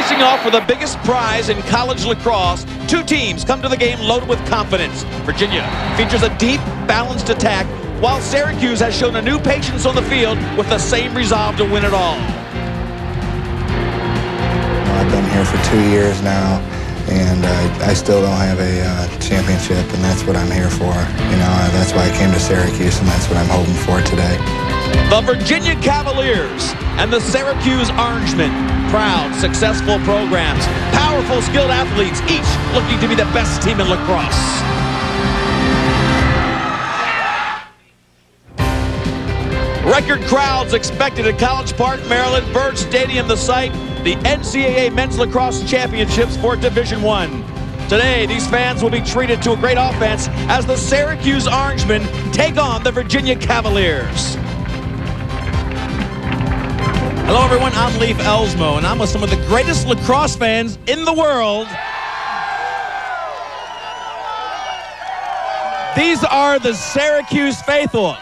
Facing off for the biggest prize in college lacrosse, two teams come to the game loaded with confidence. Virginia features a deep, balanced attack, while Syracuse has shown a new patience on the field with the same resolve to win it all. I've been here for 2 years now, and I still don't have a championship, and that's what I'm here for. You know, that's why I came to Syracuse, and that's what I'm hoping for today. The Virginia Cavaliers and the Syracuse Orangemen. Proud, successful programs, powerful, skilled athletes, each looking to be the best team in lacrosse. Record crowds expected at College Park, Maryland. Byrd Stadium, the site, the NCAA Men's Lacrosse Championships for Division I. Today, these fans will be treated to a great offense as the Syracuse Orangemen take on the Virginia Cavaliers. Hello, everyone. I'm Leif Elsmo, and I'm with some of the greatest lacrosse fans in the world. These are the Syracuse faithful.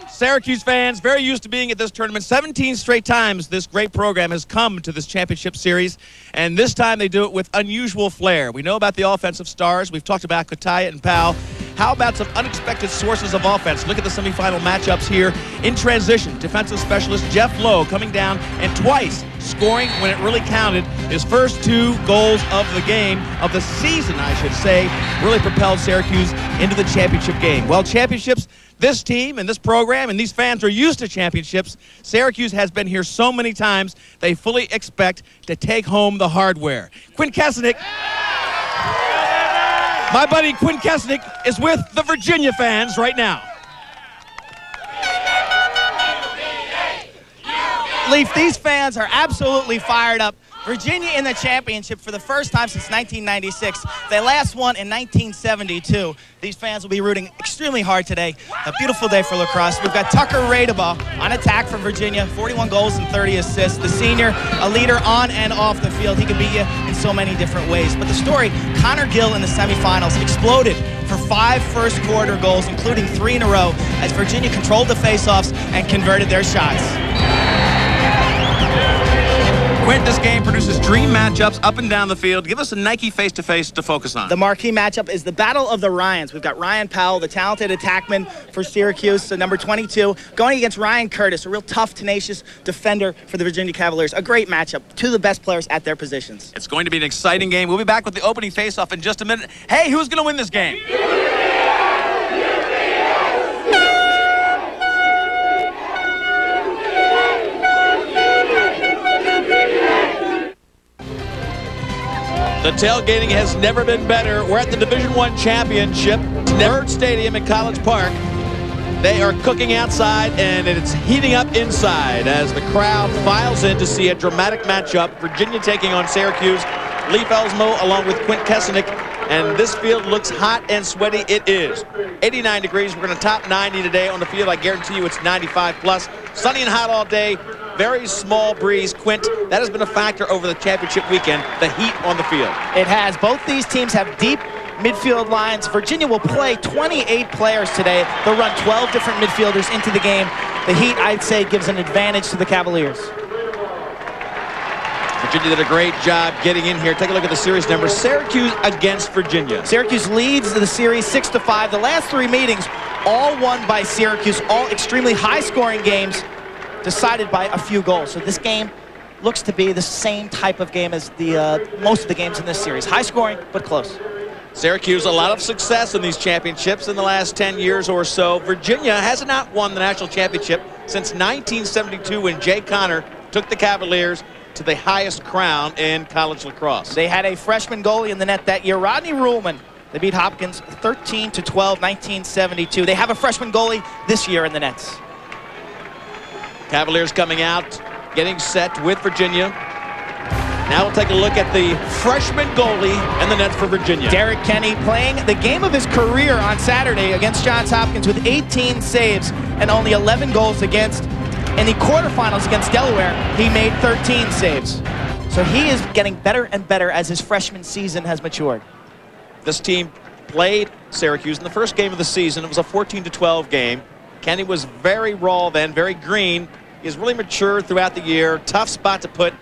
Syracuse fans very used to being at this tournament. 17 straight times this great program has come to this championship series, and this time they do it with unusual flair. We know about the offensive stars. We've talked about Kotaya and Powell. How about some unexpected sources of offense? Look at the semifinal matchups here in transition. Defensive specialist Jeff Lowe coming down and twice scoring when it really counted. His first 2 goals of the game, of the season, I should say, really propelled Syracuse into the championship game. Well, championships, this team and this program and these fans are used to championships. Syracuse has been here so many times, they fully expect to take home the hardware. Quinn Kesenick. My buddy Quinn Kesenick is with the Virginia fans right now. Leif, these fans are absolutely fired up. Virginia in the championship for the first time since 1996. They last won in 1972. These fans will be rooting extremely hard today. A beautiful day for lacrosse. We've got Tucker Radeba on attack for Virginia, 41 goals and 30 assists. The senior, a leader on and off the field. He can beat you in so many different ways. But the story, Connor Gill in the semifinals exploded for 5 first-quarter goals, including 3 in a row, as Virginia controlled the faceoffs and converted their shots. Quint, this game produces dream matchups up and down the field. Give us a Nike face-to-face to focus on. The marquee matchup is the Battle of the Ryans. We've got Ryan Powell, the talented attackman for Syracuse, so number 22, going against Ryan Curtis, a real tough, tenacious defender for the Virginia Cavaliers. A great matchup. 2 of the best players at their positions. It's going to be an exciting game. We'll be back with the opening face-off in just a minute. Hey, who's going to win this game? The tailgating has never been better. We're at the Division I championship, Byrd Stadium in College Park. They are cooking outside, and it's heating up inside as the crowd files in to see a dramatic matchup. Virginia taking on Syracuse. Leif Elsmo along with Quint Kesenick, and this field looks hot and sweaty. It is. 89 degrees. We're going to top 90 today on the field. I guarantee you it's 95 plus. Sunny and hot all day. Very small breeze. Quint, that has been a factor over the championship weekend, the heat on the field. It has. Both these teams have deep midfield lines. Virginia will play 28 players today. They'll run 12 different midfielders into the game. The heat, I'd say, gives an advantage to the Cavaliers. Virginia did a great job getting in here. Take a look at the series numbers. Syracuse against Virginia. Syracuse leads the series 6-5. The last 3 meetings, all won by Syracuse, all extremely high-scoring games, decided by a few goals. So this game looks to be the same type of game as the most of the games in this series. High scoring, but close. Syracuse, a lot of success in these championships in the last 10 years or so. Virginia has not won the national championship since 1972 when Jay Connor took the Cavaliers to the highest crown in college lacrosse. They had a freshman goalie in the net that year, Rodney Ruhlman. They beat Hopkins 13-12, 1972. They have a freshman goalie this year in the nets. Cavaliers coming out, getting set with Virginia. Now we'll take a look at the freshman goalie and the nets for Virginia. Derek Kenny playing the game of his career on Saturday against Johns Hopkins with 18 saves and only 11 goals against. In the quarterfinals against Delaware, he made 13 saves. So he is getting better and better as his freshman season has matured. This team played Syracuse in the first game of the season. It was a 14-12 game. Kenny was very raw then, very green. He's really matured throughout the year. Tough spot to put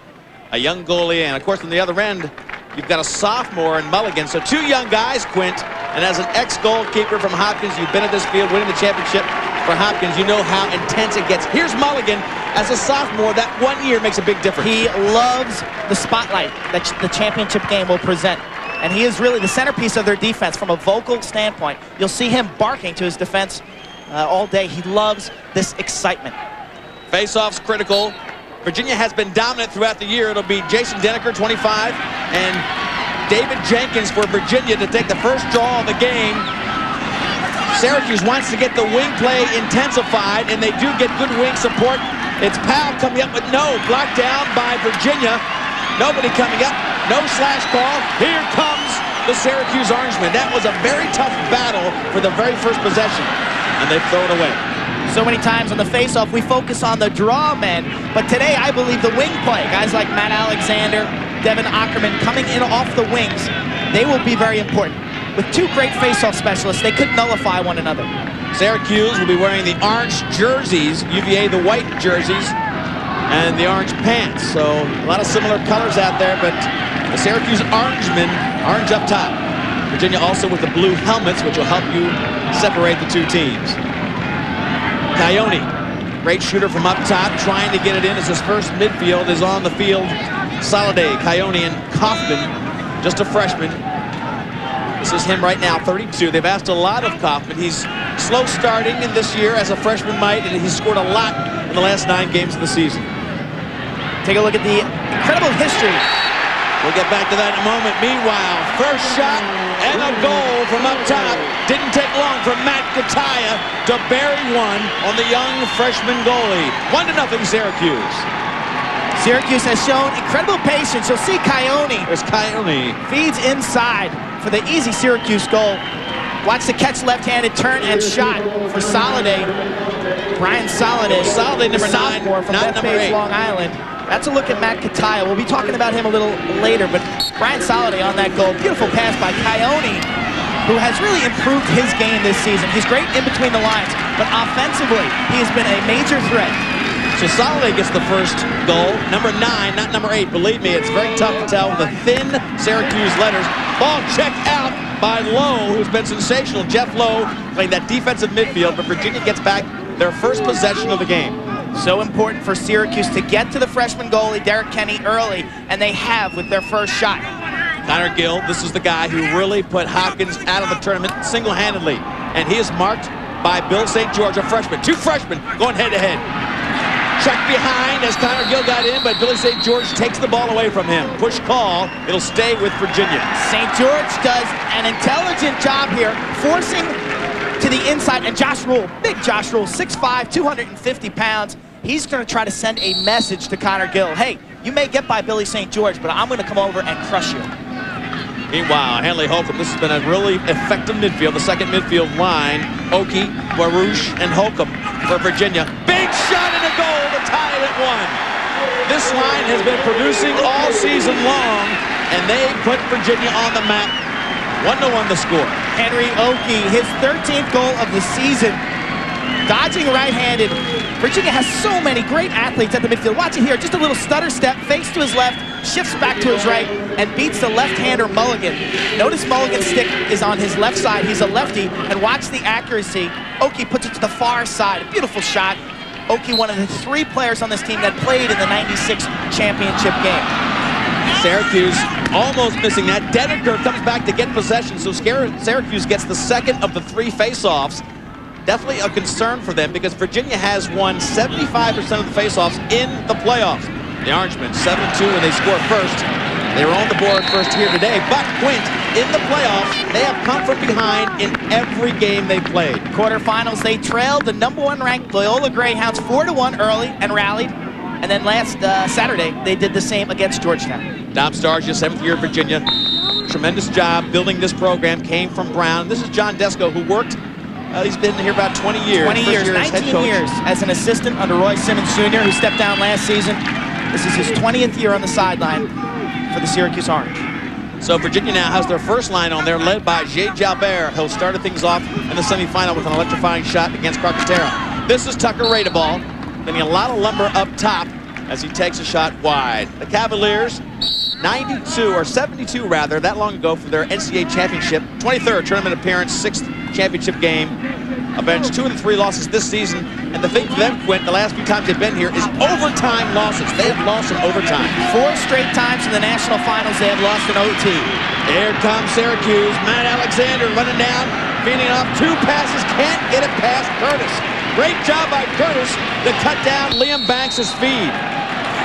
a young goalie, and of course on the other end, you've got a sophomore in Mulligan. So two young guys, Quint, and as an ex-goalkeeper from Hopkins, you've been at this field winning the championship for Hopkins. You know how intense it gets. Here's Mulligan. As a sophomore, that 1 year makes a big difference. He loves the spotlight that the championship game will present. And he is really the centerpiece of their defense from a vocal standpoint. You'll see him barking to his defense all day. He loves this excitement. Face-off's critical. Virginia has been dominant throughout the year. It'll be Jason Denneker, 25, and David Jenkins for Virginia to take the first draw of the game. Syracuse wants to get the wing play intensified, and they do get good wing support. It's Powell coming up, but no, blocked down by Virginia. Nobody coming up, no slash call. Here comes the Syracuse Orangemen. That was a very tough battle for the very first possession, and they throw it away. So many times on the face-off, we focus on the draw men, but today I believe the wing play, guys like Matt Alexander, Devin Ackerman coming in off the wings, they will be very important. With two great face-off specialists, they could nullify one another. Syracuse will be wearing the orange jerseys, UVA the white jerseys, and the orange pants. So a lot of similar colors out there, but the Syracuse Orangemen, orange up top. Virginia also with the blue helmets, which will help you separate the two teams. Coyote, great shooter from up top, trying to get it in as his first midfield is on the field. Soliday, Coyote, and Kaufman, just a freshman. This is him right now, 32. They've asked a lot of Kaufman. He's slow starting in this year as a freshman might, and he's scored a lot in the last 9 games of the season. Take a look at the incredible history. We'll get back to that in a moment. Meanwhile, first shot and a goal from up top. Didn't take long for Matt Kataya to bury one on the young freshman goalie. 1-0 Syracuse. Syracuse has shown incredible patience. You'll see Coyote. There's Coyote. Feeds inside for the easy Syracuse goal. Watch the catch left-handed, turn and shot for Soliday. Brian Soliday. Soliday, number 9, from not number 8. Long Island. That's a look at Matt Kataya. We'll be talking about him a little later, but Brian Soliday on that goal. Beautiful pass by Coyote, who has really improved his game this season. He's great in between the lines, but offensively, he has been a major threat. So Soliday gets the first goal. Number 9, not number 8. Believe me, it's very tough to tell with the thin Syracuse letters. Ball checked out by Lowe, who's been sensational. Jeff Lowe playing that defensive midfield, but Virginia gets back their first possession of the game. So important for Syracuse to get to the freshman goalie, Derek Kenny, early, and they have with their first shot. Connor Gill, this is the guy who really put Hopkins out of the tournament single-handedly. And he is marked by Bill St. George, a freshman. 2 freshmen going head-to-head. Check behind as Connor Gill got in, but Billy St. George takes the ball away from him. Push call, it'll stay with Virginia. St. George does an intelligent job here, forcing to the inside, and Josh Rule, big Josh Rule, 6'5", 250 pounds. He's going to try to send a message to Connor Gill. Hey, you may get by Billy St. George, but I'm going to come over and crush you. Meanwhile, Hanley Holcomb, this has been a really effective midfield, the second midfield line. Oki, Baruch, and Holcomb for Virginia. Big shot and a goal to tie it at 1. This line has been producing all season long, and they put Virginia on the map. 1-1 the score. Henry Oki, his 13th goal of the season. Dodging right-handed. Virginia has so many great athletes at the midfield. Watch it here, just a little stutter step, fakes to his left, shifts back to his right, and beats the left-hander Mulligan. Notice Mulligan's stick is on his left side. He's a lefty, and watch the accuracy. Oki puts it to the far side. A beautiful shot. Oki, one of the 3 players on this team that played in the '96 championship game. Syracuse almost missing that. Denneker comes back to get possession, so Syracuse gets the second of the 3 face-offs. Definitely a concern for them because Virginia has won 75% of the face-offs in the playoffs. The Orangemen 7-2 when they score first. They were on the board first here today, but Quint, in the playoffs, they have come from behind in every game they played. Quarterfinals, they trailed the #1 ranked Loyola Greyhounds 4-1 early and rallied. And then last Saturday, they did the same against Georgetown. Dom Starch, your 7th year at Virginia. Tremendous job building this program, came from Brown. This is John Desko, who worked, he's been here about 20 years. 20 years, 19 years as an assistant under Roy Simmons Jr., who stepped down last season. This is his 20th year on the sideline for the Syracuse Orange. So Virginia now has their first line on there, led by Jay Jalbert, who started things off in the semifinal with an electrifying shot against Carcaterra. This is Tucker Radeball, getting a lot of lumber up top. as he takes a shot wide. The Cavaliers, 72 rather, that long ago for their NCAA championship, 23rd tournament appearance, 6th championship game. Avenged 2 of the 3 losses this season. And the thing for them, Quint, the last few times they've been here is overtime losses. They have lost in overtime. 4 straight times in the national finals they have lost in OT. Here comes Syracuse. Matt Alexander running down, feeding off 2 passes, can't get it past Curtis. Great job by Curtis to cut down Liam Banks' feed.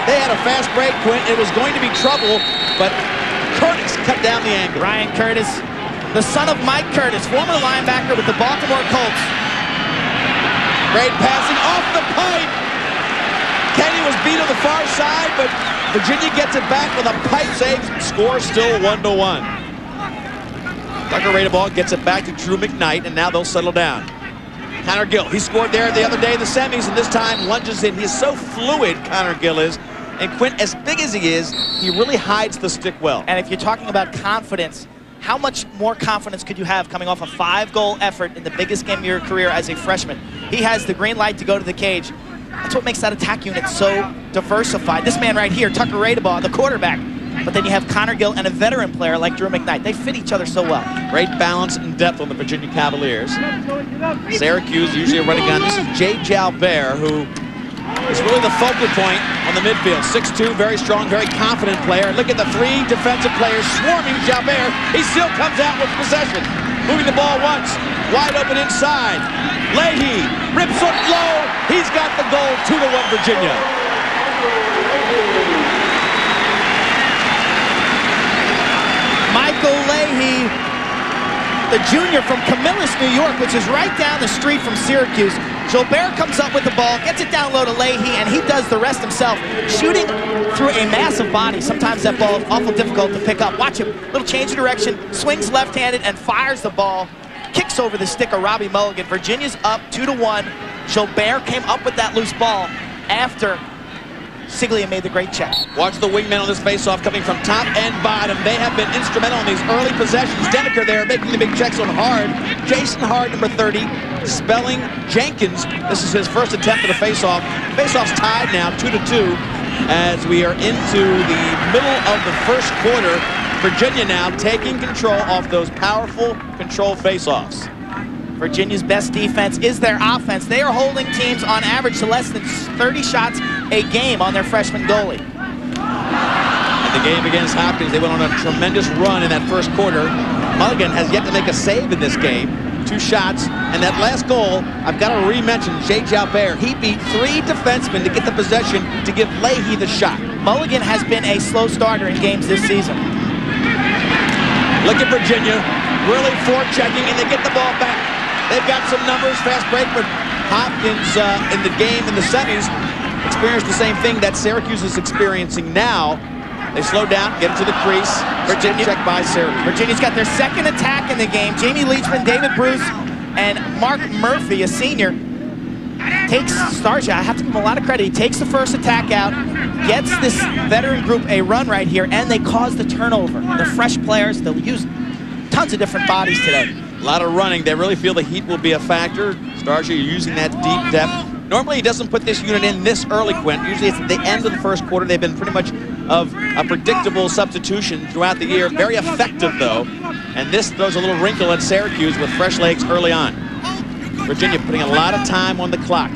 They had a fast break, Quint. It was going to be trouble, but Curtis cut down the angle. Ryan Curtis, the son of Mike Curtis, former linebacker with the Baltimore Colts. Great passing off the pipe. Kenny was beat on the far side, but Virginia gets it back with a pipe save. Score still 1-1. Tucker Radeball gets it back to Drew McKnight, and now they'll settle down. Connor Gill, he scored there the other day in the semis, and this time lunges in. He's so fluid, Connor Gill is. And Quint, as big as he is, he really hides the stick well. And if you're talking about confidence, how much more confidence could you have coming off a 5-goal effort in the biggest game of your career as a freshman? He has the green light to go to the cage. That's what makes that attack unit so diversified. This man right here, Tucker Radeball, the quarterback. But then you have Connor Gill and a veteran player like Drew McKnight. They fit each other so well. Great balance and depth on the Virginia Cavaliers. Syracuse usually a running gun. This is Jay Jalbert, who is really the focal point on the midfield. 6'2", very strong, very confident player. Look at the 3 defensive players swarming Jalbert. He still comes out with possession. Moving the ball once, wide open inside. Leahy rips it low. He's got the goal, 2-1 Virginia. Michael Leahy, the junior from Camillus, New York, which is right down the street from Syracuse. Gilbert comes up with the ball, gets it down low to Leahy, and he does the rest himself, shooting through a massive body. Sometimes that ball is awful difficult to pick up. Watch him, little change of direction, swings left-handed and fires the ball, kicks over the stick of Robbie Mulligan. Virginia's up 2-1. Gilbert came up with that loose ball after Siglia made the great check. Watch the wingmen on this faceoff coming from top and bottom. They have been instrumental in these early possessions. Deneker there making the big checks on Hard. Jason Hard, number 30, spelling Jenkins. This is his first attempt at a faceoff. Faceoff's tied now, 2-2, as we are into the middle of the first quarter. Virginia now taking control off those powerful control faceoffs. Virginia's best defense is their offense. They are holding teams on average to less than 30 shots a game on their freshman goalie. In the game against Hopkins, they went on a tremendous run in that first quarter. Mulligan has yet to make a save in this game. 2 shots, and that last goal, I've got to re-mention Jay Jalbert. He beat 3 defensemen to get the possession to give Leahy the shot. Mulligan has been a slow starter in games this season. Look at Virginia, really forechecking, and they get the ball back. They've got some numbers, fast break, but Hopkins in the game in the semis experienced the same thing that Syracuse is experiencing now. They slow down, get into the crease. Virginia checked by Syracuse. Virginia's got their second attack in the game. Jamie Leachman, David Bruce, and Mark Murphy, a senior, takes Starsia. I have to give him a lot of credit. He takes the first attack out, gets this veteran group a run right here, and they cause the turnover. They're fresh players. They'll use tons of different bodies today. A lot of running. They really feel the heat will be a factor. Starsia using that deep depth. Normally he doesn't put this unit in this early, Quint. Usually it's at the end of the first quarter. They've been pretty much of a predictable substitution throughout the year. Very effective, though. And this throws a little wrinkle at Syracuse with fresh legs early on. Virginia putting a lot of time on the clock.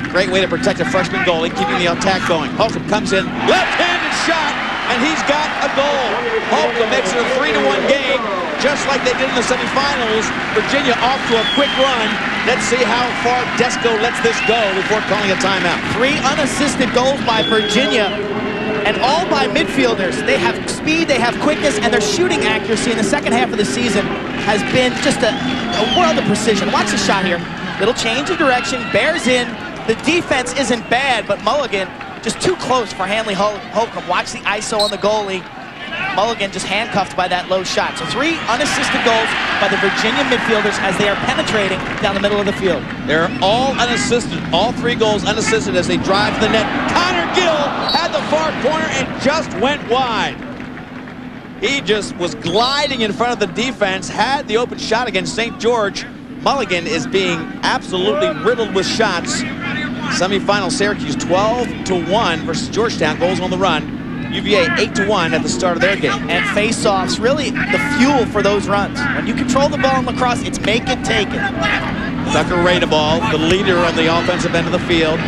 Great way to protect a freshman goalie, keeping the attack going. Holcomb comes in, left-handed shot, and he's got a goal. Holcomb makes it a 3-1 game, just like they did in the semifinals. Virginia off to a quick run. Let's see how far Desco lets this go before calling a timeout. 3 unassisted goals by Virginia, and all by midfielders. They have speed, they have quickness, and their shooting accuracy in the second half of the season has been just a world of precision. Watch the shot here. Little change of direction, bears in. The defense isn't bad, but Mulligan just too close for Hanley Holcomb. Watch the ISO on the goalie. Mulligan just handcuffed by that low shot. So 3 unassisted goals by the Virginia midfielders as they are penetrating down the middle of the field. They're all unassisted. All 3 goals unassisted as they drive to the net. Connor Gill had the far corner and just went wide. He just was gliding in front of the defense, had the open shot against St. George. Mulligan is being absolutely riddled with shots. Semifinal, Syracuse 12-1 versus Georgetown. Goals on the run. UVA 8-1 at the start of their game. And face-offs, really the fuel for those runs. When you control the ball in lacrosse, it's make it, take it. Tucker Rainaball, the leader on the offensive end of the field.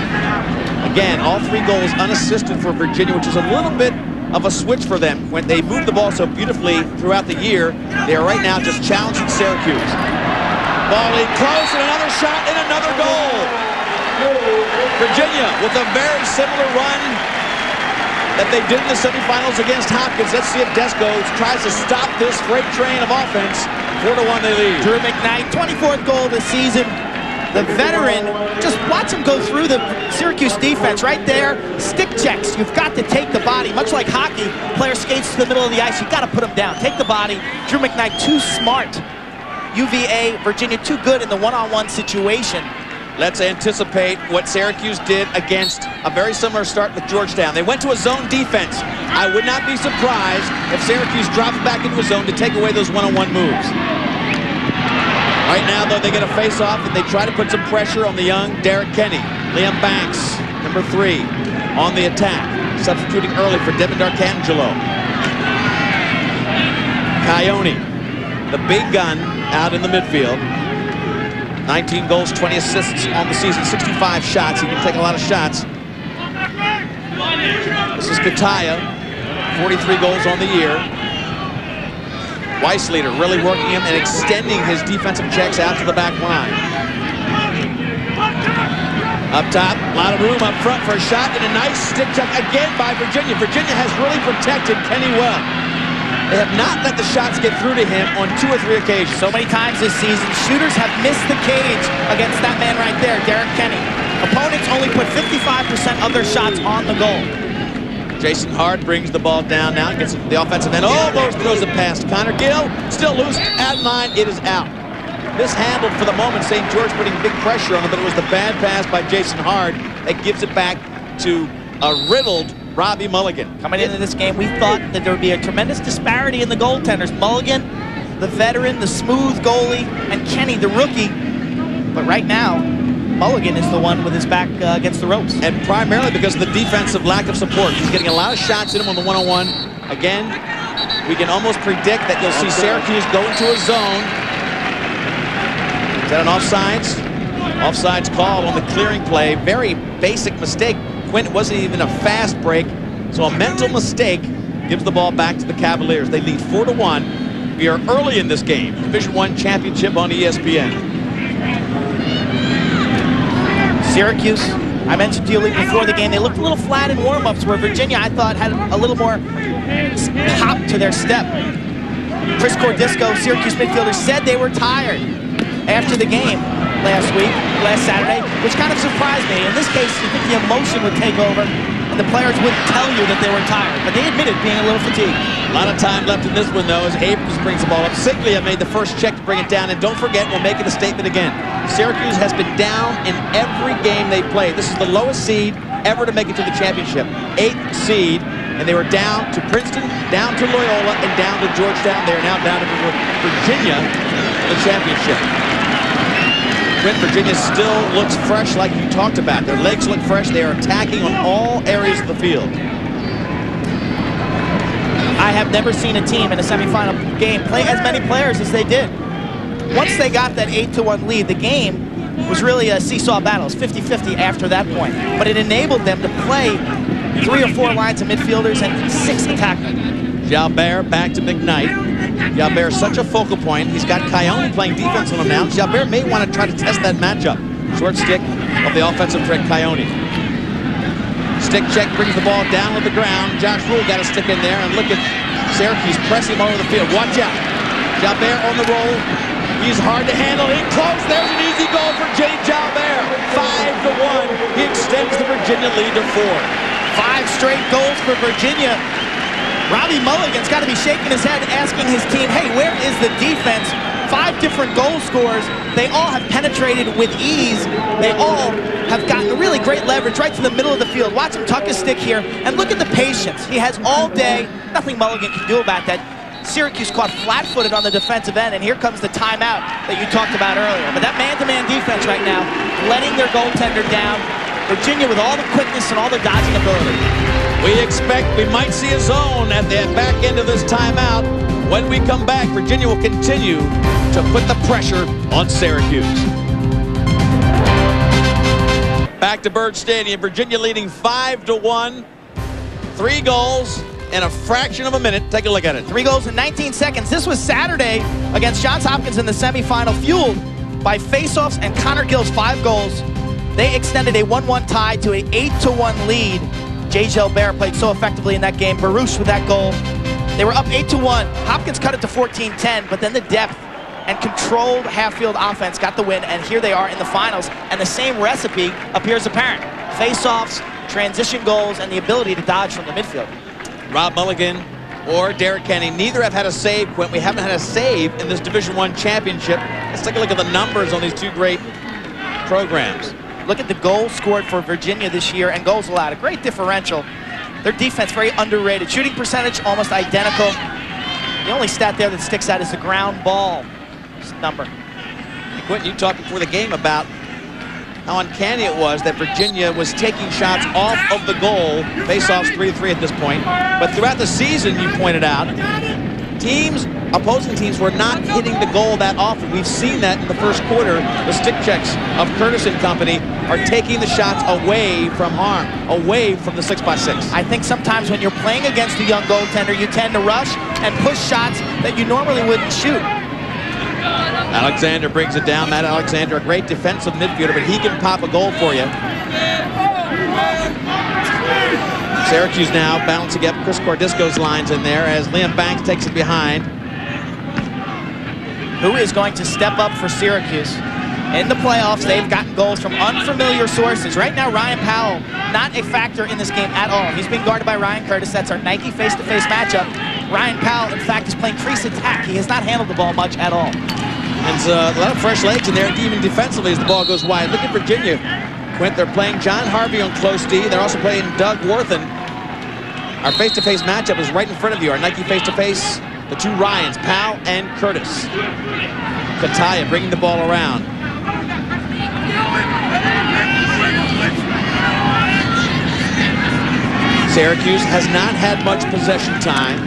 Again, all 3 goals unassisted for Virginia, which is a little bit of a switch for them. When they move the ball so beautifully throughout the year, they are right now just challenging Syracuse. Ball in close, and another shot and another goal. Virginia with a very similar run that they did in the semifinals against Hopkins. Let's see if Desco tries to stop this freight train of offense. 4-1 they lead. Drew McKnight, 24th goal this season. The veteran, just watch him go through the Syracuse defense right there. Stick checks. You've got to take the body. Much like hockey, player skates to the middle of the ice. You've got to put him down. Take the body. Drew McKnight, too smart. UVA, Virginia, too good in the one-on-one situation. Let's anticipate what Syracuse did against a very similar start with Georgetown. They went to a zone defense. I would not be surprised if Syracuse drops back into a zone to take away those one-on-one moves. Right now, though, they get a face-off and they try to put some pressure on the young Derek Kenny. Liam Banks, number 3, on the attack, substituting early for Devin D'Arcangelo. Coyote, the big gun out in the midfield. 19 goals, 20 assists on the season, 65 shots. He can take a lot of shots. This is Kataya, 43 goals on the year. Weissleiter really working him and extending his defensive checks out to the back line. Up top, a lot of room up front for a shot, and a nice stick check again by Virginia. Virginia has really protected Kenny well. They have not let the shots get through to him on 2 or 3 occasions. So many times this season, shooters have missed the cage against that man right there, Derek Kenny. Opponents only put 55% of their shots on the goal. Jason Hard brings the ball down now, gets the offensive end, almost throws it past Connor Gill, still loose, at line, it is out. Mishandled for the moment, St. George putting big pressure on him, but it was the bad pass by Jason Hard that gives it back to a riddled Robbie Mulligan. Coming into this game, we thought that there would be a tremendous disparity in the goaltenders. Mulligan, the veteran, the smooth goalie, and Kenny, the rookie. But right now, Mulligan is the one with his back against the ropes. And primarily because of the defensive lack of support. He's getting a lot of shots in him on the one-on-one. Again, we can almost predict that you'll see Syracuse go into a zone. Is that an offsides? Offsides call on the clearing play. Very basic mistake. Quinn, it wasn't even a fast break. So a mental mistake gives the ball back to the Cavaliers. They lead 4-1. We are early in this game. Division I championship on ESPN. Syracuse, I mentioned to you before the game, they looked a little flat in warm-ups, where Virginia, I thought, had a little more pop to their step. Chris Cordisco, Syracuse midfielder, said they were tired after the game last Saturday, which kind of surprised me. In this case, you think the emotion would take over and the players wouldn't tell you that they were tired, but they admitted being a little fatigued. A lot of time left in this one, though, as Abrams brings the ball up. Siglia made the first check to bring it down, and don't forget, we'll make it a statement again. Syracuse has been down in every game they played. This is the lowest seed ever to make it to the championship. 8th seed, and they were down to Princeton, down to Loyola, and down to Georgetown. They are now down to Virginia for the championship. Virginia still looks fresh like you talked about. Their legs look fresh. They are attacking on all areas of the field. I have never seen a team in a semifinal game play as many players as they did. Once they got that 8-1 lead, the game was really a seesaw battle. It was 50-50 after that point. But it enabled them to play 3 or 4 lines of midfielders and 6 attackmen. Jalbert back to McKnight. Jalbert is such a focal point. He's got Coyote playing defense on him now. Jalbert may want to try to test that matchup. Short stick of the offensive threat, Coyote. Stick check brings the ball down with the ground. Josh Rule got a stick in there, and look at Syracuse pressing him all over the field. Watch out. Jalbert on the roll. He's hard to handle. In close. There's an easy goal for James Jalbert. 5-1. He extends the Virginia lead to 4. 5 straight goals for Virginia. Robbie Mulligan's got to be shaking his head, asking his team, hey, where is the defense? 5 different goal scorers. They all have penetrated with ease. They all have gotten really great leverage right to the middle of the field. Watch him tuck his stick here, and look at the patience. He has all day. Nothing Mulligan can do about that. Syracuse caught flat-footed on the defensive end, and here comes the timeout that you talked about earlier. But that man-to-man defense right now, letting their goaltender down, Virginia with all the quickness and all the dodging ability. We expect we might see a zone at the back end of this timeout. When we come back, Virginia will continue to put the pressure on Syracuse. Back to Byrd Stadium. Virginia leading 5-1. 3 goals in a fraction of a minute. Take a look at it. 3 goals in 19 seconds. This was Saturday against Johns Hopkins in the semifinal, fueled by faceoffs and Connor Gill's 5 goals. They extended a 1-1 tie to an 8-1 lead. J. Gilbert played so effectively in that game. Baruch with that goal. They were up 8-1. Hopkins cut it to 14-10, but then the depth and controlled half-field offense got the win, and here they are in the finals, and the same recipe appears apparent. Face-offs, transition goals, and the ability to dodge from the midfield. Rob Mulligan or Derek Kenny, neither have had a save, Quint. We haven't had a save in this Division I championship. Let's take a look at the numbers on these two great programs. Look at the goals scored for Virginia this year and goals allowed. A great differential. Their defense very underrated. Shooting percentage almost identical. The only stat there that sticks out is the ground ball number. Quentin, you talked before the game about how uncanny it was that Virginia was taking shots off of the goal. Face-offs 3-3 at this point. But throughout the season, you pointed out, opposing teams were not hitting the goal that often. We've seen that in the first quarter. The stick checks of Curtis and company are taking the shots away from harm, away from the 6x6. I think sometimes when you're playing against a young goaltender, you tend to rush and push shots that you normally wouldn't shoot. Alexander brings it down. Matt Alexander, a great defensive midfielder, but he can pop a goal for you. Syracuse now balancing up Chris Cordisco's lines in there as Liam Banks takes it behind. Who is going to step up for Syracuse? In the playoffs, they've gotten goals from unfamiliar sources. Right now, Ryan Powell, not a factor in this game at all. He's being guarded by Ryan Curtis. That's our Nike face-to-face matchup. Ryan Powell, in fact, is playing crease attack. He has not handled the ball much at all. There's a lot of fresh legs in there, even defensively as the ball goes wide. Look at Virginia. Quint, they're playing John Harvey on close D. They're also playing Doug Worthen. Our face-to-face matchup is right in front of you. Our Nike face-to-face, the two Ryans, Powell and Curtis. Kataya bringing the ball around. Syracuse has not had much possession time.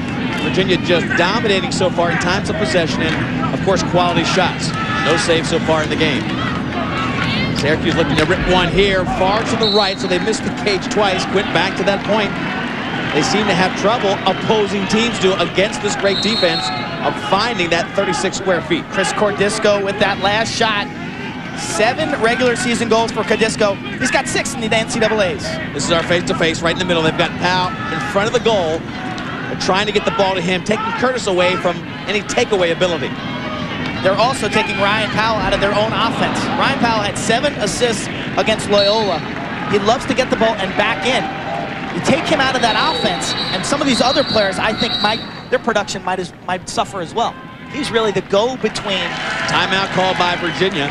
Virginia just dominating so far in times of possession and, of course, quality shots. No saves so far in the game. Syracuse looking to rip one here, far to the right, so they missed the cage twice. Quint back to that point. They seem to have trouble, opposing teams do, against this great defense of finding that 36 square feet. Chris Cordisco with that last shot. 7 regular season goals for Cordisco. He's got 6 in the NCAAs. This is our face-to-face right in the middle. They've got Powell in front of the goal. They're trying to get the ball to him, taking Curtis away from any takeaway ability. They're also taking Ryan Powell out of their own offense. Ryan Powell had 7 assists against Loyola. He loves to get the ball and back in. You take him out of that offense, and some of these other players, I think, their production might suffer as well. He's really the go-between. Timeout called by Virginia.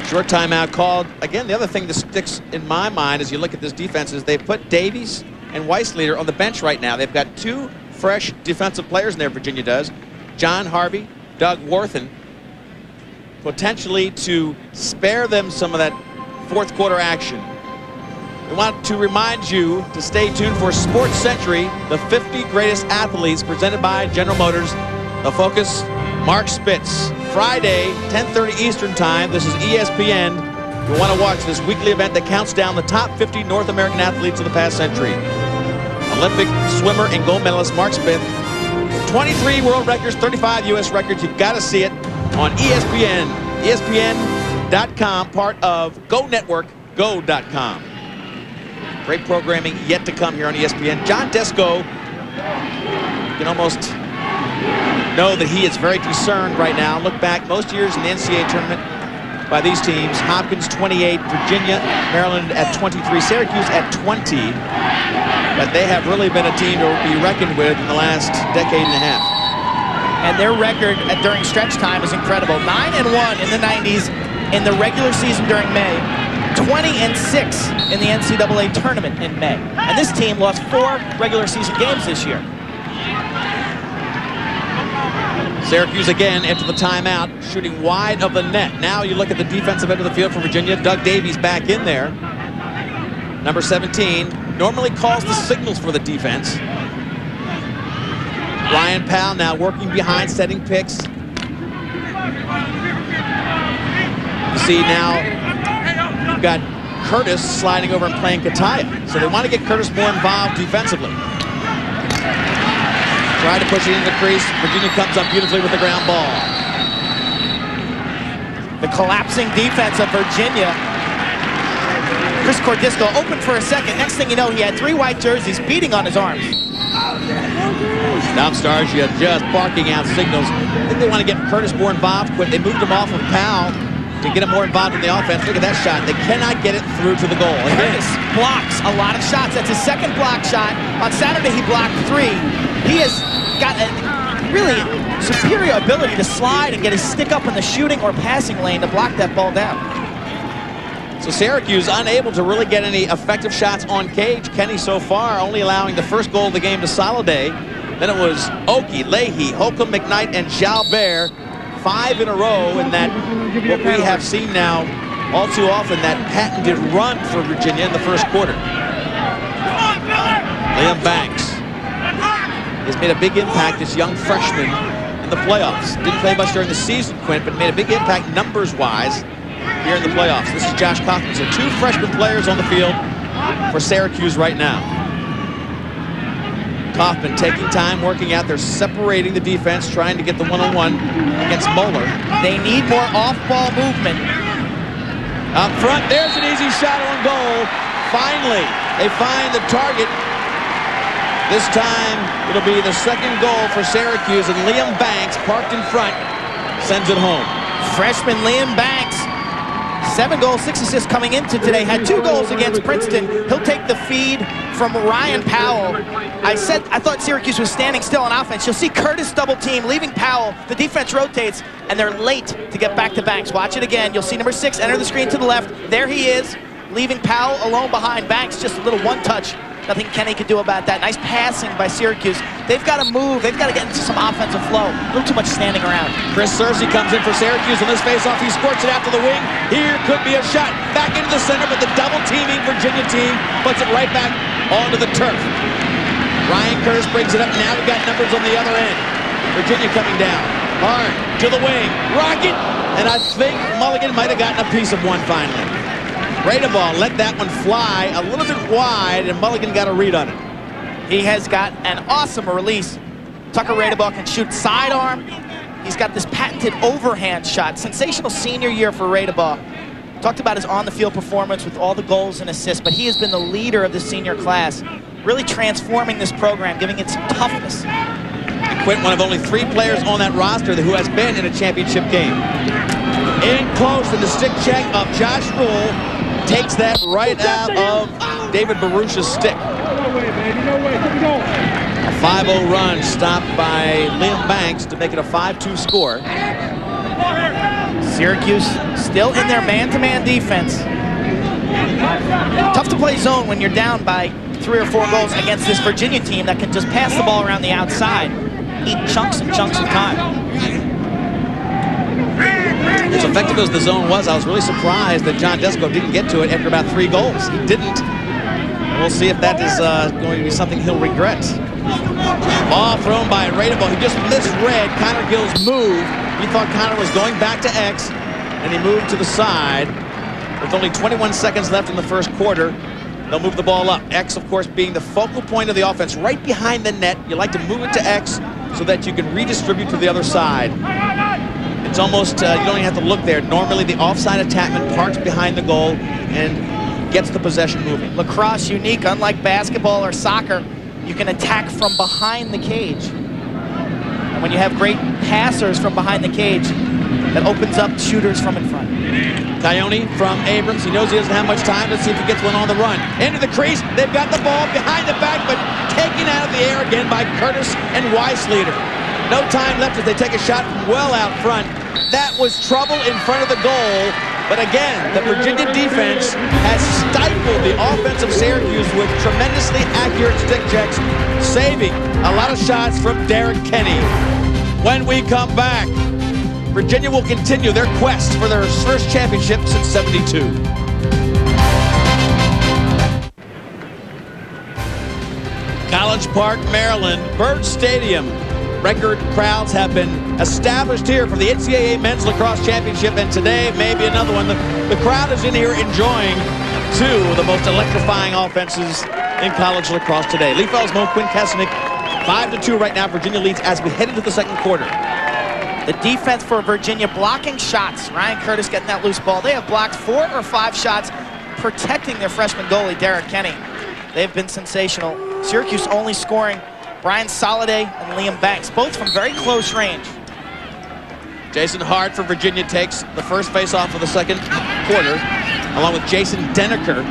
Short timeout called. Again, the other thing that sticks in my mind as you look at this defense is they've put Davies and Weissleiter on the bench right now. They've got 2 fresh defensive players in there, Virginia does. John Harvey, Doug Worthen, potentially to spare them some of that fourth quarter action. We want to remind you to stay tuned for Sports Century, the 50 greatest athletes presented by General Motors. The focus, Mark Spitz. Friday, 10:30 Eastern time. This is ESPN. You'll want to watch this weekly event that counts down the top 50 North American athletes of the past century. Olympic swimmer and gold medalist Mark Spitz. 23 world records, 35 U.S. records. You've got to see it on ESPN. ESPN.com, part of Go Network, go.com. Great programming yet to come here on ESPN. John Desko, you can almost know that he is very concerned right now. Look back, most years in the NCAA tournament by these teams. Hopkins 28, Virginia, Maryland at 23, Syracuse at 20. But they have really been a team to be reckoned with in the last decade and a half. And their record during stretch time is incredible. 9-1 in the 90s in the regular season during May. 20-6 in the NCAA tournament in May. And this team lost 4 regular season games this year. Syracuse again after the timeout, shooting wide of the net. Now you look at the defensive end of the field for Virginia. Doug Davies back in there. Number 17 normally calls the signals for the defense. Ryan Powell now working behind, setting picks. You see now you've got Curtis sliding over and playing Kataya. So they want to get Curtis more involved defensively. Try to push it into the crease. Virginia comes up beautifully with the ground ball. The collapsing defense of Virginia. Chris Cordisco open for a second. Next thing you know, he had 3 white jerseys beating on his arms. Now Starsia just barking out signals. I think they want to get Curtis more involved quick. They moved him off of Powell to get him more involved in the offense. Look at that shot. They cannot get it through to the goal. Curtis blocks a lot of shots. That's his second block shot. On Saturday, he blocked 3. He has got a really superior ability to slide and get his stick up in the shooting or passing lane to block that ball down. So Syracuse unable to really get any effective shots on Cage. Kenny so far only allowing the first goal of the game to Soliday. Then it was Oki, Leahy, Holcomb, McKnight, and Jalbert. 5 in a row in that, what we have seen now all too often, that patented run for Virginia in the first quarter. Liam Banks has made a big impact, this young freshman in the playoffs. Didn't play much during the season, Quint, but made a big impact numbers-wise here in the playoffs. This is Josh Kaufman. So 2 freshman players on the field for Syracuse right now. Kaufman taking time, working out. They're separating the defense, trying to get the one-on-one against Moeller. They need more off-ball movement. Up front, there's an easy shot on goal. Finally, they find the target. This time, it'll be the second goal for Syracuse, and Liam Banks, parked in front, sends it home. Freshman Liam Banks, 7 goals, 6 assists coming into today. Had 2 goals against Princeton. He'll take the feed from Ryan Powell. I thought Syracuse was standing still on offense. You'll see Curtis double team, leaving Powell. The defense rotates, and they're late to get back to Banks. Watch it again. You'll see number 6 enter the screen to the left. There he is, leaving Powell alone behind Banks. Just a little one-touch. Nothing Kenny could do about that. Nice passing by Syracuse. They've got to move. They've got to get into some offensive flow. A little too much standing around. Chris Searcy comes in for Syracuse on this faceoff. He squirts it out to the wing. Here could be a shot. Back into the center, but the double-teaming Virginia team puts it right back onto the turf. Ryan Curtis brings it up. Now we've got numbers on the other end. Virginia coming down. Hard to the wing. Rocket. And I think Mulligan might have gotten a piece of one finally. Radeball let that one fly a little bit wide, and Mulligan got a read on it. He has got an awesome release. Tucker Radeball can shoot sidearm. He's got this patented overhand shot. Sensational senior year for Radeball. Talked about his on-the-field performance with all the goals and assists, but he has been the leader of the senior class, really transforming this program, giving it some toughness. And Quint, one of only 3 players on that roster who has been in a championship game. In close, and the stick check of Josh Rule takes that right out of David Baruch's stick. A 5-0 run stopped by Liam Banks to make it a 5-2 score. Syracuse still in their man-to-man defense. Tough to play zone when you're down by 3 or 4 goals against this Virginia team that can just pass the ball around the outside, eat chunks and chunks of time. As effective as the zone was, I was really surprised that John Desko didn't get to it after about 3 goals. He didn't. And we'll see if that is going to be something he'll regret. Ball thrown by Radeball. He just misread Connor Gill's move. He thought Connor was going back to X, and he moved to the side. With only 21 seconds left in the first quarter, they'll move the ball up. X, of course, being the focal point of the offense, right behind the net. You like to move it to X so that you can redistribute to the other side. It's almost, you don't even have to look there. Normally, the offside attackman parks behind the goal and gets the possession moving. Lacrosse unique, unlike basketball or soccer, you can attack from behind the cage. And when you have great passers from behind the cage, that opens up shooters from in front. Coyote from Abrams. He knows he doesn't have much time. Let's see if he gets one on the run. Into the crease. They've got the ball behind the back, but taken out of the air again by Curtis and Weissleiter. No time left as they take a shot from well out front. That was trouble in front of the goal. But again, the Virginia defense has stifled the offense of Syracuse with tremendously accurate stick checks, saving a lot of shots from Derek Kenny. When we come back, Virginia will continue their quest for their first championship since '72. College Park, Maryland, Bird Stadium. Record crowds have been established here for the NCAA Men's Lacrosse Championship, and today maybe another one. The crowd is in here enjoying two of the most electrifying offenses in college lacrosse today. Lee Felsmo, Quinn Kesnick, 5-2 right now. Virginia leads as we head into the second quarter. The defense for Virginia blocking shots. Ryan Curtis getting that loose ball. They have blocked 4 or 5 shots, protecting their freshman goalie, Derek Kenny. They've been sensational. Syracuse only scoring Brian Soliday and Liam Banks, both from very close range. Jason Hart for Virginia takes the first face-off of the second quarter, along with Jason Denneker.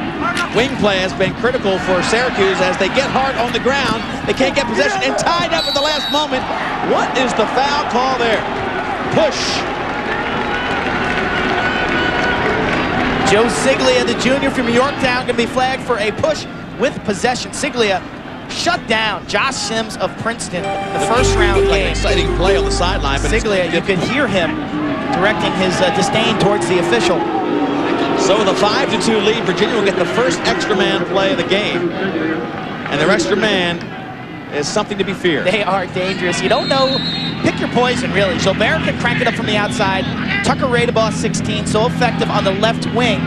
Wing play has been critical for Syracuse as they get Hart on the ground. They can't get possession and tied up at the last moment. What is the foul call there? Push. Joe Siglia, the junior from Yorktown, going to be flagged for a push with possession. Siglia shut down Josh Sims of Princeton, the first round Like an game. exciting play on the sideline. But Siglia, you could hear him directing his disdain towards the official. So with a 5-2 lead, Virginia will get the first extra man play of the game. And their extra man is something to be feared. They are dangerous. You don't know. Pick your poison, really. Gilbert can crank it up from the outside. Tucker Radebaugh, 16, so effective on the left wing.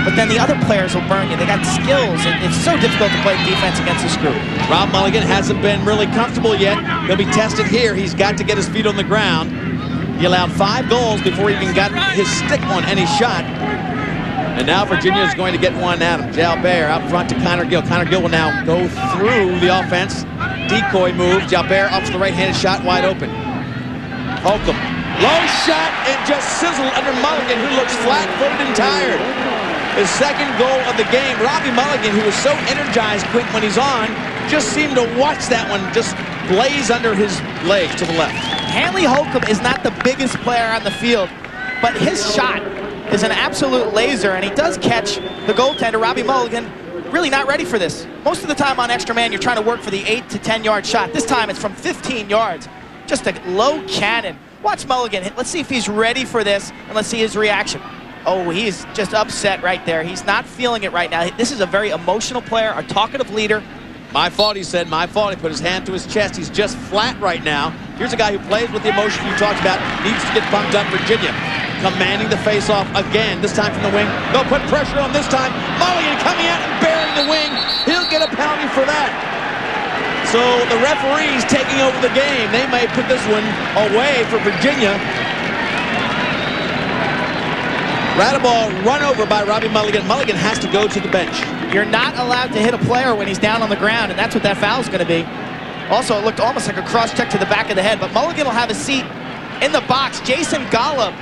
But then the other players will burn you. They got skills, and it's so difficult to play defense against this group. Rob Mulligan hasn't been really comfortable yet. He'll be tested here. He's got to get his feet on the ground. He allowed 5 goals before he even got his stick on any shot. And now Virginia is going to get one at him. Jalbert out front to Connor Gill. Connor Gill will now go through the offense. Decoy move. Jalbert up to the right-handed shot, wide open. Holcomb. Low shot and just sizzled under Mulligan, who looks flat-footed and tired. His second goal of the game. Robbie Mulligan, who was so energized quick when he's on, just seemed to watch that one just blaze under his legs to the left. Hanley Holcomb is not the biggest player on the field, but his shot is an absolute laser, and he does catch the goaltender, Robbie Mulligan, really not ready for this. Most of the time on extra man, you're trying to work for the 8 to 10 yard shot. This time it's from 15 yards. Just a low cannon. Watch Mulligan. Let's see if he's ready for this, and let's see his reaction. Oh, he's just upset right there. He's not feeling it right now. This is a very emotional player, a talkative leader. My fault, he said. My fault. He put his hand to his chest. He's just flat right now. Here's a guy who plays with the emotion you talked about. Needs to get pumped up. Virginia commanding the face-off again, this time from the wing. They'll put pressure on this time. Mulligan coming out and burying the wing. He'll get a penalty for that. So the referees taking over the game. They may put this one away for Virginia. Radebaugh run over by Robbie Mulligan. Mulligan has to go to the bench. You're not allowed to hit a player when he's down on the ground, and that's what that foul is going to be. Also, it looked almost like a cross-check to the back of the head, but Mulligan will have a seat in the box. Jason Golub,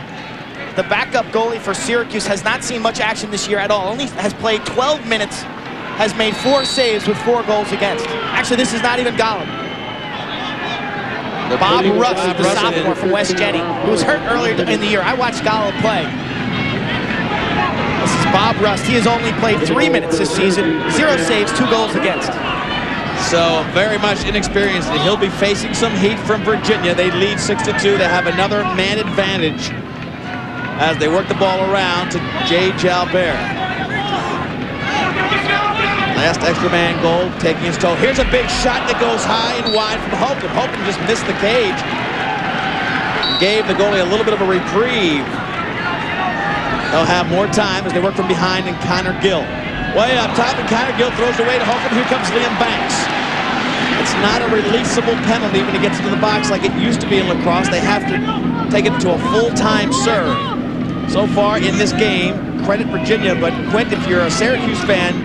the backup goalie for Syracuse, has not seen much action this year at all. Only has played 12 minutes, has made 4 saves with 4 goals against. Actually, this is not even Golub. Bob Russ, the sophomore from West Jenny, who was hurt earlier in the year. I watched Golub play. This is Bob Rust. He has only played 3 minutes this season. 0 saves, 2 goals against. So very much inexperienced. He'll be facing some heat from Virginia. They lead 6-2. They have another man advantage as they work the ball around to Jay Jalbert. Last extra man goal taking his toll. Here's a big shot that goes high and wide from Holcomb. Holcomb just missed the cage. Gave the goalie a little bit of a reprieve. They'll have more time as they work from behind, and Connor Gill way up top, and Connor Gill throws away to Holcomb. Here comes Liam Banks. It's not a releasable penalty when he gets into the box like it used to be in lacrosse. They have to take it to a full-time serve. So far in this game, credit Virginia, but Quint, if you're a Syracuse fan,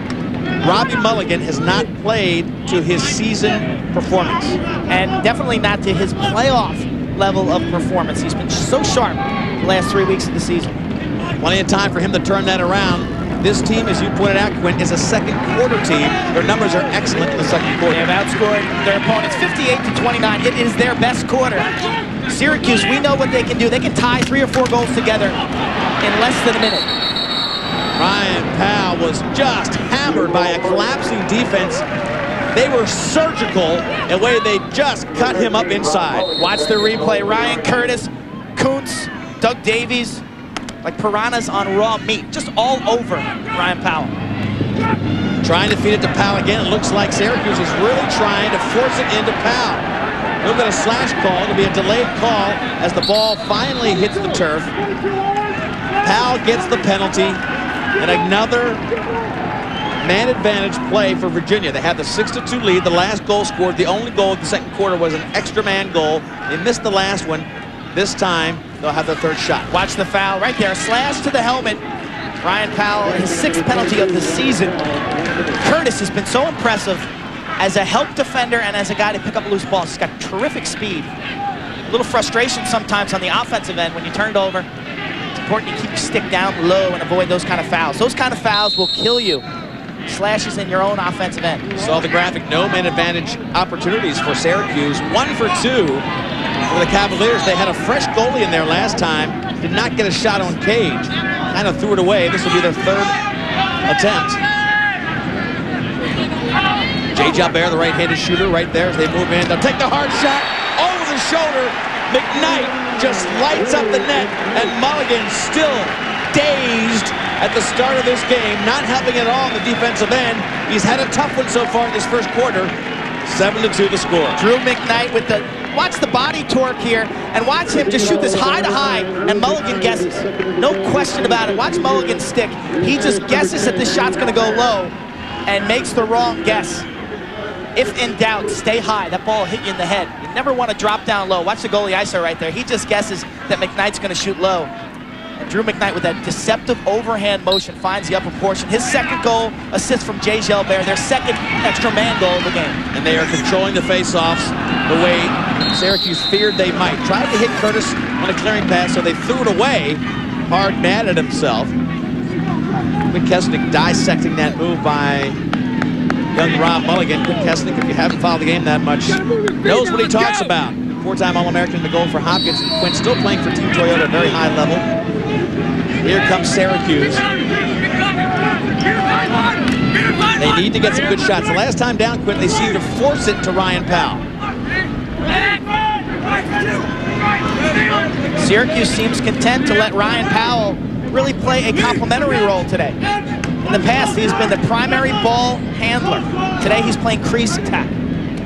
Robbie Mulligan has not played to his season performance. And definitely not to his playoff level of performance. He's been so sharp the last 3 weeks of the season. Plenty of time for him to turn that around. This team, as you pointed out, Quint, is a second quarter team. Their numbers are excellent in the second quarter. They have outscored their opponents 58-29. It is their best quarter. Syracuse, we know what they can do. They can tie 3 or 4 goals together in less than a minute. Ryan Powell was just hammered by a collapsing defense. They were surgical in the way they just cut him up inside. Watch the replay. Ryan Curtis, Kuntz, Doug Davies, like piranhas on raw meat, just all over Ryan Powell. Trying to feed it to Powell again. It looks like Syracuse is really trying to force it into Powell. We'll get a slash call. It'll be a delayed call as the ball finally hits the turf. Powell gets the penalty, and another man advantage play for Virginia. They had the 6-2 lead. The last goal scored. The only goal of the second quarter was an extra man goal. They missed the last one. This time, they'll have their third shot. Watch the foul right there. Slash to the helmet. Ryan Powell, his 6th penalty of the season. Curtis has been so impressive as a help defender and as a guy to pick up loose balls. He's got terrific speed. A little frustration sometimes on the offensive end when you turn it over. It's important to keep your stick down low and avoid those kind of fouls. Those kind of fouls will kill you. Slashes in your own offensive end. Saw the graphic, no man advantage opportunities for Syracuse. 1 for 2 for the Cavaliers. They had a fresh goalie in there last time. Did not get a shot on Cage. Kind of threw it away. This will be their 3rd attempt. Jay Jalbert, the right-handed shooter, right there as they move in. They'll take the hard shot over the shoulder. McKnight just lights up the net, and Mulligan still dazed at the start of this game, not helping at all on the defensive end. He's had a tough one so far in this first quarter. 7-2 the score. Drew McKnight with the, watch the body torque here, and watch him just shoot this high to high, and Mulligan guesses. No question about it. Watch Mulligan's stick. He just guesses that this shot's gonna go low and makes the wrong guess. If in doubt, stay high. That ball will hit you in the head. You never want to drop down low. Watch the goalie ISO right there. He just guesses that McKnight's gonna shoot low. And Drew McKnight with that deceptive overhand motion finds the upper portion. His 2nd goal, assist from Jay Jalbert, their 2nd extra man goal of the game. And they are controlling the faceoffs the way Syracuse feared they might. Tried to hit Curtis on a clearing pass, so they threw it away. Hard mad at himself. Quinn Kesnick dissecting that move by young Rob Mulligan. Quinn Kesnick, if you haven't followed the game that much, knows what he talks about. 4-time All-American in the goal for Hopkins. Quinn still playing for Team Toyota at a very high level. Here comes Syracuse. They need to get some good shots. The last time down, Quinn, they seemed to force it to Ryan Powell. Syracuse seems content to let Ryan Powell really play a complimentary role today. In the past, he has been the primary ball handler. Today, he's playing crease attack.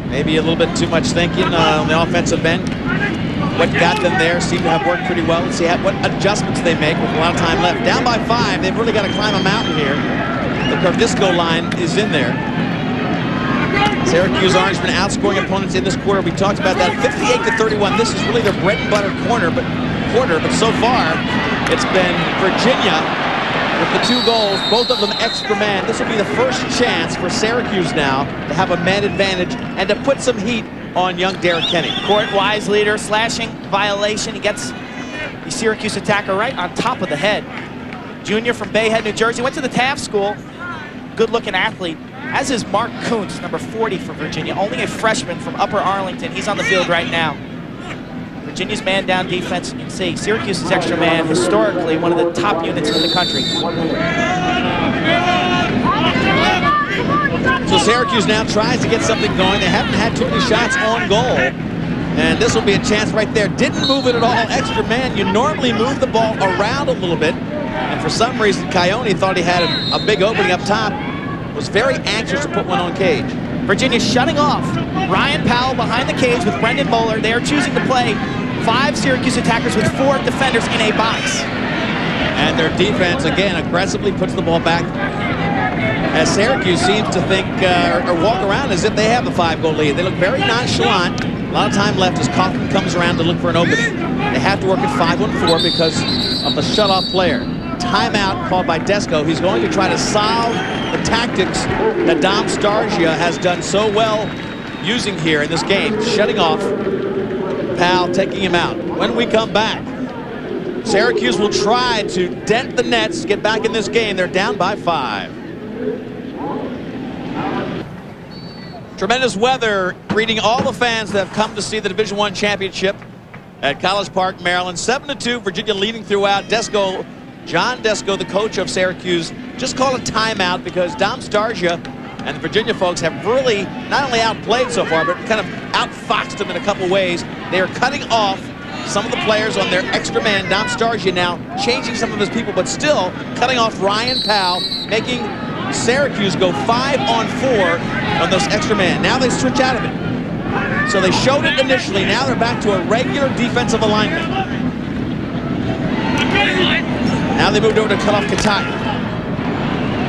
Maybe a little bit too much thinking on the offensive end. What got them there seemed to have worked pretty well. Let's see what adjustments they make with a lot of time left. Down by 5, they've really got to climb a mountain here. The Cardisco line is in there. Syracuse Orangemen outscoring opponents in this quarter. We talked about that, 58-31. This is really their bread and butter quarter, but so far it's been Virginia with the 2 goals, both of them extra man. This will be the first chance for Syracuse now to have a man advantage and to put some heat on young Derek Kenny. Court Wise leader, slashing violation. He gets the Syracuse attacker right on top of the head. Junior from Bayhead, New Jersey, went to the Taft School. Good-looking athlete, as is Mark Kuntz, number 40 for Virginia. Only a freshman from Upper Arlington. He's on the field right now. Virginia's man-down defense, you can see Syracuse's extra man, historically one of the top units in the country. So Syracuse now tries to get something going. They haven't had too many shots on goal. And this will be a chance right there. Didn't move it at all. Extra man, you normally move the ball around a little bit. And for some reason, Coyote thought he had a big opening up top. Was very anxious to put one on Cage. Virginia shutting off Ryan Powell behind the cage with Brendan Moeller. They are choosing to play 5 Syracuse attackers with 4 defenders in a box. And their defense, again, aggressively puts the ball back. As Syracuse seems to think or walk around as if they have the 5-goal lead. They look very nonchalant. A lot of time left as Kaufman comes around to look for an opening. They have to work at 5-on-4 because of the shutoff player. Timeout called by Desko. He's going to try to solve the tactics that Dom Starsia has done so well using here in this game. Shutting off Powell, taking him out. When we come back, Syracuse will try to dent the nets, get back in this game. They're down by 5. Tremendous weather greeting all the fans that have come to see the Division I championship at College Park, Maryland. 7-2, Virginia leading throughout. John Desko, the coach of Syracuse, just called a timeout because Dom Starsia And the Virginia folks have really not only outplayed so far, but kind of outfoxed them in a couple ways. They are cutting off some of the players on their extra man. Dom Starsia now changing some of his people, but still cutting off Ryan Powell, making Syracuse go 5-on-4 on those extra man. Now they switch out of it. So they showed it initially. Now they're back to a regular defensive alignment. Now they moved over to cut off Kataya.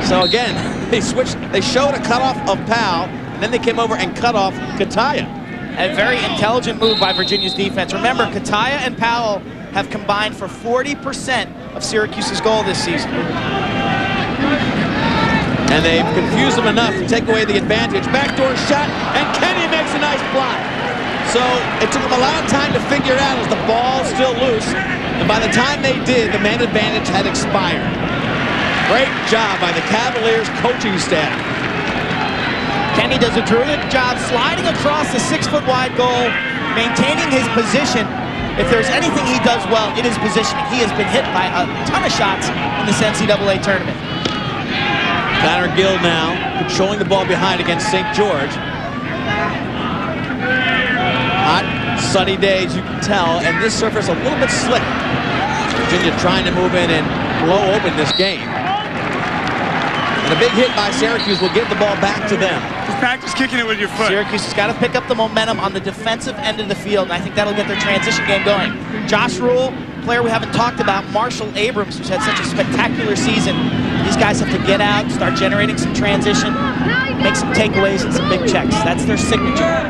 So again, they switched. They showed a cutoff of Powell, and then they came over and cut off Kataya. A very intelligent move by Virginia's defense. Remember, Kataya and Powell have combined for 40% of Syracuse's goal this season. And they've confused them enough to take away the advantage. Backdoor shot, and Kenny makes a nice block. So it took them a lot of time to figure it out as the ball's still loose. And by the time they did, the man advantage had expired. Great job by the Cavaliers coaching staff. Kenny does a terrific job sliding across the 6-foot-wide goal, maintaining his position. If there's anything he does well, it is positioning. He has been hit by a ton of shots in this NCAA tournament. Connor Gill now controlling the ball behind against St. George. Hot, sunny day, as you can tell, and this surface a little bit slick. Virginia trying to move in and blow open this game. And a big hit by Syracuse will give the ball back to them. Just practice kicking it with your foot. Syracuse has got to pick up the momentum on the defensive end of the field, and I think that'll get their transition game going. Josh Rule, player we haven't talked about, Marshall Abrams, who's had such a spectacular season. These guys have to get out, start generating some transition, make some takeaways and some big checks. That's their signature.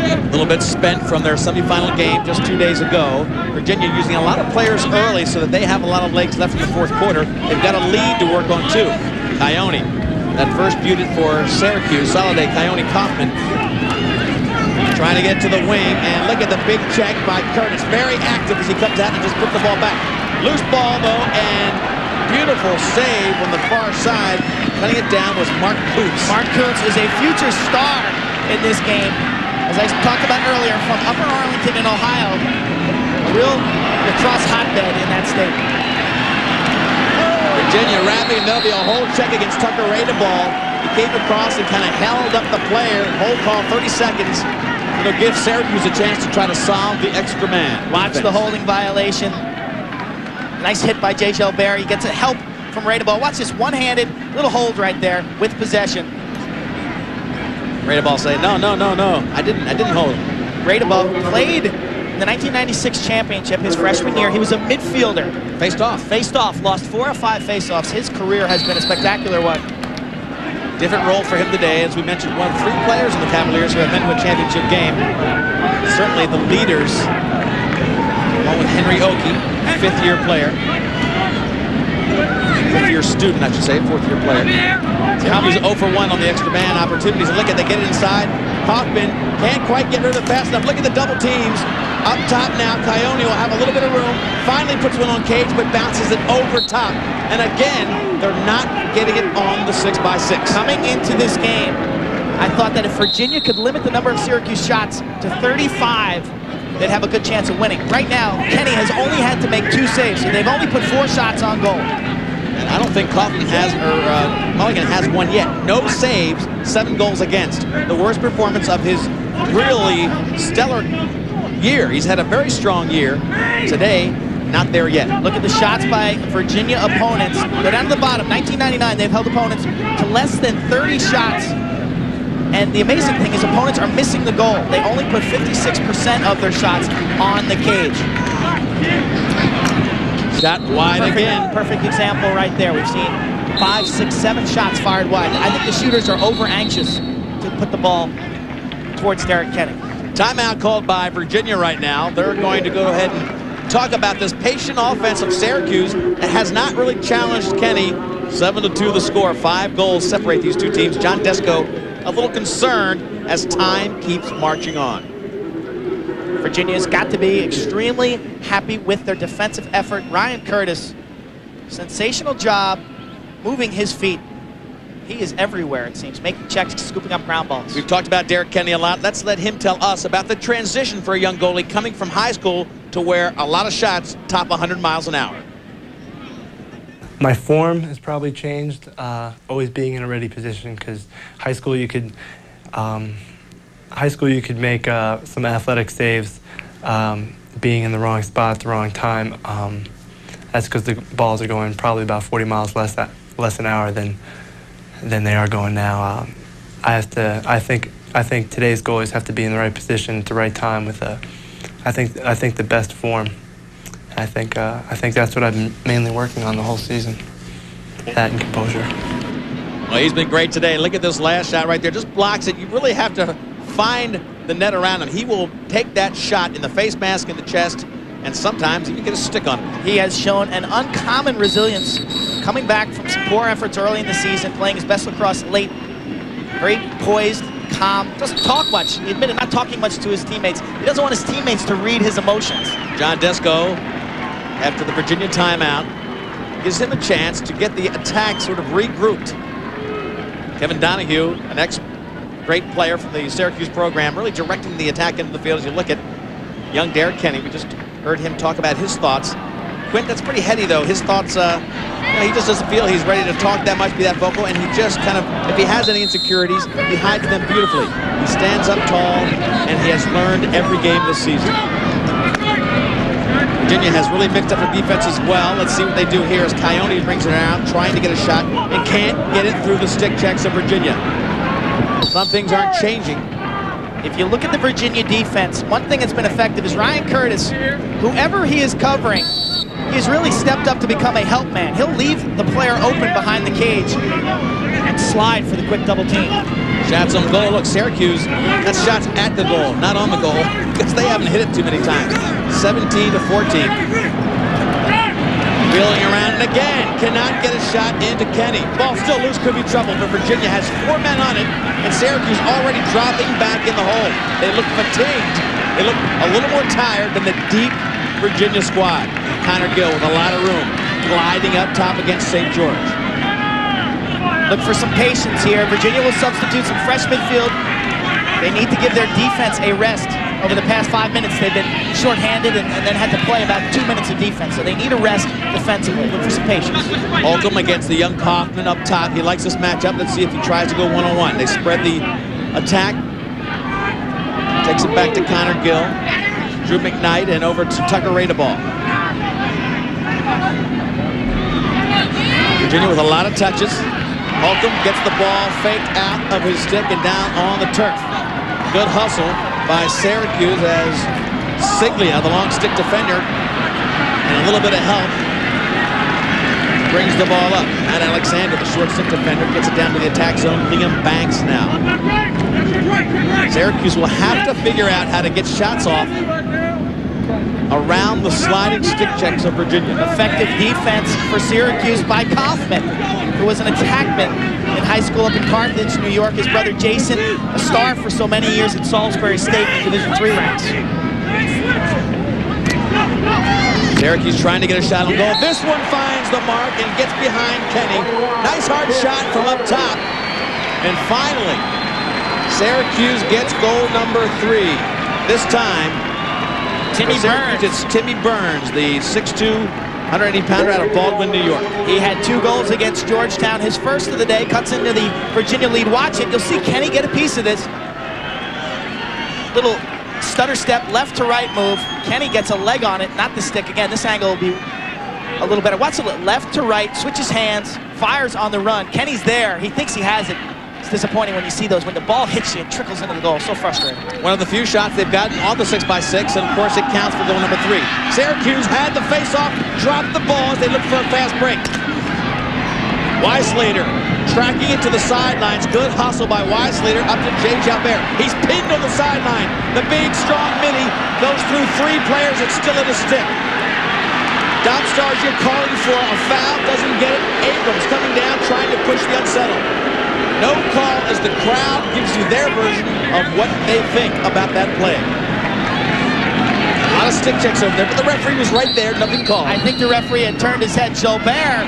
A little bit spent from their semifinal game just 2 days ago. Virginia using a lot of players early so that they have a lot of legs left in the fourth quarter. They've got a lead to work on too. Coyote, that first beauty for Syracuse. Soliday, Coyote, Kaufman. Trying to get to the wing, and look at the big check by Curtis. Very active as he comes out and just put the ball back. Loose ball though, and beautiful save on the far side. Cutting it down was Mark Kuntz. Mark Kuntz is a future star in this game. As I talked about earlier, from Upper Arlington in Ohio, a real lacrosse hotbed in that state. Virginia wrapping, and there'll be a hold check against Tucker Radeball. He came across and kind of held up the player. Hold call, 30 seconds. It'll give Syracuse a chance to try to solve the extra man. Watch the holding violation. Nice hit by J. Gilbert. He gets a help from Radeball. Watch this one-handed little hold right there with possession. Radeball saying, no, I didn't hold him. Radeball played in the 1996 championship his freshman year. He was a midfielder. Faced off, lost 4 or 5 face-offs. His career has been a spectacular one. Different role for him today. As we mentioned, one of 3 players in the Cavaliers who have been to a championship game. Certainly the leaders, along with Henry Oakey, 5th-year player. 5th-year student, I should say, 4th-year player. Syracuse 0 for 1 on the extra man opportunities. And look at, they get it inside. Hoffman can't quite get rid of it fast enough. Look at the double teams. Up top now, Coyote will have a little bit of room. Finally puts one on Cage, but bounces it over top. And again, they're not getting it on the 6x6. Coming into this game, I thought that if Virginia could limit the number of Syracuse shots to 35, they'd have a good chance of winning. Right now, Kenny has only had to make 2 saves, so they've only put 4 shots on goal. And I don't think Kaufman has, or Mulligan has one yet. No saves, 7 goals against. The worst performance of his really stellar year. He's had a very strong year. Today, not there yet. Look at the shots by Virginia opponents. Go down to the bottom. 1999, they've held opponents to less than 30 shots. And the amazing thing is opponents are missing the goal. They only put 56% of their shots on the cage. Shot wide again. Perfect example right there. We've seen 5, 6, 7 shots fired wide. I think the shooters are over anxious to put the ball towards Derek Kenny. Timeout called by Virginia right now. They're going to go ahead and talk about this patient offense of Syracuse that has not really challenged Kenny. 7-2 the score. 5 goals separate these two teams. John Desko a little concerned as time keeps marching on. Virginia's got to be extremely happy with their defensive effort. Ryan Curtis, sensational job moving his feet. He is everywhere, it seems, making checks, scooping up ground balls. We've talked about Derek Kenny a lot. Let's let him tell us about the transition for a young goalie coming from high school to where a lot of shots top 100 miles an hour. My form has probably changed, always being in a ready position, because high school you could make some athletic saves being in the wrong spot at the wrong time. That's because the balls are going probably about 40 miles less an hour than they are going now. I think today's goalies have to be in the right position at the right time with I think the best form. I think that's what I've been mainly working on the whole season. That and composure. Well, he's been great today. Look at this last shot right there. Just blocks it. You really have to find the net around him. He will take that shot in the face mask, in the chest, and sometimes even get a stick on it. He has shown an uncommon resilience coming back from some poor efforts early in the season, playing his best lacrosse late. Very poised, calm, doesn't talk much. He admitted not talking much to his teammates. He doesn't want his teammates to read his emotions. John Desko, after the Virginia timeout, gives him a chance to get the attack sort of regrouped. Kevin Donahue, an ex-great player from the Syracuse program, really directing the attack into the field. As you look at young Derek Kenny, we just heard him talk about his thoughts. Quint, that's pretty heady, though. His thoughts, he just doesn't feel he's ready to talk that much, be that vocal, and he just kind of, if he has any insecurities, he hides them beautifully. He stands up tall, and he has learned every game this season. Virginia has really mixed up their defense as well. Let's see what they do here as Coyote brings it around, trying to get a shot, and can't get it through the stick checks of Virginia. Some things aren't changing. If you look at the Virginia defense, one thing that's been effective is Ryan Curtis, whoever he is covering, he's really stepped up to become a help man. He'll leave the player open behind the cage and slide for the quick double team. Shots on goal. Look, Syracuse, that's shots at the goal, not on the goal, because they haven't hit it too many times. 17-14. Wheeling around, and again, cannot get a shot into Kenny. Ball still loose, could be trouble, but Virginia has 4 men on it, and Syracuse already dropping back in the hole. They look fatigued. They look a little more tired than the deep Virginia squad. Connor Gill with a lot of room, gliding up top against St. George. Look for some patience here. Virginia will substitute some fresh midfield. They need to give their defense a rest. Over the past 5 minutes, they've been shorthanded and then had to play about 2 minutes of defense. So they need a rest defensively. Look for some patience. Holcomb against the young Kaufman up top. He likes this matchup. Let's see if he tries to go one-on-one. They spread the attack. Takes it back to Connor Gill. Drew McKnight and over to Tucker Radeball. Virginia with a lot of touches. Holcomb gets the ball faked out of his stick and down on the turf. Good hustle by Syracuse as Siglia, the long stick defender, and a little bit of help, brings the ball up. Matt Alexander, the short stick defender, gets it down to the attack zone. Liam Banks now. Syracuse will have to figure out how to get shots off around the sliding stick checks of Virginia. Effective defense for Syracuse by Kaufman, who was an attackman in high school up in Carthage, New York. His brother Jason, a star for so many years at Salisbury State in Division III ranks. Syracuse trying to get a shot on goal. This one finds the mark and gets behind Kenny. Nice hard shot from up top. And finally, Syracuse gets goal number 3. This time, Timmy Burns. It's Timmy Burns, the 6'2", 180-pounder out of Baldwin, New York. He had 2 goals against Georgetown. His first of the day, cuts into the Virginia lead. Watch it. You'll see Kenny get a piece of this. Little stutter step, left to right move. Kenny gets a leg on it, not the stick. Again, this angle will be a little better. Watch it, left to right, switches hands, fires on the run. Kenny's there. He thinks he has it. It's disappointing when you see those. When the ball hits you, it trickles into the goal. So frustrating. One of the few shots they've gotten on the 6x6, and of course it counts for goal number 3. Syracuse had the face-off, dropped the ball as they looked for a fast break. Weislater tracking it to the sidelines. Good hustle by Weislater up to Jay Jalbert. He's pinned on the sideline. The big, strong mini goes through 3 players. It's still in a stick. Dom Starsier calling for a foul, doesn't get it. Abrams coming down, trying to push the unsettled. No call as the crowd gives you their version of what they think about that play. A lot of stick checks over there, but the referee was right there, nothing called. I think the referee had turned his head. Jalbert,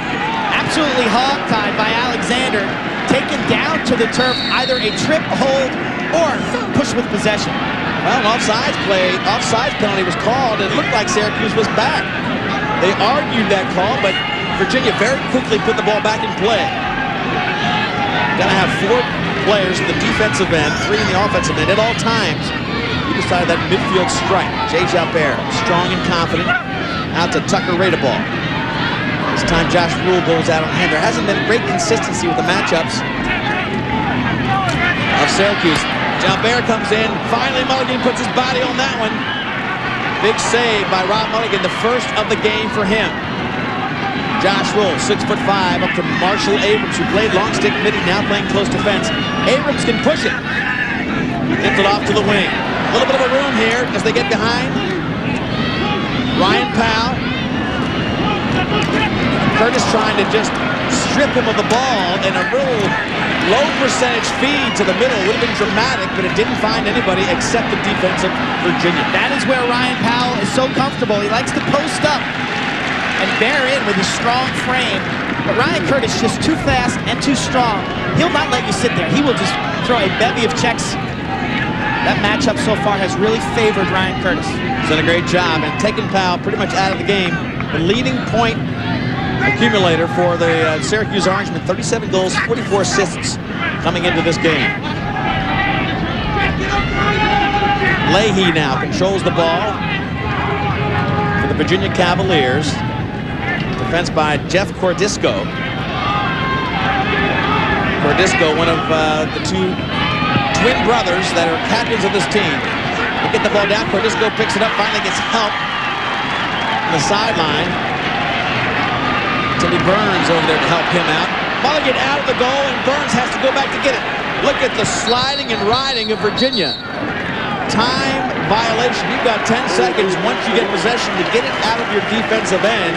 absolutely hog-tied by Alexander, taken down to the turf, either a trip, hold, or push with possession. Well, an offsides penalty was called. It looked like Syracuse was back. They argued that call, but Virginia very quickly put the ball back in play. Gonna have 4 players in the defensive end, 3 in the offensive end at all times. He decided that midfield strike. Jay Jalbert, strong and confident. Out to Tucker Radeball. This time Josh Rule goes out on him. There hasn't been great consistency with the matchups of Syracuse. Jalbert comes in. Finally, Mulligan puts his body on that one. Big save by Rob Mulligan, the first of the game for him. Josh Rule, 6'5", up to Marshall Abrams, who played long stick midi, now playing close defense. Abrams can push it. Gets it off to the wing. A little bit of a room here as they get behind. Ryan Powell. Curtis trying to just strip him of the ball, and a real low percentage feed to the middle would have been dramatic, but it didn't find anybody except the defense of Virginia. That is where Ryan Powell is so comfortable. He likes to post up and bear in with his strong frame. But Ryan Curtis just too fast and too strong. He'll not let you sit there. He will just throw a bevy of checks. That matchup so far has really favored Ryan Curtis. He's done a great job and taken Powell pretty much out of the game. The leading point accumulator for the Syracuse Orangemen, 37 goals, 44 assists coming into this game. Leahy now controls the ball for the Virginia Cavaliers. Defense by Jeff Cordisco. Cordisco, one of the 2 twin brothers that are captains of this team. They get the ball down. Cordisco picks it up, finally gets help on the sideline. Timmy Burns over there to help him out. Mulligan out of the goal, and Burns has to go back to get it. Look at the sliding and riding of Virginia. Time violation. You've got 10 seconds once you get possession to get it out of your defensive end,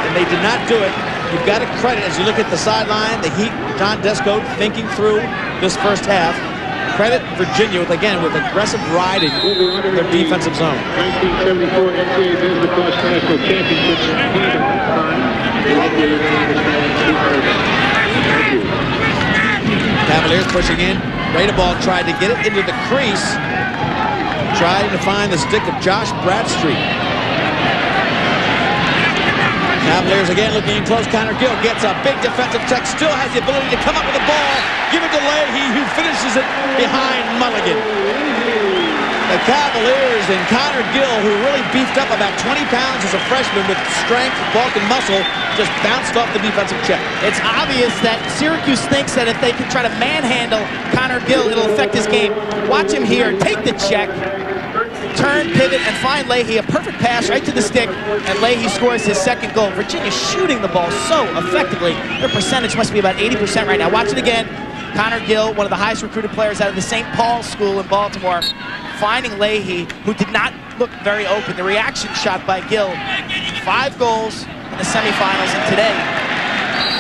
and they did not do it. You've got to credit, as you look at the sideline, the Heat, John Desco thinking through this first half. Credit Virginia with aggressive riding their defensive zone. 1974 NCAA Lacrosse National Championships. Cavaliers pushing in. Radeball tried to get it into the crease. Trying to find the stick of Josh Bradstreet. Cavaliers again looking in close. Connor Gill gets a big defensive check. Still has the ability to come up with the ball. Give it to Leahy, who finishes it behind Mulligan. The Cavaliers and Connor Gill, who really beefed up about 20 pounds as a freshman with strength, bulk, and muscle, just bounced off the defensive check. It's obvious that Syracuse thinks that if they can try to manhandle Connor Gill, it'll affect his game. Watch him here, take the check, turn, pivot, and find Leahy. A perfect pass right to the stick, and Leahy scores his second goal. Virginia shooting the ball so effectively. Their percentage must be about 80% right now. Watch it again. Connor Gill, one of the highest recruited players out of the St. Paul School in Baltimore, finding Leahy, who did not look very open. The reaction shot by Gill. 5 goals in the semifinals, and today,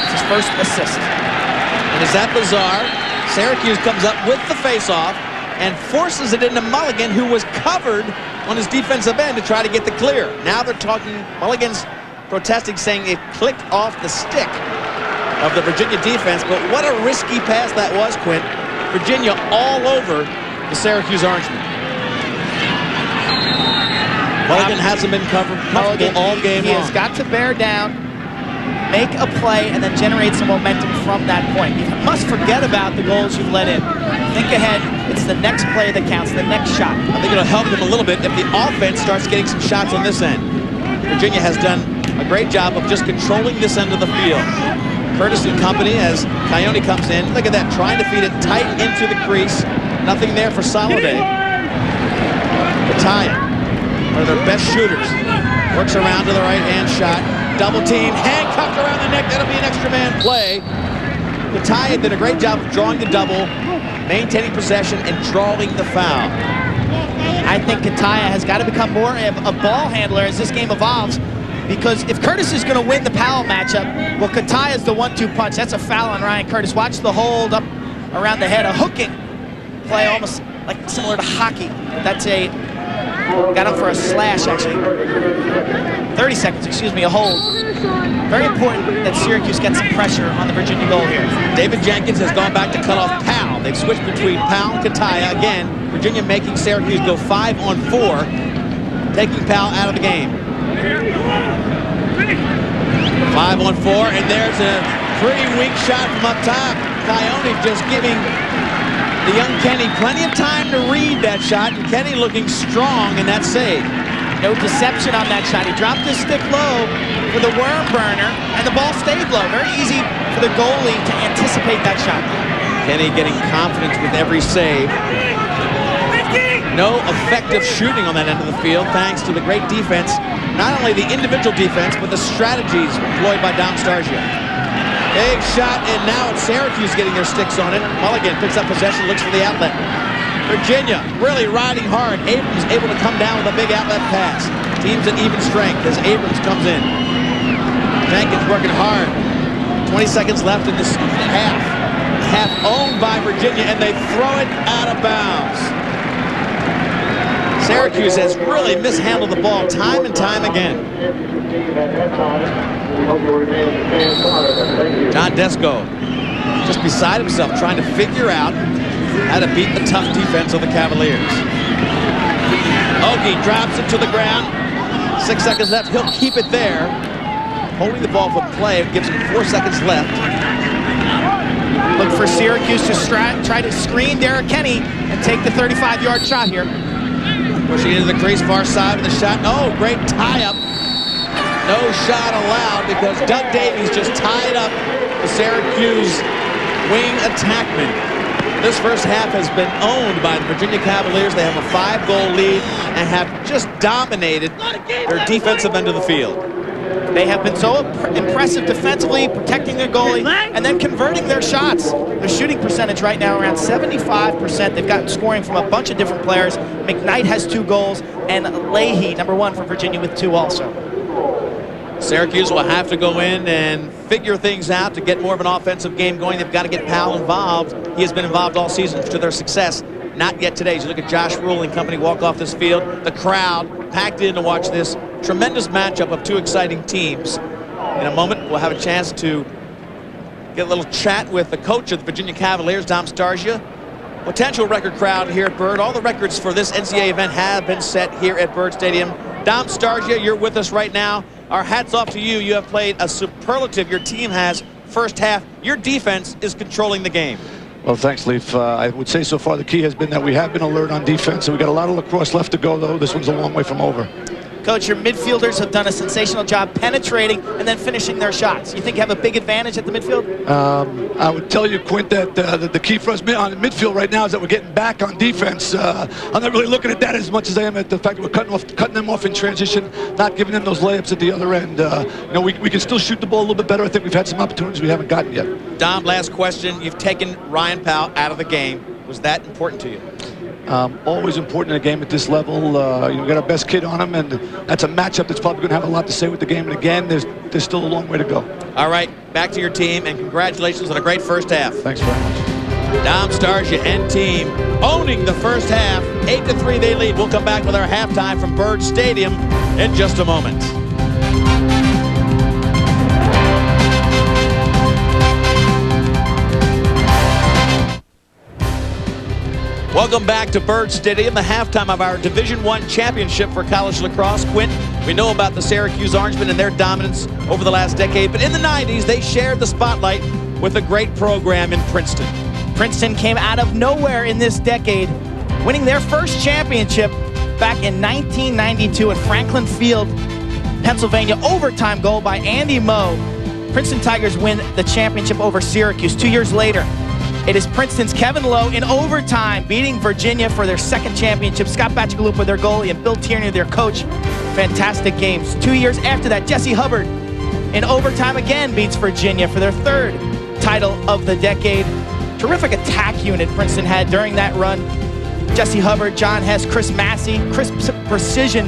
it's his first assist. And is that bizarre? Syracuse comes up with the face-off and forces it into Mulligan, who was covered on his defensive end to try to get the clear. Now they're talking, Mulligan's protesting, saying it clicked off the stick of the Virginia defense, but what a risky pass that was, Quint. Virginia all over the Syracuse Orangemen. Mulligan hasn't been comfortable all game long. He has got to bear down, make a play, and then generate some momentum from that point. You must forget about the goals you've let in. Think ahead. It's the next play that counts, the next shot. I think it'll help them a little bit if the offense starts getting some shots on this end. Virginia has done a great job of just controlling this end of the field. Curtis and company as Coyote comes in. Look at that, trying to feed it tight into the crease. Nothing there for Soliday. Bataya, one of their best shooters, works around to the right-hand shot. Double team, handcuffed around the neck. That'll be an extra man play. Bataya did a great job of drawing the double, maintaining possession, and drawing the foul. I think Kataya has got to become more of a ball handler as this game evolves, because if Curtis is going to win the Powell matchup, well, Kataya is the 1-2 punch. That's a foul on Ryan Curtis. Watch the hold up around the head, a hooking play, almost like similar to hockey. But that's got him for a slash, actually. 30 seconds, excuse me, a hold. Very important that Syracuse gets some pressure on the Virginia goal here. David Jenkins has gone back to cut off Powell. They've switched between Powell and Kataya. Again, Virginia making Syracuse go 5-on-4, taking Powell out of the game. 5-on-4, and there's a pretty weak shot from up top. Coyote just giving the young Kenny plenty of time to read that shot, and Kenny looking strong in that save. No deception on that shot. He dropped his stick low for the worm burner, and the ball stayed low. Very easy for the goalie to anticipate that shot. Kenny getting confidence with every save. No effective shooting on that end of the field, thanks to the great defense. Not only the individual defense, but the strategies employed by Dom Starsia. Big shot, and now it's Syracuse getting their sticks on it. Mulligan picks up possession, looks for the outlet. Virginia really riding hard. Abrams able to come down with a big outlet pass. Team's at even strength as Abrams comes in. Jenkins working hard. 20 seconds left in this half. Half owned by Virginia, and they throw it out of bounds. Syracuse has really mishandled the ball time and time again. John Desko just beside himself trying to figure out how to beat the tough defense of the Cavaliers. Ogie drops it to the ground. 6 seconds left. He'll keep it there. Holding the ball for play. It gives him 4 seconds left. Look for Syracuse to try to screen Derek Kenny and take the 35-yard shot here. Pushing into the crease, far side of the shot. Oh, great tie-up. No shot allowed because Doug Davies just tied up the Syracuse wing attackman. This first half has been owned by the Virginia Cavaliers. They have a 5-goal lead and have just dominated their defensive end of the field. They have been so impressive defensively, protecting their goalie, and then converting their shots. Their shooting percentage right now around 75%. They've gotten scoring from a bunch of different players. McKnight has 2 goals, and Leahy, #1 for Virginia, with 2 also. Syracuse will have to go in and figure things out to get more of an offensive game going. They've got to get Powell involved. He has been involved all season to their success. Not yet today. As you look at Josh Rule and company walk off this field, the crowd packed in to watch this tremendous matchup of 2 exciting teams. In a moment, we'll have a chance to get a little chat with the coach of the Virginia Cavaliers, Dom Starsia. Potential record crowd here at Byrd. All the records for this NCAA event have been set here at Byrd Stadium. Dom Starsia, you're with us right now. Our hats off to you. You have played a superlative. Your team has first half. Your defense is controlling the game. Well, thanks, Leaf. I would say so far the key has been that we have been alert on defense, and we got a lot of lacrosse left to go, though. This one's a long way from over. Coach, your midfielders have done a sensational job penetrating and then finishing their shots. You think you have a big advantage at the midfield? I would tell you, Quint, that the key for us on the midfield right now is that we're getting back on defense. I'm not really looking at that as much as I am at the fact that we're cutting them off in transition, not giving them those layups at the other end. You know, we can still shoot the ball a little bit better. I think we've had some opportunities we haven't gotten yet. Dom, last question. You've taken Ryan Powell out of the game. Was that important to you? Always important in a game at this level. You got our best kid on him, and that's a matchup that's probably going to have a lot to say with the game. And again, there's still a long way to go. All right, back to your team, and congratulations on a great first half. Thanks very much. Dom Starsia and team owning the first half. 8-3 they lead. We'll come back with our halftime from Byrd Stadium in just a moment. Welcome back to Byrd Stadium, the halftime of our Division I championship for college lacrosse. Quint, we know about the Syracuse Orangemen and their dominance over the last decade, but in the 90s, they shared the spotlight with a great program in Princeton. Princeton came out of nowhere in this decade, winning their first championship back in 1992 at Franklin Field, Pennsylvania. Overtime goal by Andy Moe. Princeton Tigers win the championship over Syracuse. 2 years later, it is Princeton's Kevin Lowe in overtime beating Virginia for their second championship. Scott Bachagalupa, their goalie, and Bill Tierney, their coach. Fantastic games. 2 years after that, Jesse Hubbard in overtime again beats Virginia for their third title of the decade. Terrific attack unit Princeton had during that run. Jesse Hubbard, John Hess, Chris Massey, crisp precision.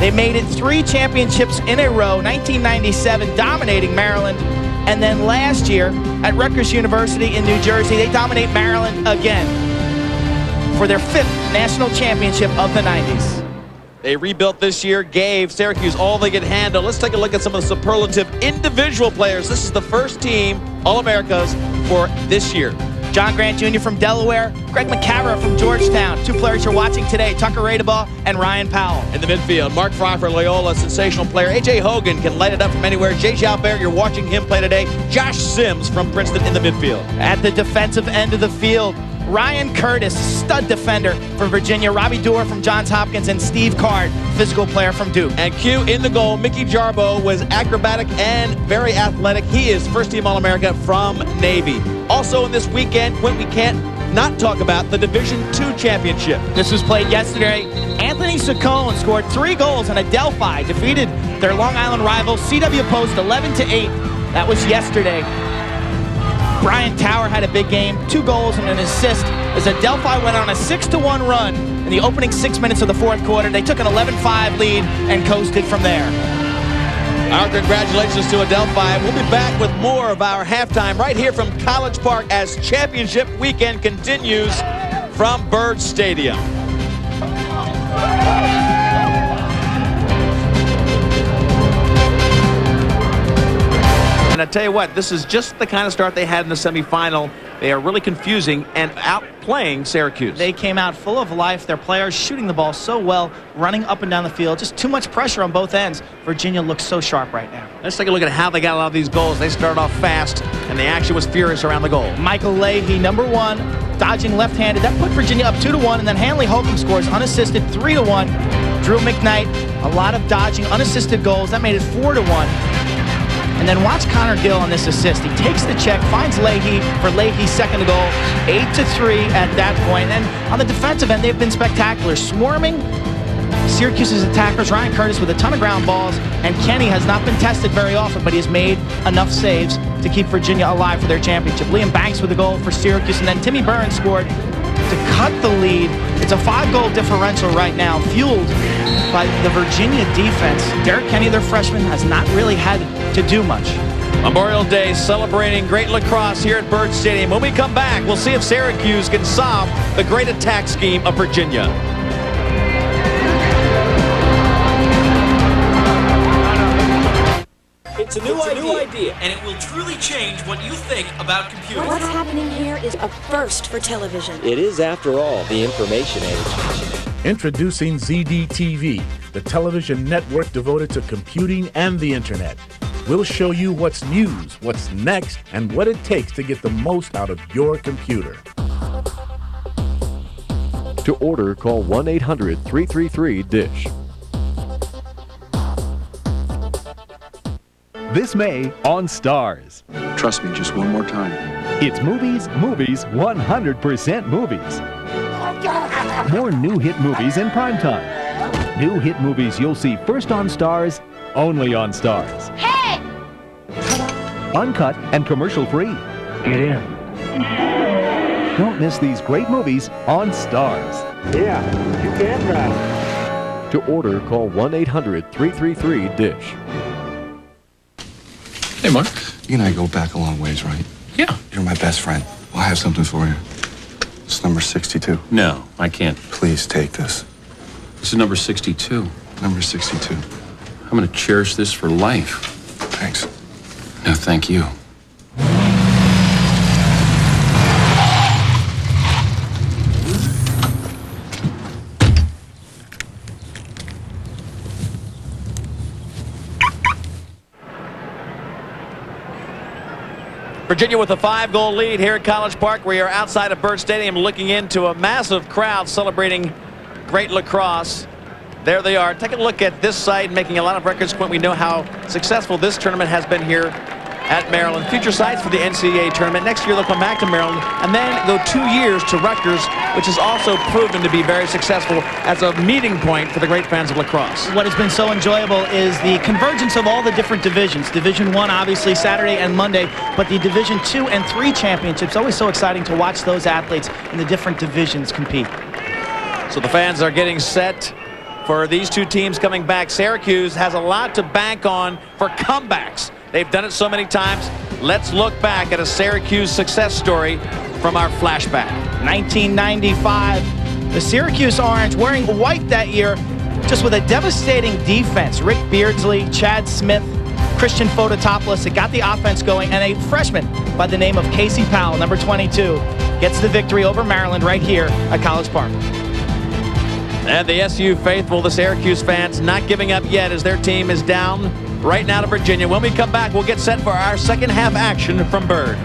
They made it 3 championships in a row, 1997 dominating Maryland. And then last year at Rutgers University in New Jersey, they dominate Maryland again for their 5th national championship of the 90s. They rebuilt this year, gave Syracuse all they could handle. Let's take a look at some of the superlative individual players. This is the first team All-Americas for this year. John Grant Jr. from Delaware, Greg McCavra from Georgetown. Two players you're watching today, Tucker Radebaugh and Ryan Powell. In the midfield, Mark Fry for Loyola, sensational player. A.J. Hogan can light it up from anywhere. Jay Jalbert, you're watching him play today. Josh Sims from Princeton in the midfield. At the defensive end of the field, Ryan Curtis, stud defender for Virginia. Robbie Dewar from Johns Hopkins, and Steve Card, physical player from Duke. And Q in the goal, Mickey Jarbo was acrobatic and very athletic. He is first-team All-America from Navy. Also in this weekend, Quint, we can't not talk about the Division II championship. This was played yesterday. Anthony Saccone scored 3 goals, and Adelphi defeated their Long Island rivals CW Post 11-8. That was yesterday. Brian Tower had a big game, 2 goals and an assist as Adelphi went on a 6-1 run in the opening 6 minutes of the fourth quarter. They took an 11-5 lead and coasted from there. Our congratulations to Adelphi. We'll be back with more of our halftime right here from College Park as championship weekend continues from Byrd Stadium. And I tell you what, this is just the kind of start they had in the semifinal. They are really confusing and outplaying Syracuse. They came out full of life. Their players shooting the ball so well, running up and down the field. Just too much pressure on both ends. Virginia looks so sharp right now. Let's take a look at how they got a lot of these goals. They started off fast, and the action was furious around the goal. Michael Leahy, number 1, dodging left-handed. That put Virginia up 2-1, and then Hanley Holcomb scores unassisted 3-1. Drew McKnight, a lot of dodging, unassisted goals. That made it 4-1. And then watch Connor Gill on this assist. He takes the check, finds Leahy for Leahy's second goal, 8-3 at that point. And on the defensive end, they've been spectacular. Swarming Syracuse's attackers, Ryan Curtis with a ton of ground balls, and Kenny has not been tested very often, but he has made enough saves to keep Virginia alive for their championship. Liam Banks with a goal for Syracuse, and then Timmy Burns scored to cut the lead. It's a 5-goal differential right now, fueled by the Virginia defense. Derek Kenny, their freshman, has not really had to do much. Memorial Day celebrating great lacrosse here at Byrd Stadium. When we come back, we'll see if Syracuse can solve the great attack scheme of Virginia. It's a new idea, and it will truly change what you think about computers. What's happening here is a first for television. It is, after all, the information age. Introducing ZDTV, the television network devoted to computing and the internet. We'll show you what's news, what's next, and what it takes to get the most out of your computer. To order, call 1-800-333-DISH. This May on Stars. Trust me, just one more time. It's movies, 100% movies. More new hit movies in primetime. New hit movies you'll see first on Stars, only on Stars. Hey! Uncut and commercial free. Get in. Don't miss these great movies on Stars. Yeah, you can drive. To order, call 1-800-333-DISH. Hey, Mark. You and I go back a long ways, right? Yeah. You're my best friend. Well, I have something for you. It's number 62. No, I can't. Please take this. This is number 62. Number 62. I'm going to cherish this for life. Thanks. No, thank you. Virginia with a 5-goal lead here at College Park. We are outside of Byrd Stadium looking into a massive crowd celebrating great lacrosse. There they are. Take a look at this site, making a lot of records. We know how successful this tournament has been here at Maryland. Future sites for the NCAA tournament. Next year they'll come back to Maryland and then go 2 years to Rutgers, which has also proven to be very successful as a meeting point for the great fans of lacrosse. What has been so enjoyable is the convergence of all the different divisions. Division I, obviously, Saturday and Monday, but the Division II and III championships, always so exciting to watch those athletes in the different divisions compete. So the fans are getting set for these two teams coming back. Syracuse has a lot to bank on for comebacks. They've done it so many times. Let's look back at a Syracuse success story from our flashback. 1995, the Syracuse Orange wearing white that year, just with a devastating defense. Rick Beardsley, Chad Smith, Christian Phototopoulos. It got the offense going, and a freshman by the name of Casey Powell, number 22, gets the victory over Maryland right here at College Park. And the SU faithful, the Syracuse fans, not giving up yet as their team is down right now to Virginia. When we come back, we'll get set for our second half action from Bird.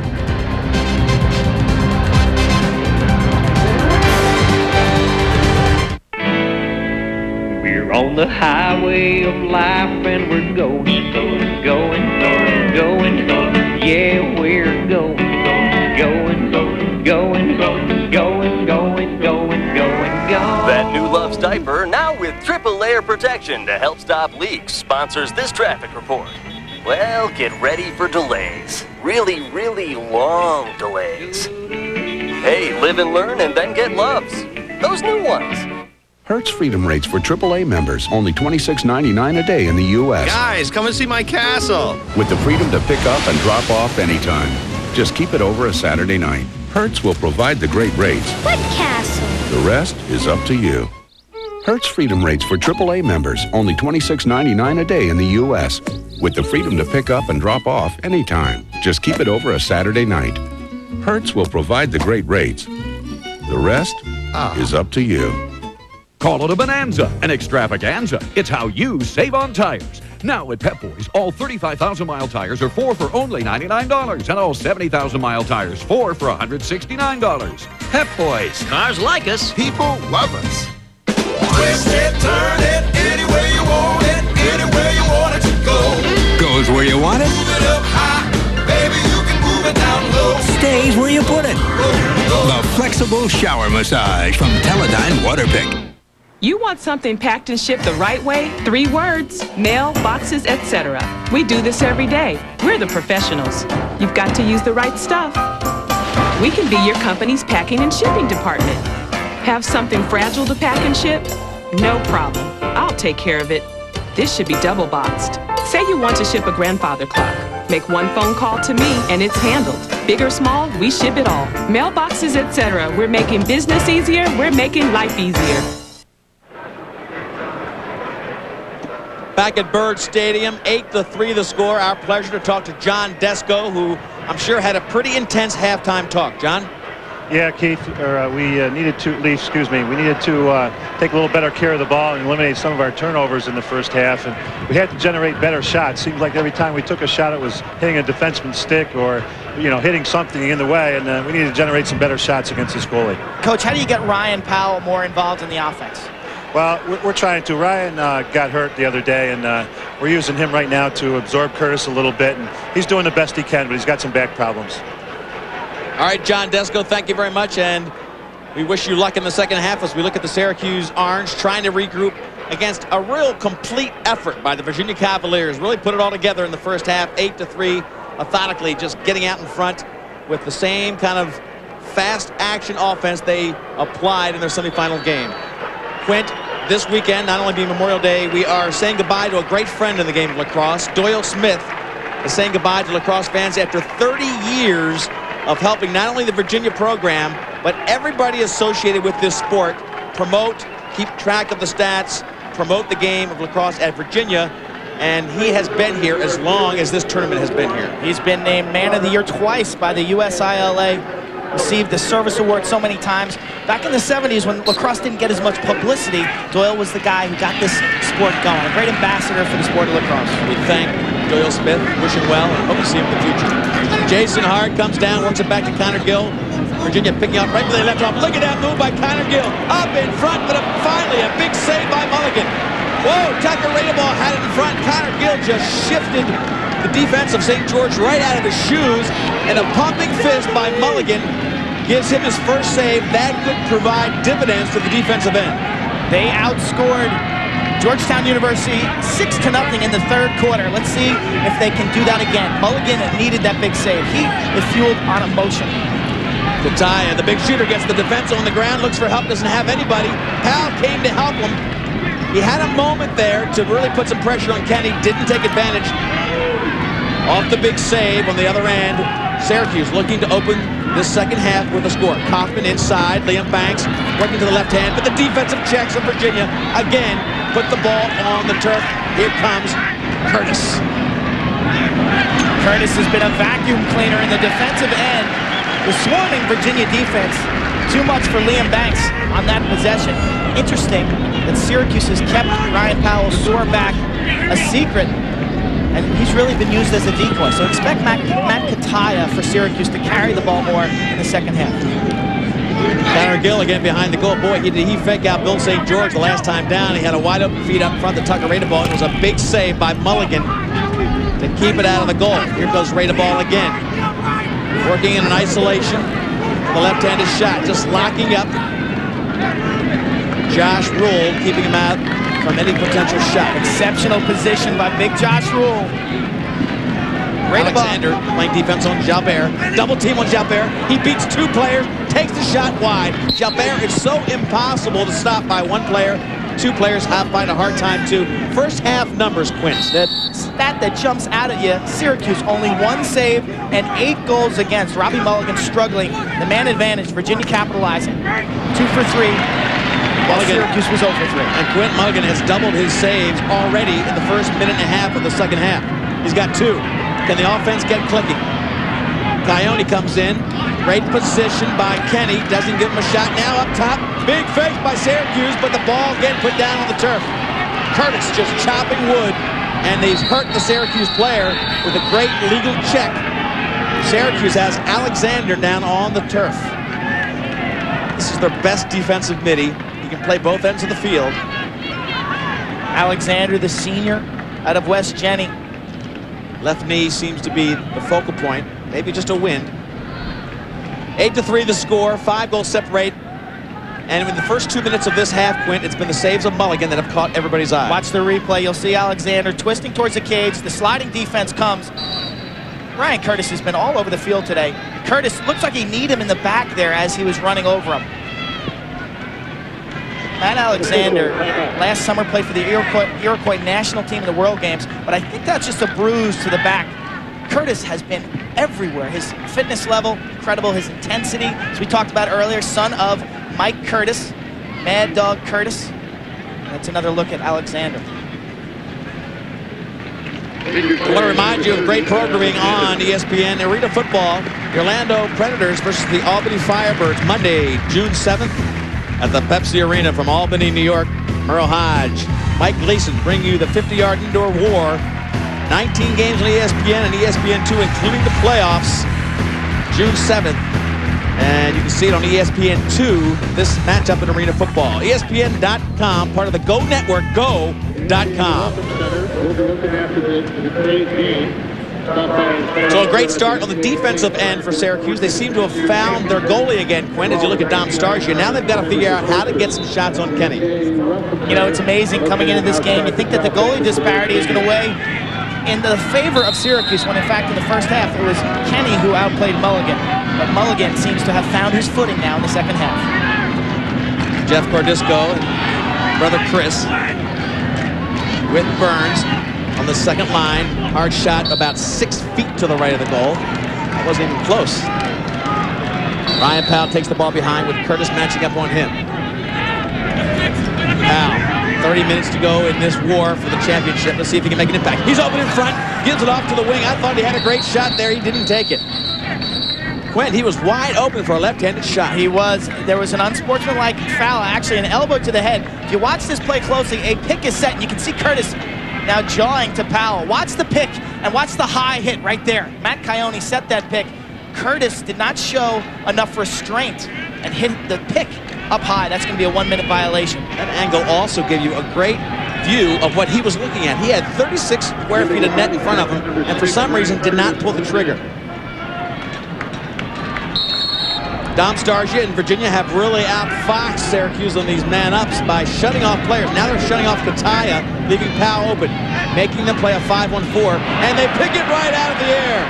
We're on the highway of life and we're going. Yeah, we're going. That new Love's diaper now with triple layer protection to help stop leaks sponsors this traffic report. Well, get ready for delays. Really, really long delays. Hey, live and learn and then get Love's. Those new ones. Hertz Freedom rates for AAA members, only $26.99 a day in the U.S. Guys, come and see my castle. With the freedom to pick up and drop off anytime. Just keep it over a Saturday night. Hertz will provide the great rates. What castle? The rest is up to you. Hertz Freedom rates for AAA members, only $26.99 a day in the U.S. With the freedom to pick up and drop off anytime. Just keep it over a Saturday night. Hertz will provide the great rates. The rest is up to you. Call it a bonanza, an extravaganza. It's how you save on tires. Now at Pep Boys, all 35,000-mile tires are 4 for only $99, and all 70,000-mile tires 4 for $169. Pep Boys. Cars like us. People love us. Twist it, turn it, any way you want it, anywhere you want it to go. Goes where you want it. Move it up high, baby, you can move it down low. Stays where you put it. The flexible shower massage from Teledyne Waterpick. You want something packed and shipped the right way? 3 words: mail, boxes, etc. We do this every day. We're the professionals. You've got to use the right stuff. We can be your company's packing and shipping department. Have something fragile to pack and ship? No problem. I'll take care of it. This should be double boxed. Say you want to ship a grandfather clock. Make one phone call to me and it's handled. Big or small, we ship it all. Mailboxes, etc. We're making business easier. We're making life easier. Back at Bird Stadium, 8-3 the score. Our pleasure to talk to John Desko, who I'm sure had a pretty intense halftime talk. John? Yeah, Keith, we needed to take a little better care of the ball and eliminate some of our turnovers in the first half, and we had to generate better shots. Seems like every time we took a shot, it was hitting a defenseman's stick or, hitting something in the way, and we needed to generate some better shots against this goalie. Coach, how do you get Ryan Powell more involved in the offense? Well, we're trying to. Ryan got hurt the other day, and we're using him right now to absorb Curtis a little bit, and he's doing the best he can, but he's got some back problems. All right, John Desko, thank you very much, and we wish you luck in the second half as we look at the Syracuse Orange trying to regroup against a real complete effort by the Virginia Cavaliers. Really put it all together in the first half, 8-3, methodically just getting out in front with the same kind of fast action offense they applied in their semifinal game. Quint, this weekend, not only being Memorial Day, we are saying goodbye to a great friend in the game of lacrosse. Doyle Smith is saying goodbye to lacrosse fans after 30 years of helping not only the Virginia program, but everybody associated with this sport promote, keep track of the stats, promote the game of lacrosse at Virginia. And he has been here as long as this tournament has been here. He's been named Man of the Year twice by the USILA. Received the service award so many times. Back in the 70s when lacrosse didn't get as much publicity, Doyle was the guy who got this sport going. A great ambassador for the sport of lacrosse. We thank Doyle Smith, wish him well, and hope to see him in the future. Jason Hart comes down, works it back to Connor Gill. Virginia picking up right where they left off. Look at that move by Connor Gill. Up in front, but finally a big save by Mulligan. Whoa, Tucker Radeball had it in front. Connor Gill just shifted the defense of St. George right out of his shoes, and a pumping fist by Mulligan gives him his first save. That could provide dividends to the defensive end. They outscored Georgetown University 6-0 in the third quarter. Let's see if they can do that again. Mulligan needed that big save. He is fueled on emotion. Kataya, the big shooter, gets the defense on the ground, looks for help, doesn't have anybody. Powell came to help him. He had a moment there to really put some pressure on Kenny, didn't take advantage. Off the big save on the other end, Syracuse looking to open this second half with a score. Kaufman inside, Liam Banks working to the left hand, but the defensive checks of Virginia again put the ball on the turf. Here comes Curtis. Curtis has been a vacuum cleaner in the defensive end. The swarming Virginia defense, too much for Liam Banks on that possession. Interesting that Syracuse has kept Ryan Powell's sore back a secret, and he's really been used as a decoy. So expect Matt Kataya for Syracuse to carry the ball more in the second half. Connor Gill again behind the goal. Boy, he fake out Bill St. George the last time down. He had a wide open feed up front to Tucker Rada ball. It was a big save by Mulligan to keep it out of the goal. Here goes Rada ball again. Working in an isolation. The left-handed shot, just locking up. Josh Rule keeping him out from any potential shot. Exceptional position by big Josh Rule. Alexander playing defense on Jalbert. Double team on Jalbert. He beats two players, takes the shot wide. Jalbert is so impossible to stop by one player. Two players find a hard time too. First half numbers, Quint. That stat that jumps out at you, Syracuse only 1 save and 8 goals against. Robbie Mulligan struggling. The man advantage, Virginia capitalizing. 2 for 3. While Syracuse was 0 for 3. And Quint Mulligan has doubled his saves already in the first minute and a half of the second half. He's got 2. Can the offense get clicking? Coyote comes in. Great position by Kenny. Doesn't give him a shot. Now up top. Big fake by Syracuse, but the ball again put down on the turf. Curtis just chopping wood, and they've hurt the Syracuse player with a great legal check. Syracuse has Alexander down on the turf. This is their best defensive midi. He can play both ends of the field. Alexander, the senior, out of West Jenny. Left knee seems to be the focal point. Maybe just a wind. 8-3 the score. 5 goals separate. And in the first 2 minutes of this half, Quint, it's been the saves of Mulligan that have caught everybody's eye. Watch the replay. You'll see Alexander twisting towards the cage. The sliding defense comes. Ryan Curtis has been all over the field today. Curtis looks like he kneed him in the back there as he was running over him. Matt Alexander last summer played for the Iroquois national team in the World Games, but I think that's just a bruise to the back. Curtis has been everywhere. His fitness level, incredible. His intensity, as we talked about earlier, son of Mike Curtis, Mad Dog Curtis. That's another look at Alexander. I want to remind you of great programming on ESPN Arena Football. The Orlando Predators versus the Albany Firebirds, Monday, June 7th at the Pepsi Arena from Albany, New York. Merle Hodge, Mike Gleason bring you the 50-yard indoor war. 19 games on ESPN and ESPN2, including the playoffs, June 7th. And you can see it on ESPN2, this matchup in Arena Football. ESPN.com, part of the Go Network, go.com. So a great start on the defensive end for Syracuse. They seem to have found their goalie again, Quinn, as you look at Dom Starsia. Now they've got to figure out how to get some shots on Kenny. You know, it's amazing coming into this game. You think that the goalie disparity is going to weigh in the favor of Syracuse, when in fact in the first half it was Kenny who outplayed Mulligan. But Mulligan seems to have found his footing now in the second half. Jeff Cordisco and brother Chris with Burns on the second line. Hard shot about 6 feet to the right of the goal. That wasn't even close. Ryan Powell takes the ball behind with Curtis matching up on him. Powell, 30 minutes to go in this war for the championship. Let's see if he can make an impact. He's open in front, gives it off to the wing. I thought he had a great shot there. He didn't take it. Quinn, he was wide open for a left-handed shot. He was. There was an unsportsmanlike foul, actually an elbow to the head. If you watch this play closely, a pick is set, and you can see Curtis now jawing to Powell. Watch the pick and watch the high hit right there. Matt Coyote set that pick. Curtis did not show enough restraint and hit the pick up high. That's going to be a 1-minute violation. That angle also gave you a great view of what he was looking at. He had 36 square feet of net in front of him, and for some reason did not pull the trigger. Dom Starsia and Virginia have really outfoxed Syracuse on these man-ups by shutting off players. Now they're shutting off Kataya, leaving Powell open, making them play a 5-1-4, and they pick it right out of the air.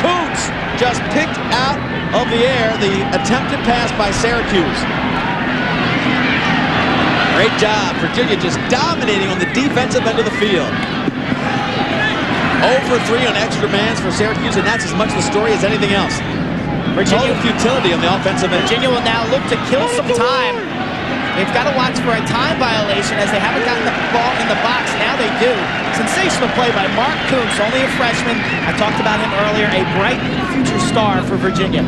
Coots just picked out of the air the attempted pass by Syracuse. Great job. Virginia just dominating on the defensive end of the field. 0 for 3 on extra mans for Syracuse, and that's as much the story as anything else. Virginia futility on the offensive end. Virginia will now look to kill some time They've got to watch for a time violation as they haven't gotten the ball in the box. Now they do. Sensational play by Mark Coombs, only a freshman. I talked about him earlier, a bright future star for Virginia.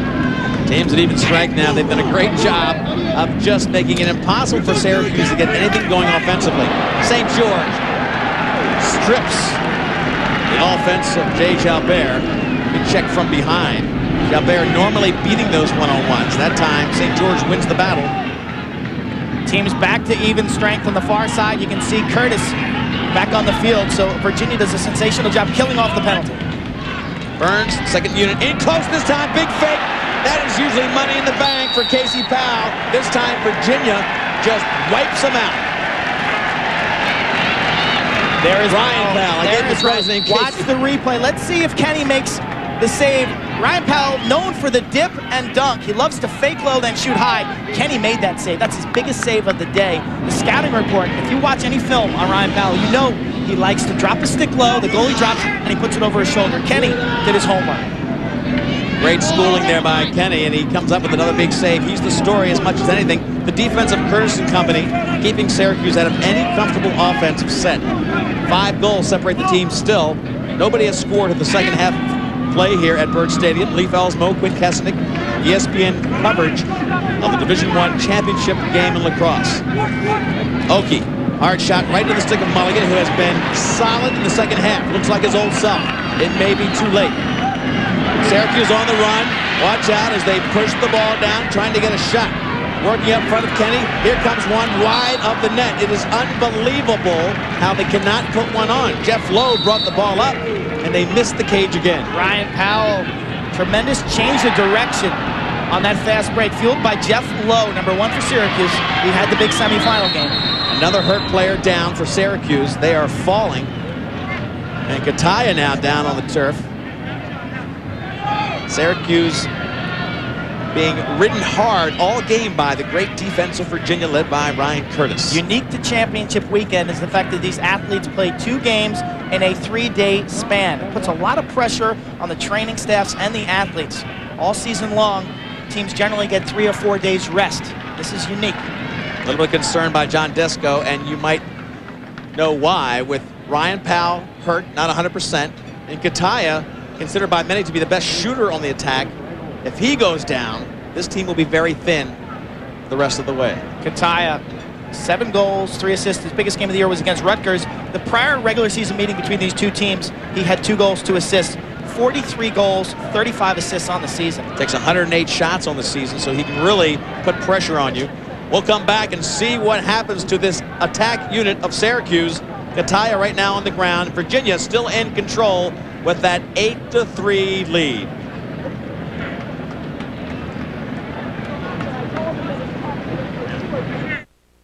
Teams at even strength now. They've done a great job of just making it impossible for Syracuse to get anything going offensively. St. George strips the offense of Jay Jalbert. Good check from behind. Jalbert normally beating those one-on-ones. That time, St. George wins the battle. Teams back to even strength on the far side. You can see Curtis back on the field. So Virginia does a sensational job killing off the penalty. Burns, second unit, in close this time. Big fake. That is usually money in the bank for Casey Powell. This time, Virginia just wipes them out. There is Ryan Powell. I gave his brother's name Casey. Watch the replay. Let's see if Kenny makes the save. Ryan Powell, known for the dip and dunk. He loves to fake low, then shoot high. Kenny made that save. That's his biggest save of the day. The scouting report, if you watch any film on Ryan Powell, you know he likes to drop a stick low. The goalie drops it, and he puts it over his shoulder. Kenny did his homework. Great schooling there by Kenny, and he comes up with another big save. He's the story as much as anything. The defense of Curtis and company, keeping Syracuse out of any comfortable offensive set. 5 goals separate the team still. Nobody has scored in the second half play here at Byrd Stadium. Lee Felsmo, Quinn Kesnick, ESPN coverage of the Division I championship game in lacrosse. Oki, hard shot right to the stick of Mulligan, who has been solid in the second half. Looks like his old self. It may be too late. Syracuse on the run. Watch out as they push the ball down, trying to get a shot. Working up front of Kenny. Here comes one wide of the net. It is unbelievable how they cannot put one on. Jeff Lowe brought the ball up, and they missed the cage again. Ryan Powell, tremendous change of direction on that fast break, fueled by Jeff Lowe, number 1 for Syracuse. He had the big semifinal game. Another hurt player down for Syracuse. They are falling. And Kataya now down on the turf. Syracuse being ridden hard all game by the great defense of Virginia, led by Ryan Curtis. Unique to championship weekend is the fact that these athletes played 2 games in a 3-day span. It puts a lot of pressure on the training staffs and the athletes. All season long, teams generally get 3 or 4 days rest. This is unique. A little bit concerned by John Desko, and you might know why, with Ryan Powell hurt, not 100%, and Kataya, considered by many to be the best shooter on the attack. If he goes down, this team will be very thin the rest of the way. Kataya, 7 goals, 3 assists. His biggest game of the year was against Rutgers. The prior regular season meeting between these 2 teams, he had 2 goals, 2 assists. 43 goals, 35 assists on the season. Takes 108 shots on the season, so he can really put pressure on you. We'll come back and see what happens to this attack unit of Syracuse. Kataya right now on the ground. Virginia still in control with that 8-3 lead.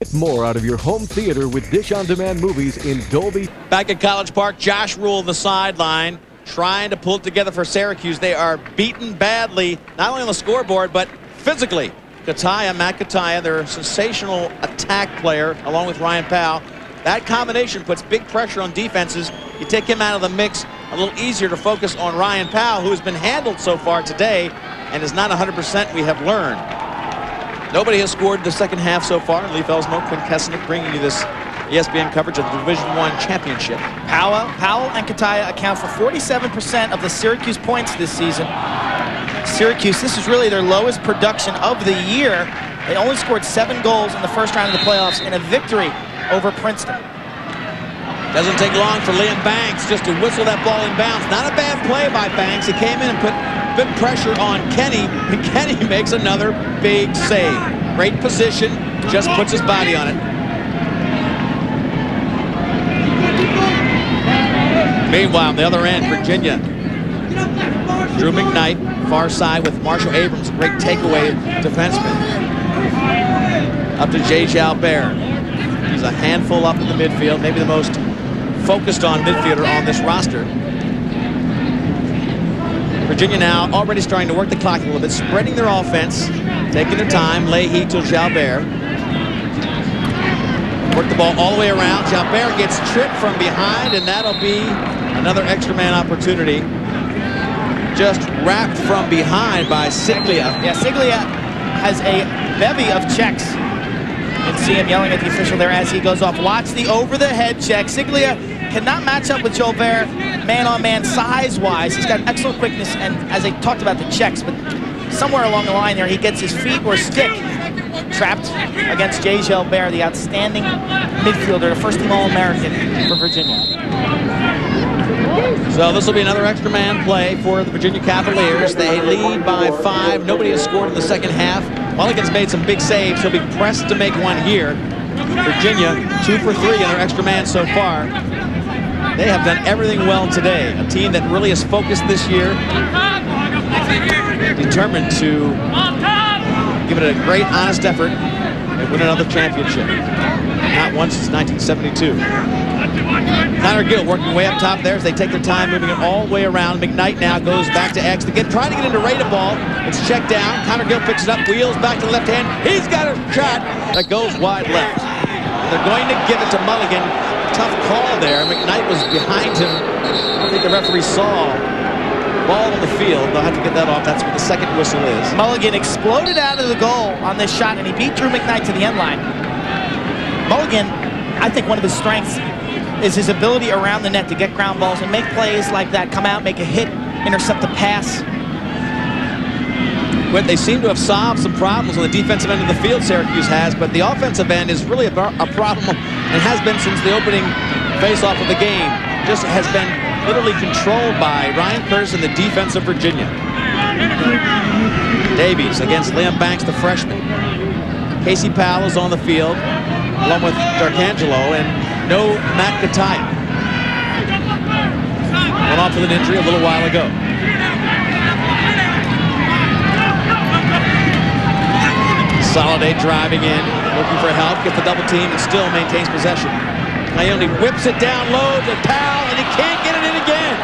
Get more out of your home theater with Dish On Demand movies in Dolby. Back at College Park, Josh Rule the sideline, trying to pull it together for Syracuse. They are beaten badly, not only on the scoreboard, but physically. Matt Kataya, their sensational attack player, along with Ryan Powell. That combination puts big pressure on defenses. You take him out of the mix, a little easier to focus on Ryan Powell, who has been handled so far today and is not 100%, we have learned. Nobody has scored the second half so far. Lee Felsmo, Quinn Kesnick bringing you this ESPN coverage of the Division I championship. Powell and Kataya account for 47% of the Syracuse points this season. Syracuse, this is really their lowest production of the year. They only scored 7 goals in the first round of the playoffs in a victory over Princeton. Doesn't take long for Liam Banks just to whistle that ball in bounds. Not a bad play by Banks. He came in and put big pressure on Kenny, and Kenny makes another big save. Great position, just puts his body on it. Meanwhile, on the other end, Virginia. Drew McKnight, far side with Marshall Abrams, great takeaway defenseman. Up to Jay Jalbert. He's a handful up in the midfield, maybe the most focused on midfielder on this roster. Virginia now already starting to work the clock a little bit, spreading their offense, taking their time. Leahy to Jalbert. Work the ball all the way around. Jalbert gets tripped from behind, and that'll be another extra man opportunity. Just wrapped from behind by Siglia. Yeah, Siglia has a bevy of checks. You can see him yelling at the official there as he goes off. Watch the over-the-head check. Siglia cannot match up with Jolbert man-on-man size-wise. He's got excellent quickness, and as I talked about the checks, but somewhere along the line there, he gets his feet or stick trapped against Jay Gilbert, the outstanding midfielder, the first-team All-American for Virginia. So this will be another extra man play for the Virginia Cavaliers. They lead by 5. Nobody has scored in the second half. Mulligan's made some big saves. He'll be pressed to make one here. Virginia 2 for 3 in their extra man so far. They have done everything well today. A team that really is focused this year, determined to give it a great, honest effort and win another championship. Not once since 1972. Connor Gill working way up top there as they take their time moving it all the way around. McKnight now goes back to X. Again, trying to get into Rada ball. It's checked down. Connor Gill picks it up, wheels back to the left hand. He's got a shot that goes wide left. They're going to give it to Mulligan. Tough call there. McKnight was behind him. I don't think the referee saw. Ball on the field. They'll have to get that off. That's what the second whistle is. Mulligan exploded out of the goal on this shot, and he beat Drew McKnight to the end line. Mulligan, I think one of his strengths is his ability around the net to get ground balls and make plays like that, come out, make a hit, intercept a pass. But they seem to have solved some problems on the defensive end of the field, Syracuse has, but the offensive end is really a problem and has been since the opening face-off of the game. Just has been literally controlled by Ryan Curtis and the defense of Virginia. Davies against Liam Banks, the freshman. Casey Powell is on the field, along with D'Arcangelo, and no Matt Kataya. Went off with an injury a little while ago. Soliday driving in, looking for help, gets the double team, and still maintains possession. Ione whips it down low to Powell, and he can't get it in again.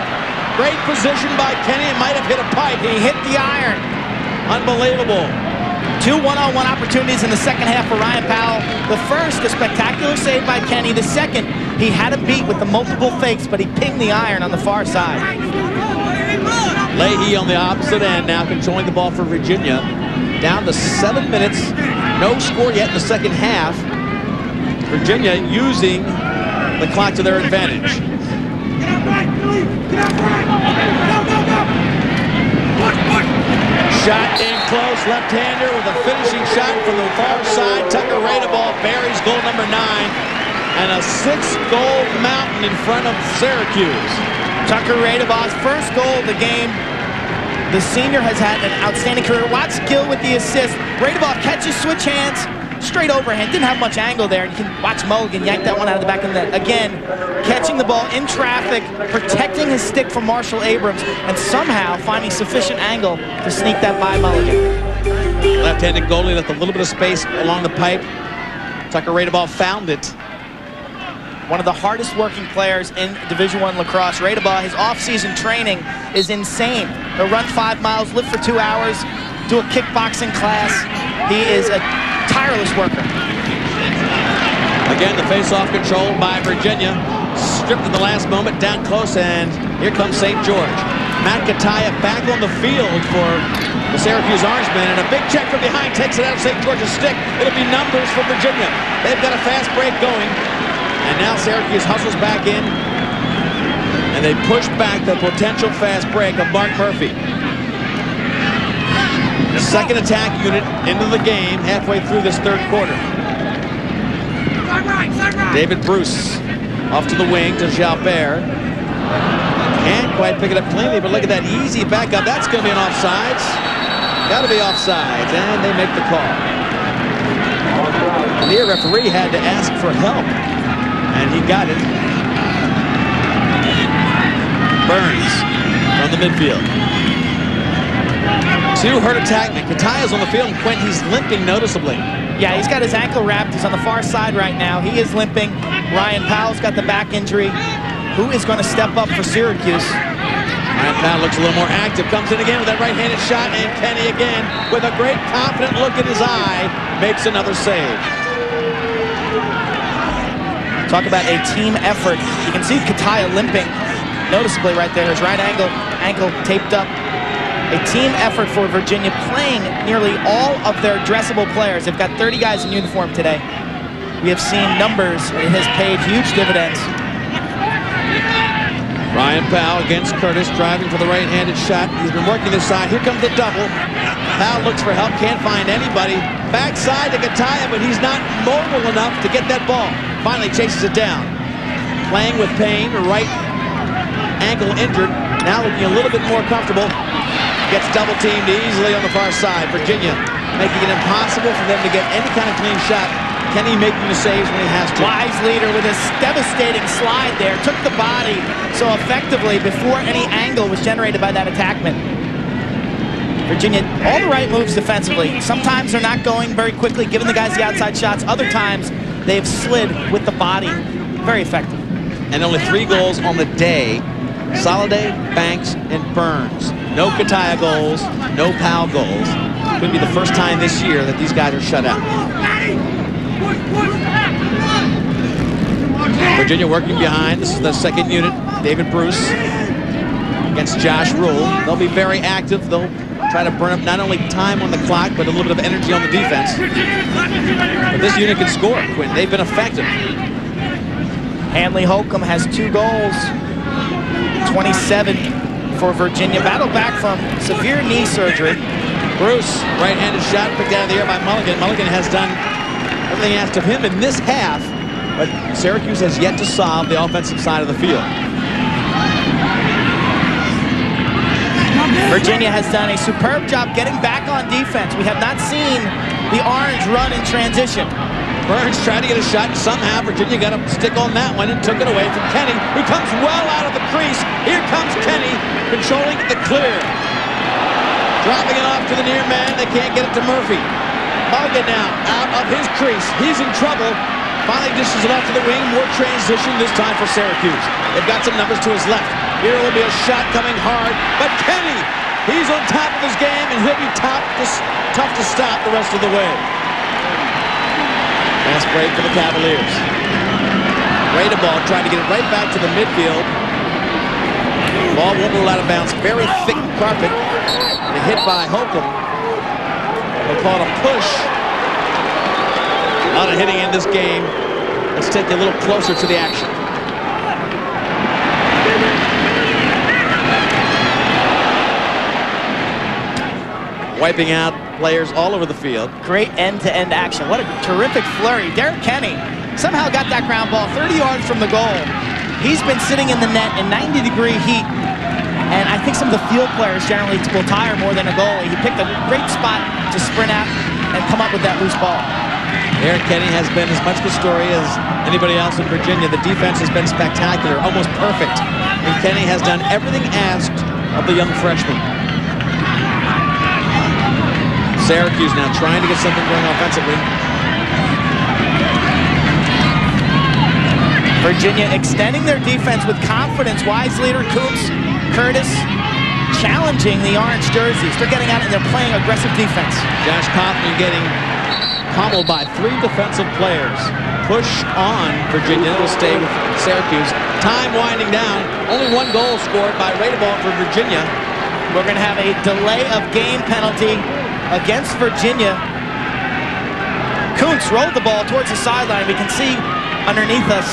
Great position by Kenny. It might have hit a pipe. He hit the iron. Unbelievable. 2 one-on-one opportunities in the second half for Ryan Powell. The first, a spectacular save by Kenny. The second, he had a beat with the multiple fakes, but he pinged the iron on the far side. Leahy on the opposite end now controlling the ball for Virginia. Down to 7 minutes. No score yet in the second half. Virginia using the clock to their advantage. Shot in close, left-hander with a finishing shot from the far side. Tucker Radeball buries goal number 9. And a 6-goal mountain in front of Syracuse. Tucker Radeball's first goal of the game. The senior has had an outstanding career. Watch Gill with the assist. Radeball catches, switch hands, straight overhand. Didn't have much angle there. You can watch Mulligan yank that one out of the back of the net. Again, catching the ball in traffic, protecting his stick from Marshall Abrams, and somehow finding sufficient angle to sneak that by Mulligan. Left-handed goalie left a little bit of space along the pipe. Tucker Radeball found it. One of the hardest working players in Division I lacrosse. Radeball, his off-season training is insane. He'll run 5 miles, live for 2 hours, do a kickboxing class. He is a tireless worker. Again, the face-off controlled by Virginia. Stripped at the last moment, down close, and here comes St. George. Matt Kataya back on the field for the Syracuse Orangemen, and a big check from behind takes it out of St. George's stick. It'll be numbers for Virginia. They've got a fast break going. And now Syracuse hustles back in, and they push back the potential fast break of Mark Murphy. The second attack unit into the game halfway through this third quarter. David Bruce off to the wing to Jalbert. Can't quite pick it up cleanly, but look at that easy backup. That's going to be an offsides. Got to be offsides, and they make the call. The near referee had to ask for help. And he got it. Burns from the midfield. 2 hurt attackmen. Kataya's on the field, and Quint, he's limping noticeably. Yeah, he's got his ankle wrapped. He's on the far side right now. He is limping. Ryan Powell's got the back injury. Who is going to step up for Syracuse? Ryan Powell looks a little more active. Comes in again with that right-handed shot, and Kenny again, with a great confident look in his eye, makes another save. Talk about a team effort. You can see Kataya limping noticeably right there. His right ankle taped up. A team effort for Virginia, playing nearly all of their dressable players. They've got 30 guys in uniform today. we have seen numbers. It has paid huge dividends. Ryan Powell against Curtis, driving for the right-handed shot. He's been working this side. Here comes the double. Powell looks for help, can't find anybody. Backside to Kataya, but he's not mobile enough to get that ball. Finally chases it down. Playing with pain, right ankle injured. Now looking a little bit more comfortable. Gets double teamed easily on the far side. Virginia making it impossible for them to get any kind of clean shot. Kenny making the saves when he has to. Wise leader with a devastating slide there. Took the body so effectively before any angle was generated by that attackman. Virginia, all the right moves defensively. Sometimes they're not going very quickly, giving the guys the outside shots. Other times, they've slid with the body. Very effective. And only 3 goals on the day. Soliday, Banks, and Burns. No Kataya goals, no Powell goals. Could be the first time this year that these guys are shut out. Virginia working behind. This is the second unit. David Bruce against Josh Rule. They'll be very active. They'll try to burn up not only time on the clock, but a little bit of energy on the defense. But this unit can score, Quinn. They've been effective. Hanley Holcomb has 2 goals. 27 for Virginia. Battled back from severe knee surgery. Bruce, right-handed shot picked out of the air by Mulligan. Mulligan has done everything asked of him in this half, but Syracuse has yet to solve the offensive side of the field. Virginia has done a superb job getting back on defense. We have not seen the Orange run in transition. Burns tried to get a shot, and somehow Virginia got a stick on that one and took it away from Kenny, who comes well out of the crease. Here comes Kenny, controlling the clear. Dropping it off to the near man. They can't get it to Murphy. Mulligan now out of his crease. He's in trouble. Finally dishes it off to the wing. More transition this time for Syracuse. They've got some numbers to his left. Here will be a shot coming hard, but Kenny, he's on top of his game, and he'll be tough to stop the rest of the way. Fast break for the Cavaliers. Ball trying to get it right back to the midfield. Ball won't roll out of bounds. Very thick carpet. And a hit by Holcomb. They'll call it a push. A lot of hitting in this game. Let's take you a little closer to the action. Wiping out players all over the field. Great end-to-end action. What a terrific flurry. Derek Kenny somehow got that ground ball 30 yards from the goal. He's been sitting in the net in 90-degree heat, and I think some of the field players generally will tire more than a goalie. He picked a great spot to sprint out and come up with that loose ball. Derek Kenny has been as much the story as anybody else in Virginia. The defense has been spectacular, almost perfect. And Kenny has done everything asked of the young freshman. Syracuse now trying to get something going offensively. Virginia extending their defense with confidence. Wise leader Coombs, Curtis challenging the orange jerseys. They're getting out and they're playing aggressive defense. Josh Kaufman getting pummeled by 3 defensive players. Push on Virginia. Will stay with Syracuse. Time winding down. Only 1 goal scored by Radeball for Virginia. We're going to have a delay of game penalty against Virginia. Kuntz rolled the ball towards the sideline. We can see underneath us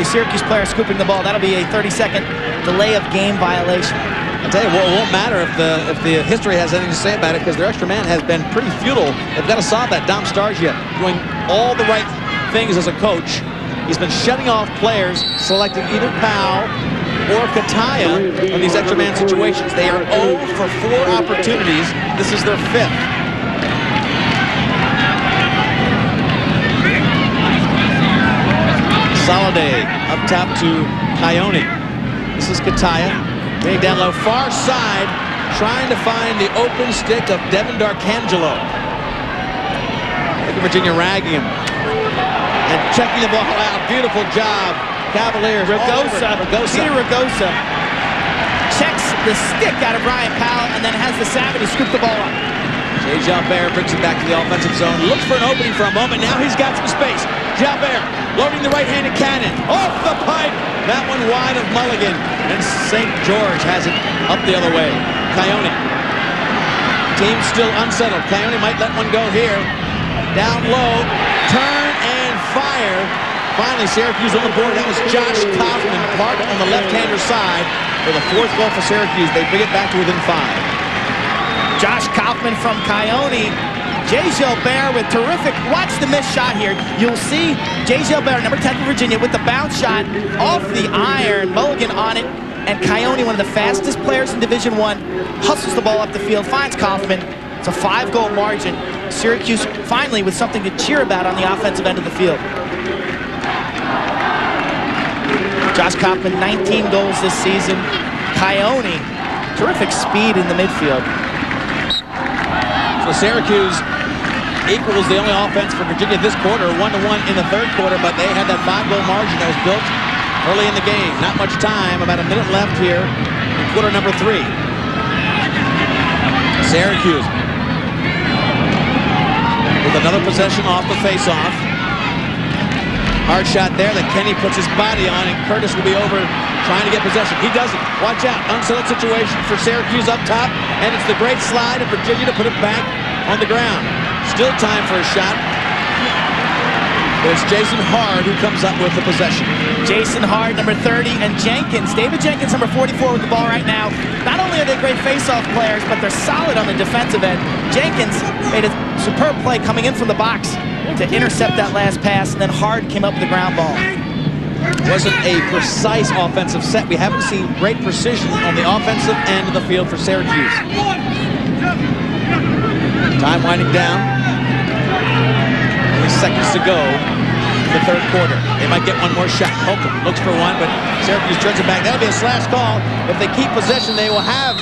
the Syracuse player scooping the ball. That'll be a 30-second delay of game violation. I'll tell you, well, it won't matter if the history has anything to say about it, because their extra man has been pretty futile. They've got to solve that. Dom Starsia doing all the right things as a coach. He's been shutting off players, selecting either Powell or Kataya on these extra man situations. They are 0 for 4 opportunities. This is their 5th. Soliday up top to Coyote. This is Kataya. Getting down low, far side, trying to find the open stick of Devin D'Arcangelo. Look at Virginia ragging him. And checking the ball out. Beautiful job. Cavaliers. Ragosa. Peter Ragosa checks the stick out of Ryan Powell and then has the savvy to scoop the ball up. Jay Jalbert brings it back to the offensive zone. Looks for an opening for a moment. Now he's got some space. Jalbert loading the right-handed cannon. Off the pipe. That one wide of Mulligan. And St. George has it up the other way. Coyote. Team still unsettled. Coyote might let one go here. Down low. Turn and fire. player. Finally, Syracuse on the board. That was Josh Kaufman, parked on the left-hander side for the 4th goal for Syracuse. They bring it back to within 5. Josh Kaufman from Coyote. Jay Gilbert with terrific, watch the missed shot here. You'll see Jay Gilbert, number 10 for Virginia, with the bounce shot off the iron. Mulligan on it. And Coyote, one of the fastest players in Division I, hustles the ball up the field, finds Kaufman. It's a 5-goal margin. Syracuse finally with something to cheer about on the offensive end of the field. Josh Kaufman, 19 goals this season. Coyote, terrific speed in the midfield. So Syracuse equals the only offense for Virginia this quarter, 1-1 in the 3rd quarter, but they had that 5-goal margin that was built early in the game. Not much time, about a minute left here in quarter number 3. Syracuse with another possession off the face-off. Hard shot there that Kenny puts his body on, and Curtis will be over trying to get possession. He doesn't. Watch out. Unsettled situation for Syracuse up top, and it's the great slide of Virginia to put it back on the ground. Still time for a shot. But it's Jason Hard who comes up with the possession. Jason Hard, number 30, and Jenkins. David Jenkins, number 44, with the ball right now. Not only are they great face-off players, but they're solid on the defensive end. Jenkins made a superb play coming in from the box to intercept that last pass, and then Hard came up with the ground ball. Wasn't a precise offensive set. We haven't seen great precision on the offensive end of the field for Syracuse. Time winding down. Only seconds to go in the 3rd quarter. They might get one more shot. Holcomb looks for one, but Syracuse turns it back. That'll be a slash call. If they keep possession, they won't have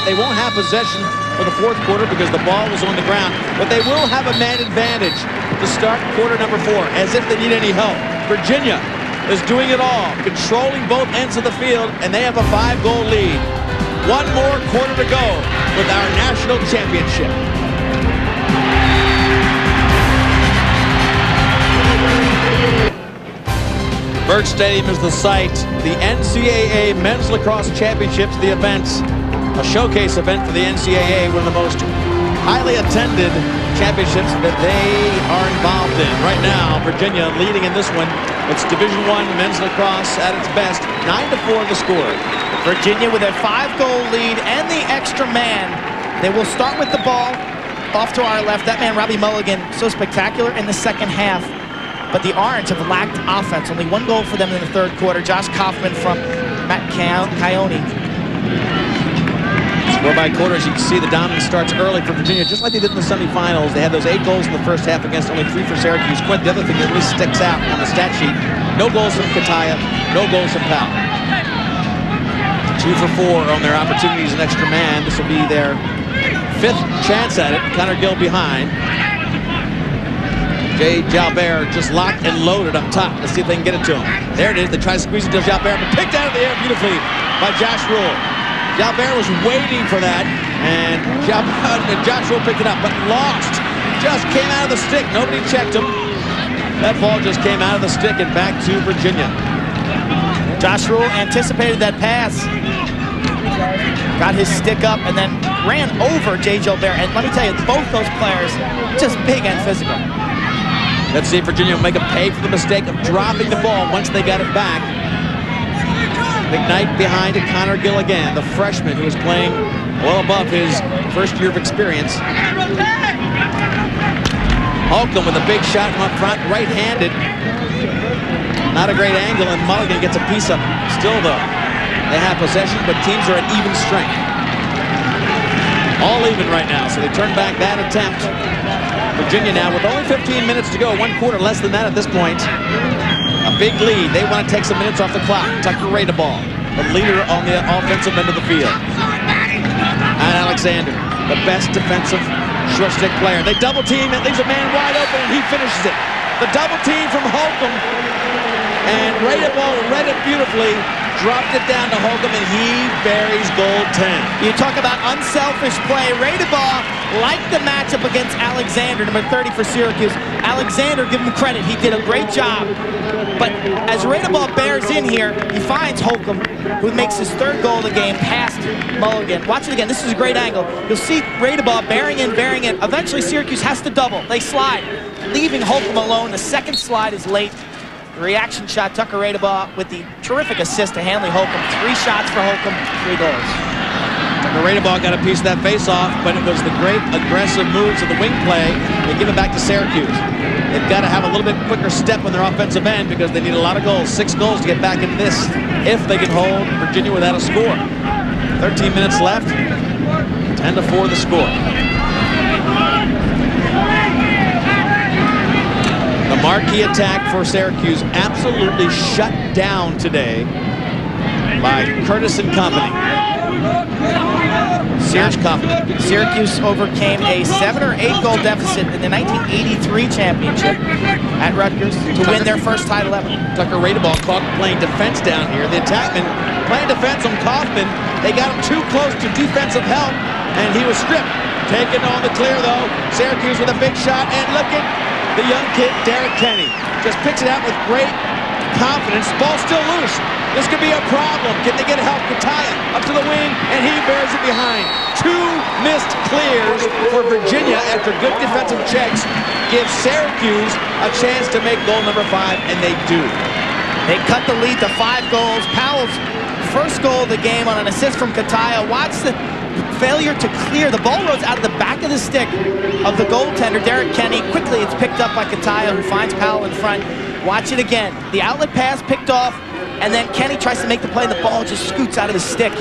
possession for the 4th quarter because the ball was on the ground. But they will have a man advantage to start quarter number 4, as if they need any help. Virginia is doing it all, controlling both ends of the field, and they have a 5-goal lead. One more quarter to go with our national championship. Berg Stadium is the site. The NCAA Men's Lacrosse Championships, the events, a showcase event for the NCAA, one of the most highly attended championships that they are involved in. Right now, Virginia leading in this one. It's Division I Men's Lacrosse at its best, 9-4 the score. Virginia with a 5-goal lead and the extra man. They will start with the ball off to our left. That man, Robbie Mulligan, so spectacular in the second half. But the Orange have lacked offense. Only 1 goal for them in the 3rd quarter. Josh Kaufman from Matt Coyote. Score by quarters, you can see the dominance starts early for Virginia, just like they did in the semifinals. They had those 8 goals in the first half against only 3 for Syracuse. Quite the other thing that really sticks out on the stat sheet, no goals from Kataya, no goals from Powell. 2 for 4 on their opportunities in extra man. This will be their 5th chance at it. Connor Gill behind. Jay Jalbert just locked and loaded up top. Let's see if they can get it to him. There it is. They try to squeeze it to Jalbert, but picked out of the air beautifully by Josh Rule. Jalbert was waiting for that, and Josh Rule picked it up, but lost. Just came out of the stick. Nobody checked him. That ball just came out of the stick and back to Virginia. Josh Rule anticipated that pass. Got his stick up and then ran over Jay Gilbert. And let me tell you, both those players just big and physical. Let's see if Virginia will make them pay for the mistake of dropping the ball once they got it back. McKnight behind to Connor Gill again, the freshman who is playing well above his first year of experience. Holcomb with a big shot from up front, right-handed. Not a great angle, and Mulligan gets a piece of it. Still, though, they have possession, but teams are at even strength. All even right now, so they turn back that attempt. Virginia now with only 15 minutes to go, 1 quarter less than that at this point. A big lead. They want to take some minutes off the clock. Tucker Radeball, the leader on the offensive end of the field. And Alexander, the best defensive short stick player. They double team, it leaves a man wide open, and he finishes it. The double team from Holcomb, and Radeball read it beautifully. Dropped it down to Holcomb, and he buries goal 10. You talk about unselfish play. Radeball liked the matchup against Alexander, number 30 for Syracuse. Alexander, give him credit. He did a great job. But as Radeball bears in here, he finds Holcomb, who makes his 3rd goal of the game, past Mulligan. Watch it again. This is a great angle. You'll see Radeball bearing in. Eventually, Syracuse has to double. They slide, leaving Holcomb alone. The second slide is late. reaction shot. Tucker Radebaugh with the terrific assist to Hanley Holcomb. 3 shots for Holcomb, 3 goals. Tucker Radebaugh got a piece of that face-off, but it was the great aggressive moves of the wing play. They give it back to Syracuse. They've got to have a little bit quicker step on their offensive end because they need a lot of goals. 6 goals to get back into this if they can hold Virginia without a score. 13 minutes left. 10-4 the score. The marquee attack for Syracuse absolutely shut down today by Curtis and company. Syracuse overcame a 7 or 8 goal deficit in the 1983 championship at Rutgers to win their first title ever. Tucker Radebaugh caught playing defense down here. The attackman playing defense on Kaufman. They got him too close to defensive help, and he was stripped. Taken on the clear, though. Syracuse with a big shot, and look at the young kid, Derek Kenny. Just picks it out with great confidence. Ball still loose. This could be a problem. Can they get help? Kataya up to the wing, and he bears it behind. 2 missed clears for Virginia after good defensive checks gives Syracuse a chance to make goal number 5, and they do. They cut the lead to 5 goals. Powell's first goal of the game on an assist from Kataya. Watch the failure to clear. The ball rolls out of the back of the stick of the goaltender, Derek Kenny. Quickly, it's picked up by Kataya, who finds Powell in front. Watch it again. The outlet pass picked off, and then Kenny tries to make the play, and the ball just scoots out of the stick.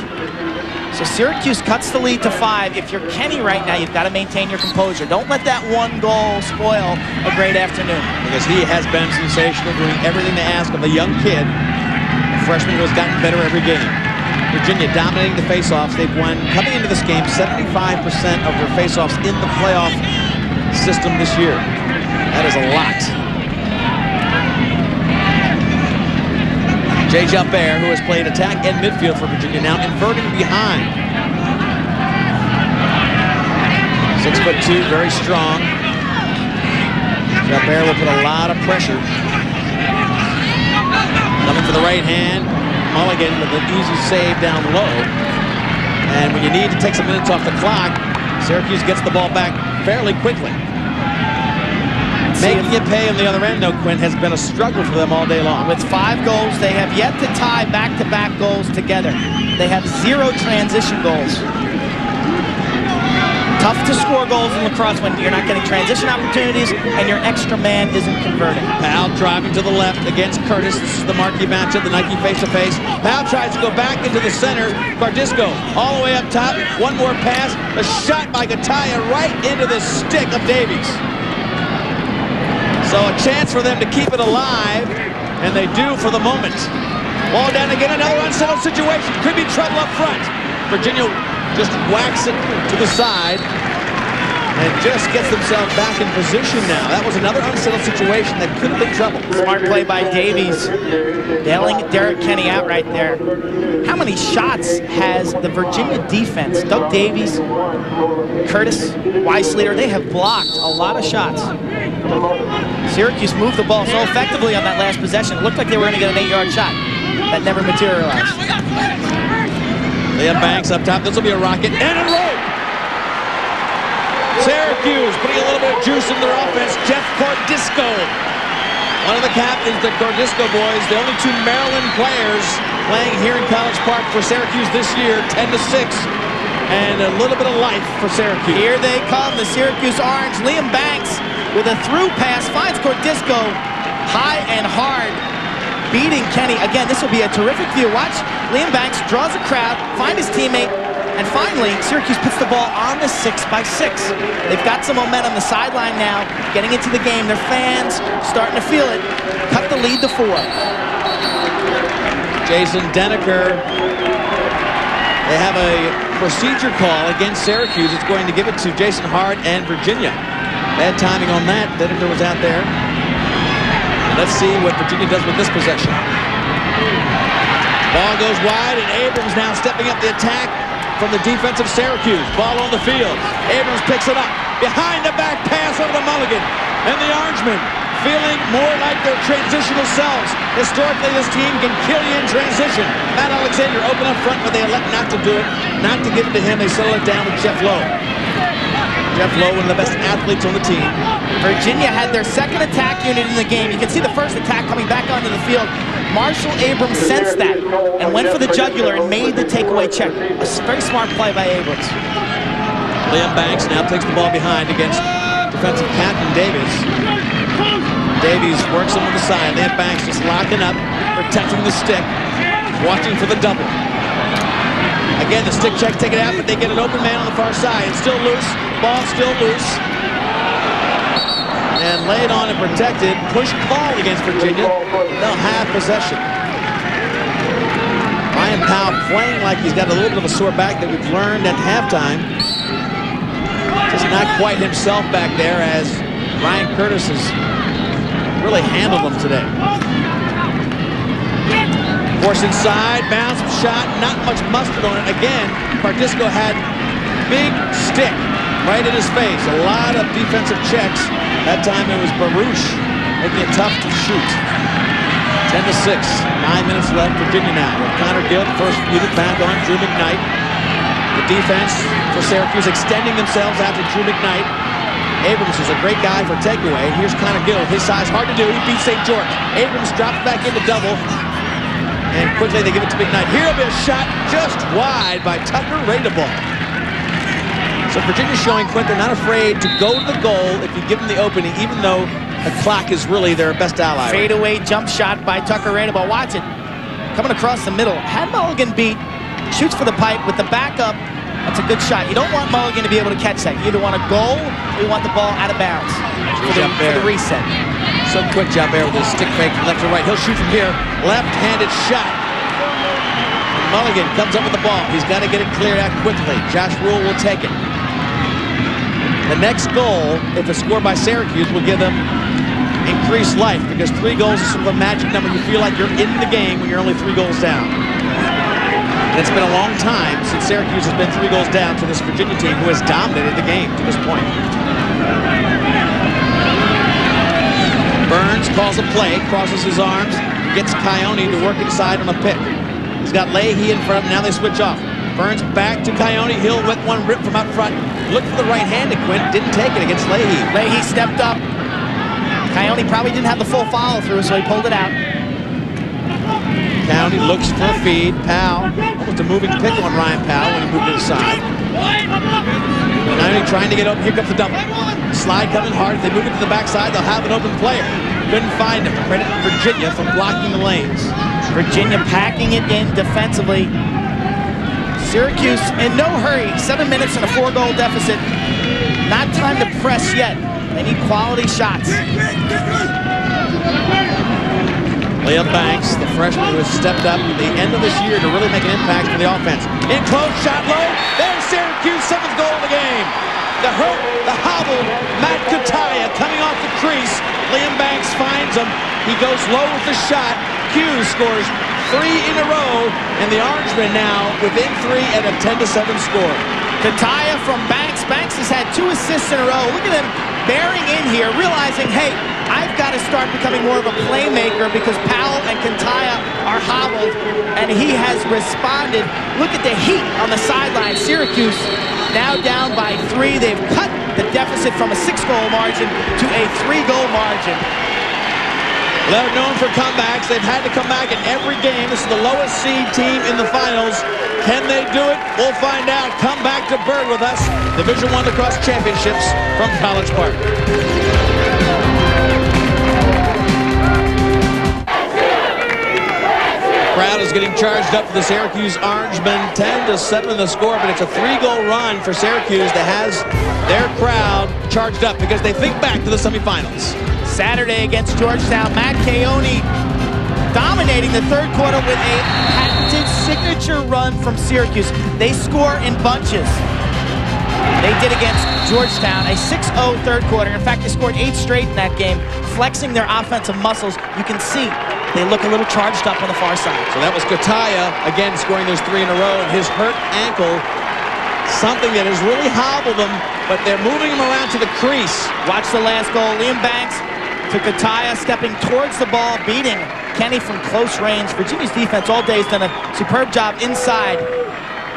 So Syracuse cuts the lead to 5. If you're Kenny right now, you've got to maintain your composure. Don't let that 1 goal spoil a great afternoon. Because he has been sensational, doing everything they ask of a young kid. A freshman who has gotten better every game. Virginia dominating the faceoffs. They've won, coming into this game, 75% of their faceoffs in the playoff system this year. That is a lot. Jay Jalbert, who has played attack and midfield for Virginia, now inverting behind. 6'2", very strong. Jalbert will put a lot of pressure. Coming for the right hand. Mulligan with an easy save down low. And when you need to take some minutes off the clock, Syracuse gets the ball back fairly quickly. Making it pay on the other end, though, Quinn, has been a struggle for them all day long. With 5 goals, they have yet to tie back-to-back goals together. They have 0 transition goals. Tough to score goals in lacrosse when you're not getting transition opportunities and your extra man isn't converting. Powell driving to the left against Curtis. This is the marquee matchup, the Nike face-to-face. Powell tries to go back into the center. Cardisco all the way up top. One more pass. A shot by Kataya right into the stick of Davies. So a chance for them to keep it alive, and they do for the moment. Ball down again, another unsettled situation. Could be trouble up front. Virginia just whacks it to the side and just gets themselves back in position now. That was another unsettled situation that could have been trouble. Smart play by Davies, bailing Derek Kenny out right there. How many shots has the Virginia defense? Doug Davies, Curtis, Weissleiter, they have blocked a lot of shots. Syracuse moved the ball so effectively on that last possession. It looked like they were going to get an 8-yard shot. That never materialized. Liam Banks up top. This will be a rocket and a roll. Syracuse putting a little bit of juice in their offense. Jeff Cordisco, one of the captains, the Cordisco boys, the only 2 Maryland players playing here in College Park for Syracuse this year, 10-6, and a little bit of life for Syracuse. Here they come, the Syracuse Orange. Liam Banks with a through pass finds Cordisco high and hard, beating Kenny. Again, this will be a terrific view. Watch, Liam Banks draws a crowd, find his teammate, and finally, Syracuse puts the ball on the 6x6. They've got some momentum. The sideline now, getting into the game. Their fans starting to feel it. Cut the lead to 4. Jason Denneker. They have a procedure call against Syracuse. It's going to give it to Jason Hart and Virginia. Bad timing on that. Denneker was out there. Let's see what Virginia does with this possession. Ball goes wide, and Abrams now stepping up the attack from the defense of Syracuse. Ball on the field. Abrams picks it up. Behind the back pass over to Mulligan. And the Orangemen feeling more like their transitional selves. Historically, this team can kill you in transition. Matt Alexander open up front, but they elect not to do it. Not to give it to him. They settle it down with Jeff Lowe. Jeff Lowe, one of the best athletes on the team. Virginia had their second attack unit in the game. You can see the first attack coming back back onto the field. Marshall Abrams sensed that and went for the jugular and made the takeaway check. A very smart play by Abrams. Liam Banks now takes the ball behind against defensive captain Davies. Davies works him on the side. Liam Banks just locking up, protecting the stick, watching for the double. Again, the stick check taken out, but they get an open man on the far side. It's still loose. Ball still loose. And laid on and protected. Push call against Virginia. They'll have possession. Ryan Powell playing like he's got a little bit of a sore back that we've learned at halftime. Just not quite himself back there as Ryan Curtis has really handled him today. Force inside, bounce, shot, not much mustard on it. Again, Pardisco had big stick right in his face. A lot of defensive checks. That time it was Baruch making it tough to shoot. 10-6, 9 minutes left. Virginia now with Connor Gill, first unit back on Drew McKnight. The defense for Syracuse extending themselves out to Drew McKnight. Abrams is a great guy for takeaway. Here's Connor Gill. His size hard to do. He beats St. George. Abrams drops back into double. And quickly they give it to McKnight. Here'll be a shot just wide by Tucker Radeball. So Virginia's showing, Quint, they're not afraid to go to the goal if you give them the opening, even though the clock is really their best ally. Fadeaway jump shot by Tucker Radeball. Watch it. Coming across the middle. Had Mulligan beat. Shoots for the pipe with the backup. That's a good shot. You don't want Mulligan to be able to catch that. You either want a goal or you want the ball out of bounds for the reset. So quick job there with his stick fake from left to right. He'll shoot from here. Left-handed shot. And Mulligan comes up with the ball. He's got to get it cleared out quickly. Josh Rule will take it. The next goal, if it's scored by Syracuse, will give them increased life because 3 goals is sort of a magic number. You feel like you're in the game when you're only 3 goals down. And it's been a long time since Syracuse has been 3 goals down to this Virginia team who has dominated the game to this point. Burns calls a play, crosses his arms, gets Coyote to work inside on a pick. He's got Leahy in front of him. Now they switch off. Burns back to Coyote. He'll let one rip from out front. Looked for the right-handed Quint. Didn't take it against Leahy. Leahy stepped up. Coyote probably didn't have the full follow-through, so he pulled it out. Coyote looks for a feed. Powell, almost a moving pick on Ryan Powell when he moved inside. Coyote trying to get open. Here comes the double. Slide coming hard. If they move it to the backside, they'll have an open player. Couldn't find him. Credit Virginia for blocking the lanes. Virginia packing it in defensively. Syracuse in no hurry. 7 minutes and a 4-goal deficit. Not time to press yet. They need quality shots. Liam Banks, the freshman who has stepped up at the end of this year to really make an impact for the offense. In close, shot low. There's Syracuse, 7th goal of the game. The hurt, the hobble, Matt Kataya coming off the crease. Liam Banks finds him. He goes low with the shot. Hughes scores 3 in a row, and the Orangemen now within 3 at a 10-7 score. Kataya from Banks. Banks has had 2 assists in a row. Look at him bearing in here, realizing, hey, I've got to start becoming more of a playmaker because Powell and Kataya are hobbled, and he has responded. Look at the heat on the sideline. Syracuse now down by 3. They've cut the deficit from a 6-goal margin to a 3-goal margin. They're known for comebacks. They've had to come back in every game. This is the lowest seed team in the finals. Can they do it? We'll find out. Come back to Bird with us. Division I Lacrosse Championships from College Park. Crowd is getting charged up for the Syracuse Orangemen. 10-7 the score, but it's a 3-goal run for Syracuse that has their crowd charged up because they think back to the semifinals. Saturday against Georgetown, Matt Coyote dominating the 3rd quarter with a patented signature run from Syracuse. They score in bunches. They did against Georgetown, a 6-0 3rd quarter. In fact, they scored 8 straight in that game, flexing their offensive muscles. You can see they look a little charged up on the far side. So that was Kataya, again, scoring those 3 in a row. And his hurt ankle, something that has really hobbled them, but they're moving him around to the crease. Watch the last goal. Liam Banks to Kataya, stepping towards the ball, beating Kenny from close range. Virginia's defense all day has done a superb job inside.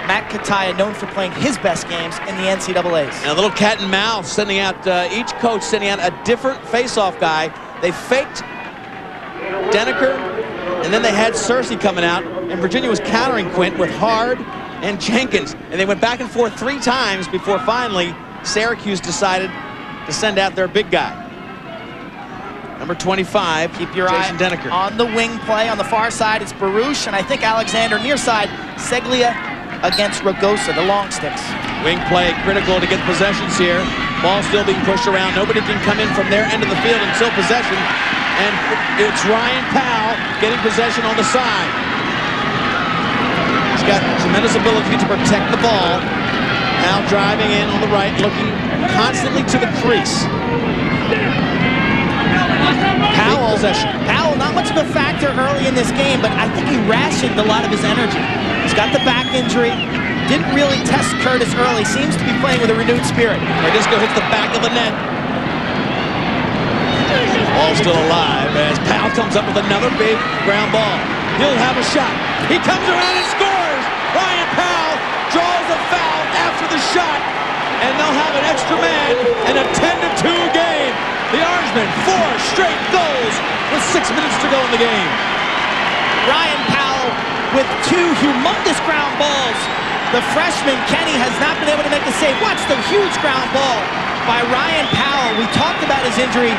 Matt Kataya, known for playing his best games in the NCAAs. And a little cat and mouse, sending out each coach sending out a different face-off guy. They faked Denneker, and then they had Searcy coming out, and Virginia was countering Quint with Hard and Jenkins. And they went back and forth 3 times before finally Syracuse decided to send out their big guy. Number 25, keep your Jason eye Denneker. on the wing play. On the far side, it's Baruch, and I think Alexander near side, Seglia against Ragosa, the long sticks. Wing play critical to get possessions here. Ball still being pushed around. Nobody can come in from their end of the field until possession. And it's Ryan Powell getting possession on the side. He's got tremendous ability to protect the ball. Powell driving in on the right, looking constantly to the crease. Powell, not much of a factor early in this game, but I think he rationed a lot of his energy. He's got the back injury. Didn't really test Curtis early. Seems to be playing with a renewed spirit. Disco hits the back of the net. Ball still alive as Powell comes up with another big ground ball. He'll have a shot. He comes around and scores. Ryan Powell draws a foul after the shot, and they'll have an extra man in a 10-2 game. The Orangemen, 4 straight goals with 6 minutes to go in the game. Ryan Powell with 2 humongous ground balls. The freshman, Kenny, has not been able to make the save. Watch the huge ground ball by Ryan Powell. We talked about his injury,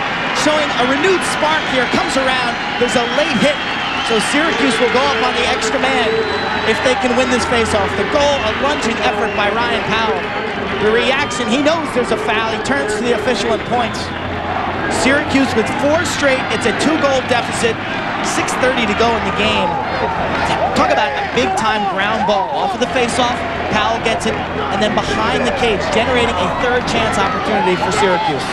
showing a renewed spark here. Comes around, there's a late hit. So Syracuse will go up on the extra man if they can win this faceoff. The goal, a lunging effort by Ryan Powell. The reaction, he knows there's a foul. He turns to the official and points. Syracuse with 4 straight. It's a 2-goal deficit. 6:30 to go in the game. Talk about a big-time ground ball. Off of the face-off, Powell gets it, and then behind the cage, generating a 3rd chance opportunity for Syracuse.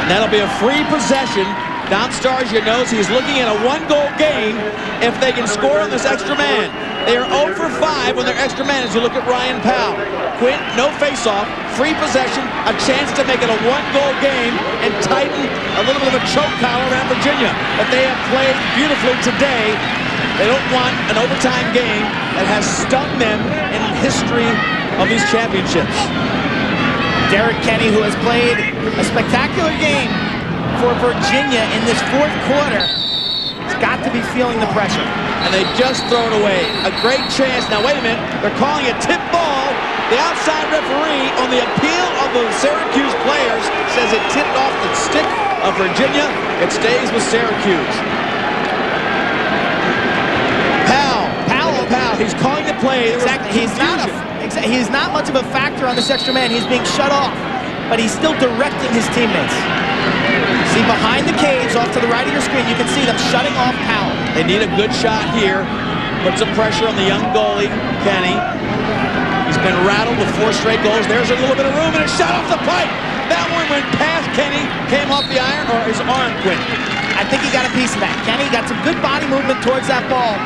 And that'll be a free possession. Dom Starsia knows he's looking at a 1-goal game if they can score on this extra man. They are 0 for 5 when they're extra man as you look at Ryan Powell. Quint, no face-off, free possession, a chance to make it a 1-goal game and tighten a little bit of a choke collar around Virginia. But they have played beautifully today. They don't want an overtime game that has stung them in the history of these championships. Derek Kenny, who has played a spectacular game for Virginia in this 4th quarter, has got to be feeling the pressure. And they just throw it away. A great chance. Now, wait a minute. They're calling a tip ball. The outside referee, on the appeal of the Syracuse players, says it tipped off the stick of Virginia. It stays with Syracuse. Powell. He's calling the play. Exactly. He's not much of a factor on this extra man. He's being shut off, but he's still directing his teammates. See, behind the cage, off to the right of your screen, you can see them shutting off Powell. They need a good shot here. Put some pressure on the young goalie, Kenny. He's been rattled with 4 straight goals. There's a little bit of room, and a shot off the pipe. That one went past Kenny, came off the iron, or his arm quit. I think he got a piece of that. Kenny got some good body movement towards that ball.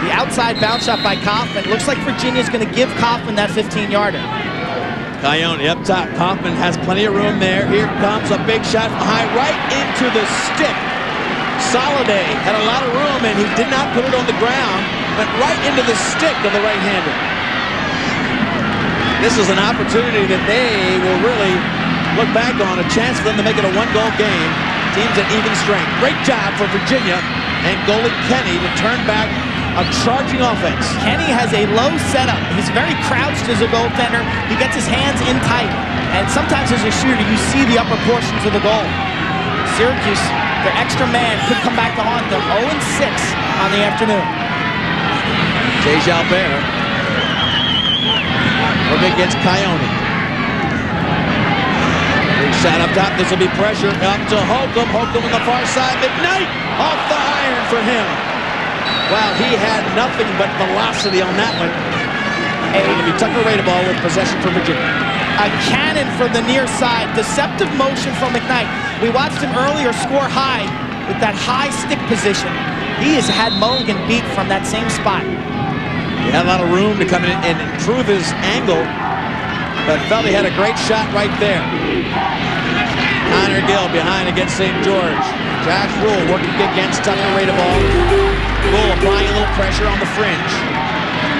The outside bounce shot by Kaufman. Looks like Virginia's going to give Kaufman that 15-yarder. Coyote up top. Kaufman has plenty of room there. Here comes a big shot from high, right into the stick. Soliday had a lot of room, and he did not put it on the ground, but right into the stick of the right-hander. This is an opportunity that they will really look back on, a chance for them to make it a 1-goal game. Teams at even strength. Great job for Virginia and goalie Kenny to turn back a charging offense. Kenny has a low setup. He's very crouched as a goaltender. He gets his hands in tight. And sometimes as a shooter, you see the upper portions of the goal. Syracuse, their extra man, could come back to haunt them. 0-6 on the afternoon. Jay Jalbert working against Coyote. Big shot up top. This will be pressure up to Holcomb. Holcomb on the far side. McKnight off the iron for him. Wow, he had nothing but velocity on that one. And it'll be Tucker Radeball with possession for Virginia. A cannon from the near side. Deceptive motion from McKnight. We watched him earlier score high with that high stick position. He has had Mulligan beat from that same spot. He had a lot of room to come in and improve his angle, but felt he had a great shot right there. Connor Gill behind against St. George. Josh Rule working against Tucker Radeball. Rule applying a little pressure on the fringe.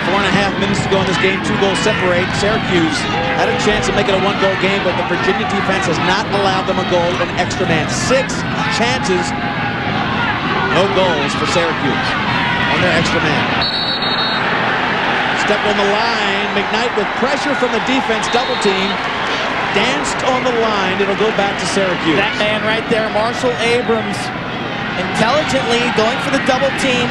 4.5 minutes to go in this game. 2 goals separate. Syracuse had a chance to make it a 1-goal game, but the Virginia defense has not allowed them a goal in extra man. 6 chances No goals for Syracuse on their extra man. Stepped on the line. McKnight with pressure from the defense. Double team. Danced on the line. It'll go back to Syracuse. That man right there, Marshall Abrams, intelligently going for the double team.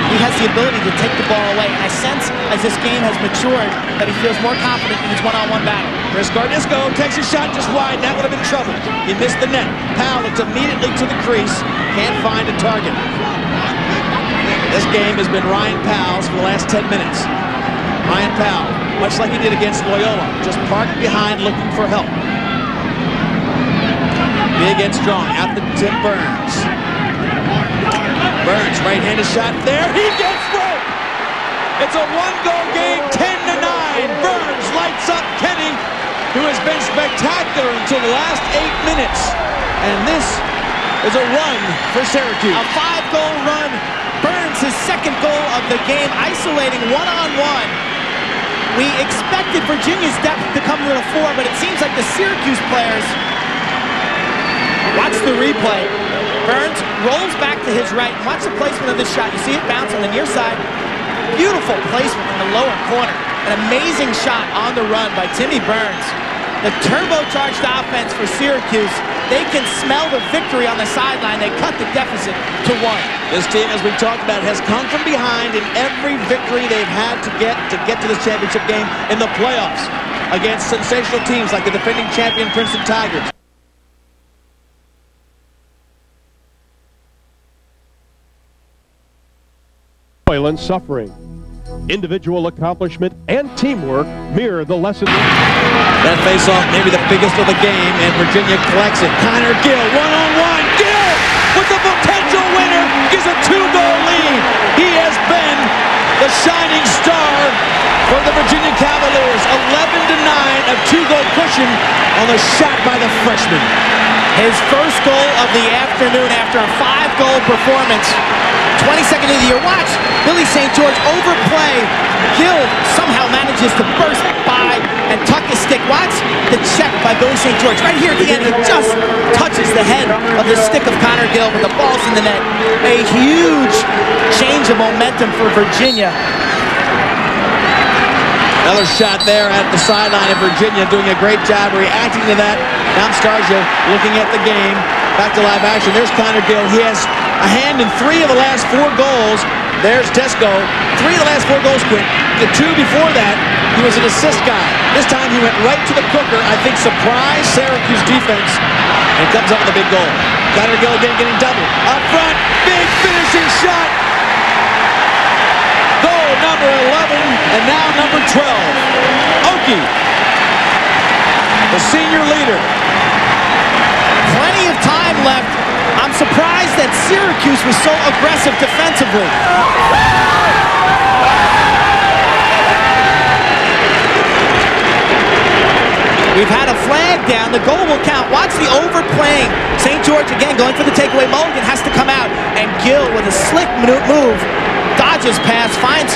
He has the ability to take the ball away, and I sense as this game has matured that he feels more confident in his one-on-one battle. Chris Gardisco takes a shot just wide, and that would have been trouble. He missed the net. Powell looks immediately to the crease. Can't find a target. This game has been Ryan Powell's for the last 10 minutes. Ryan Powell, much like he did against Loyola, just parked behind looking for help. Big and strong, out to Tim Burns. Burns, right-handed shot there. He gets one! It's a one-goal game, 10-9. Burns lights up Kenny, who has been spectacular until the last 8 minutes. And this is a run for Syracuse. A 5-goal run. Burns, his second goal of the game, isolating one-on-one. We expected Virginia's depth to come to the fore, but it seems like the Syracuse players... Watch the replay. Burns rolls back to his right. Watch the placement of this shot. You see it bounce on the near side. Beautiful placement in the lower corner. An amazing shot on the run by Timmy Burns. The turbocharged offense for Syracuse. They can smell the victory on the sideline. They cut the deficit to 1. This team, as we've talked about, has come from behind in every victory they've had to get to this championship game in the playoffs against sensational teams like the defending champion Princeton Tigers. Toil and suffering. Individual accomplishment and teamwork mirror the lesson. That face-off may be the biggest of the game, and Virginia collects it. Connor Gill, one-on-one. Gill with the potential winner gives a 2-goal lead. He has been the shining star for the Virginia Cavaliers. 11-9, a 2-goal cushion on the shot by the freshman. His first goal of the afternoon after a 5-goal performance. 22nd of the year. Watch Billy St. George overplay. Gill somehow manages to burst by and tuck his stick. Watch the check by Billy St. George. Right here at the end, he just touches the head of the stick of Connor Gill, but the ball's in the net. A huge change of momentum for Virginia. Another shot there at the sideline of Virginia, doing a great job reacting to that. Now Starsia looking at the game. Back to live action. There's Connor Gill. He has a hand in 3 of the last 4 goals. There's Desco. 3 of the last 4 goals, Quint. The 2 before that, he was an assist guy. This time he went right to the cooker. I think surprised Syracuse defense and comes up with a big goal. Connor Gill again getting double. Up front, big finishing shot. Goal number 11 and now number 12. Oki, the senior leader. Plenty of time left. I'm surprised that Syracuse was so aggressive defensively. We've had a flag down. The goal will count. Watch the overplaying. St. George again going for the takeaway. Mulligan has to come out. And Gill with a slick move. Dodges pass. Finds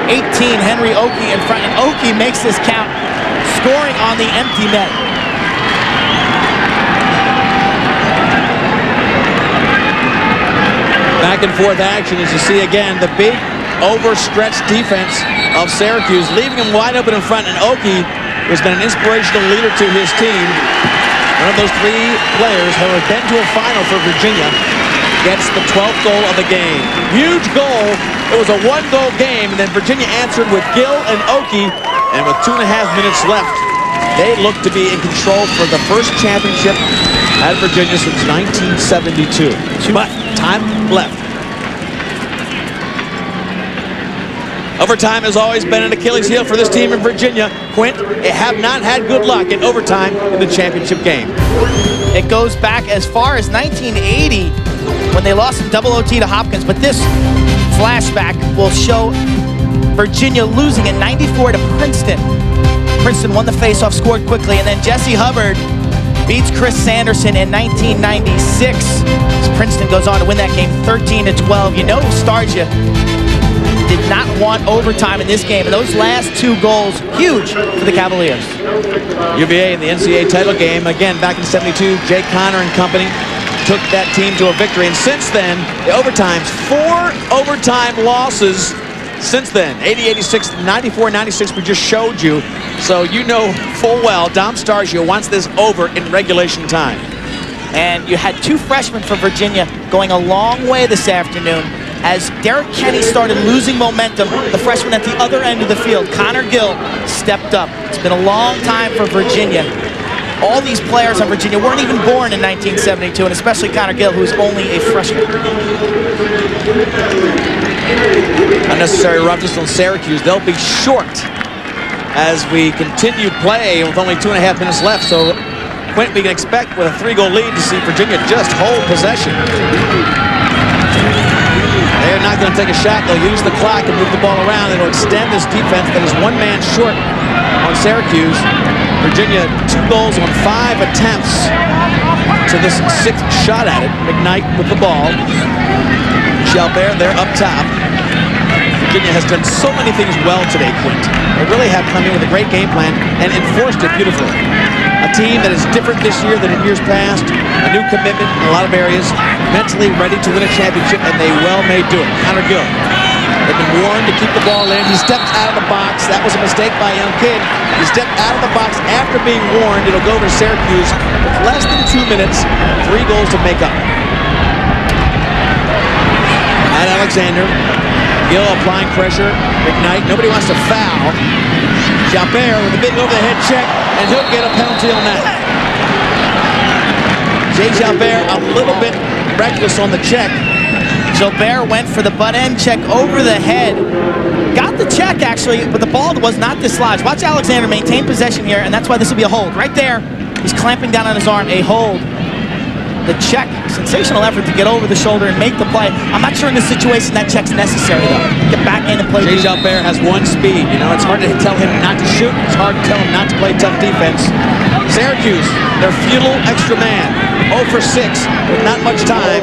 18 Henry Oki in front. And Oki makes this count. Scoring on the empty net. Back and forth action as you see again the big overstretched defense of Syracuse, leaving him wide open in front, and Oki has been an inspirational leader to his team. One of those 3 players who have been to a final for Virginia gets the 12th goal of the game. Huge goal. It was a 1-goal game, and then Virginia answered with Gill and Oki, and with 2.5 minutes left, they look to be in control for the first championship at Virginia since 1972. But time left. Overtime has always been an Achilles heel for this team in Virginia. Quint, they have not had good luck in overtime in the championship game. It goes back as far as 1980 when they lost in double OT to Hopkins, but this flashback will show Virginia losing in '94 to Princeton. Princeton won the faceoff, scored quickly, and then Jesse Hubbard beats Chris Sanderson in 1996. Princeton goes on to win that game 13-12. You know Starsia did not want overtime in this game, and those last 2 goals, huge for the Cavaliers. UVA in the NCAA title game, again back in '72, Jake Connor and company. took that team to a victory. And since then, the overtimes, 4 overtime losses since then. 80-86, 94-96 we just showed you. So you know full well Dom Stargio wants this over in regulation time. And you had 2 freshmen from Virginia going a long way this afternoon. As Derek Kenny started losing momentum, the freshman at the other end of the field, Connor Gill, stepped up. It's been a long time for Virginia. All these players on Virginia weren't even born in 1972, and especially Connor Gill, who is only a freshman. Unnecessary roughness on Syracuse. They'll be short as we continue play with only 2.5 minutes left. So, Quint, we can expect with a 3-goal lead to see Virginia just hold possession. They're not going to take a shot. They'll use the clock and move the ball around. It'll extend this defense that is 1 man short on Syracuse. Virginia 2 goals on 5 attempts to this 6th shot at it. McKnight with the ball. Jalbert there up top. Virginia has done so many things well today, Quint. They really have come in with a great game plan and enforced it beautifully. A team that is different this year than in years past. A new commitment in a lot of areas. Mentally ready to win a championship, and they well may do it. Connor Gill. They've been warned to keep the ball in. He stepped out of the box. That was a mistake by a young kid. He stepped out of the box after being warned. It'll go over to Syracuse with less than 2 minutes. 3 goals to make up. At Alexander. Gill applying pressure. McKnight. Nobody wants to foul. Jalbert with a big over-the-head check, and he'll get a penalty on that. Jay Jalbert a little bit reckless on the check. Jalbert went for the butt end check over the head. Got the check, actually, but the ball was not dislodged. Watch Alexander maintain possession here, and that's why this will be a hold. Right there, he's clamping down on his arm, a hold. The check, sensational effort to get over the shoulder and make the play. I'm not sure in this situation that check's necessary, though. Get back in and play. Jay Jalbert has 1 speed. You know, it's hard to tell him not to shoot. It's hard to tell him not to play tough defense. Syracuse, their futile extra man. 0 for 6 with not much time.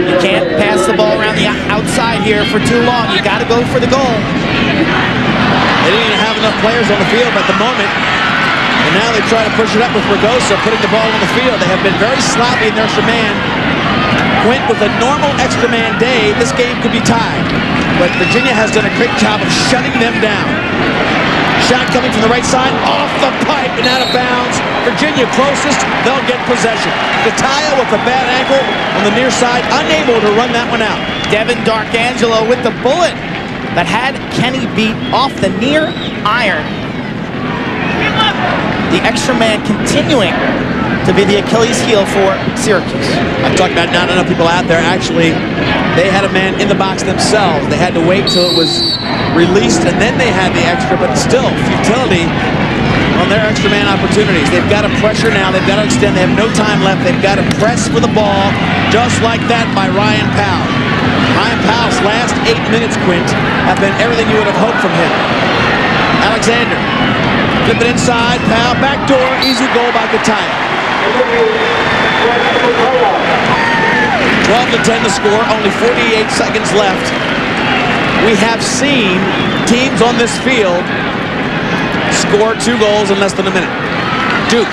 You can't pass the ball around the outside here for too long. You got to go for the goal. They didn't even have enough players on the field at the moment. And now they try to push it up with Ragosa putting the ball on the field. They have been very sloppy in their extra man. Quint, with a normal extra man day, this game could be tied. But Virginia has done a great job of shutting them down. Shot coming from the right side, off the pipe and out of bounds. Virginia closest, they'll get possession. Gataya with a bad ankle on the near side, unable to run that one out. Devin Darkangelo with the bullet that had Kenny beat off the near iron. The extra man continuing to be the Achilles heel for Syracuse. I'm talking about not enough people out there. Actually, they had a man in the box themselves. They had to wait till it was released, and then they had the extra, but still, futility on their extra man opportunities. They've got to pressure now. They've got to extend. They have no time left. They've got to press for the ball, just like that by Ryan Powell. Ryan Powell's last 8 minutes, Quint, have been everything you would have hoped from him. Alexander. Flip it inside, Powell, back door, easy goal by Gataya. 12-10 to score, only 48 seconds left. We have seen teams on this field score 2 goals in less than a minute. Duke.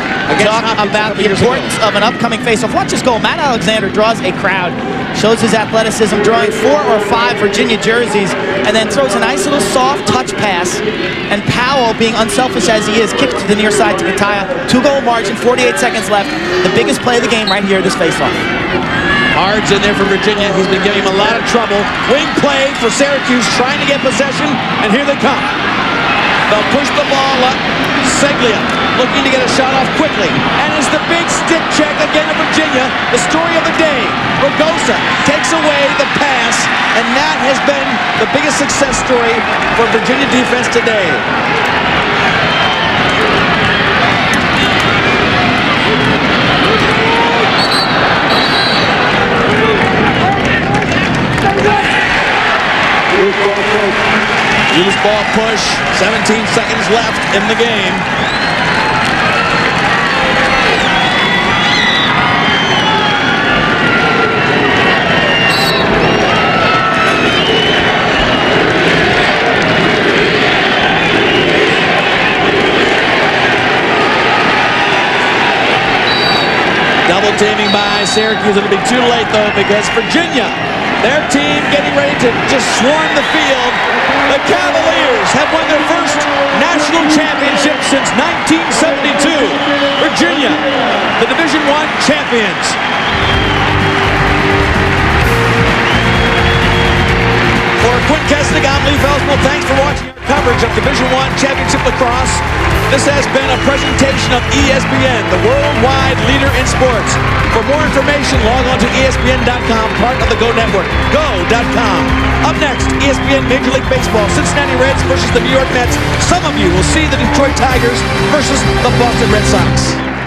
Talk about the importance of an upcoming face-off. Watch this goal. Matt Alexander draws a crowd, shows his athleticism, drawing 4 or 5 Virginia jerseys, and then throws a nice little soft touch pass. And Powell, being unselfish as he is, kicks to the near side to Gataya. 2-goal margin, 48 seconds left. The biggest play of the game right here, this face-off. Hard's in there for Virginia. He's been giving him a lot of trouble. Wing play for Syracuse, trying to get possession, and here they come. They'll push the ball up. Seglia looking to get a shot off quickly. And it's the big stick check again of Virginia. The story of the day. Ragosa takes away the pass, and that has been the biggest success story for Virginia defense today. Loose ball push, 17 seconds left in the game. Double teaming by by Syracuse. It'll be too late, though, because Virginia, their team getting ready to just swarm the field. The Cavaliers have won their first national championship since 1972. Virginia, the Division I champions. For Quinn Kesnick, I'm Lee Felsman. Thanks for watching our coverage of Division I Championship Lacrosse. This has been a presentation of ESPN, the worldwide leader in sports. For more information, log on to ESPN.com, part of the Go Network. Go.com. Up next, ESPN Major League Baseball, Cincinnati Reds versus the New York Mets. Some of you will see the Detroit Tigers versus the Boston Red Sox.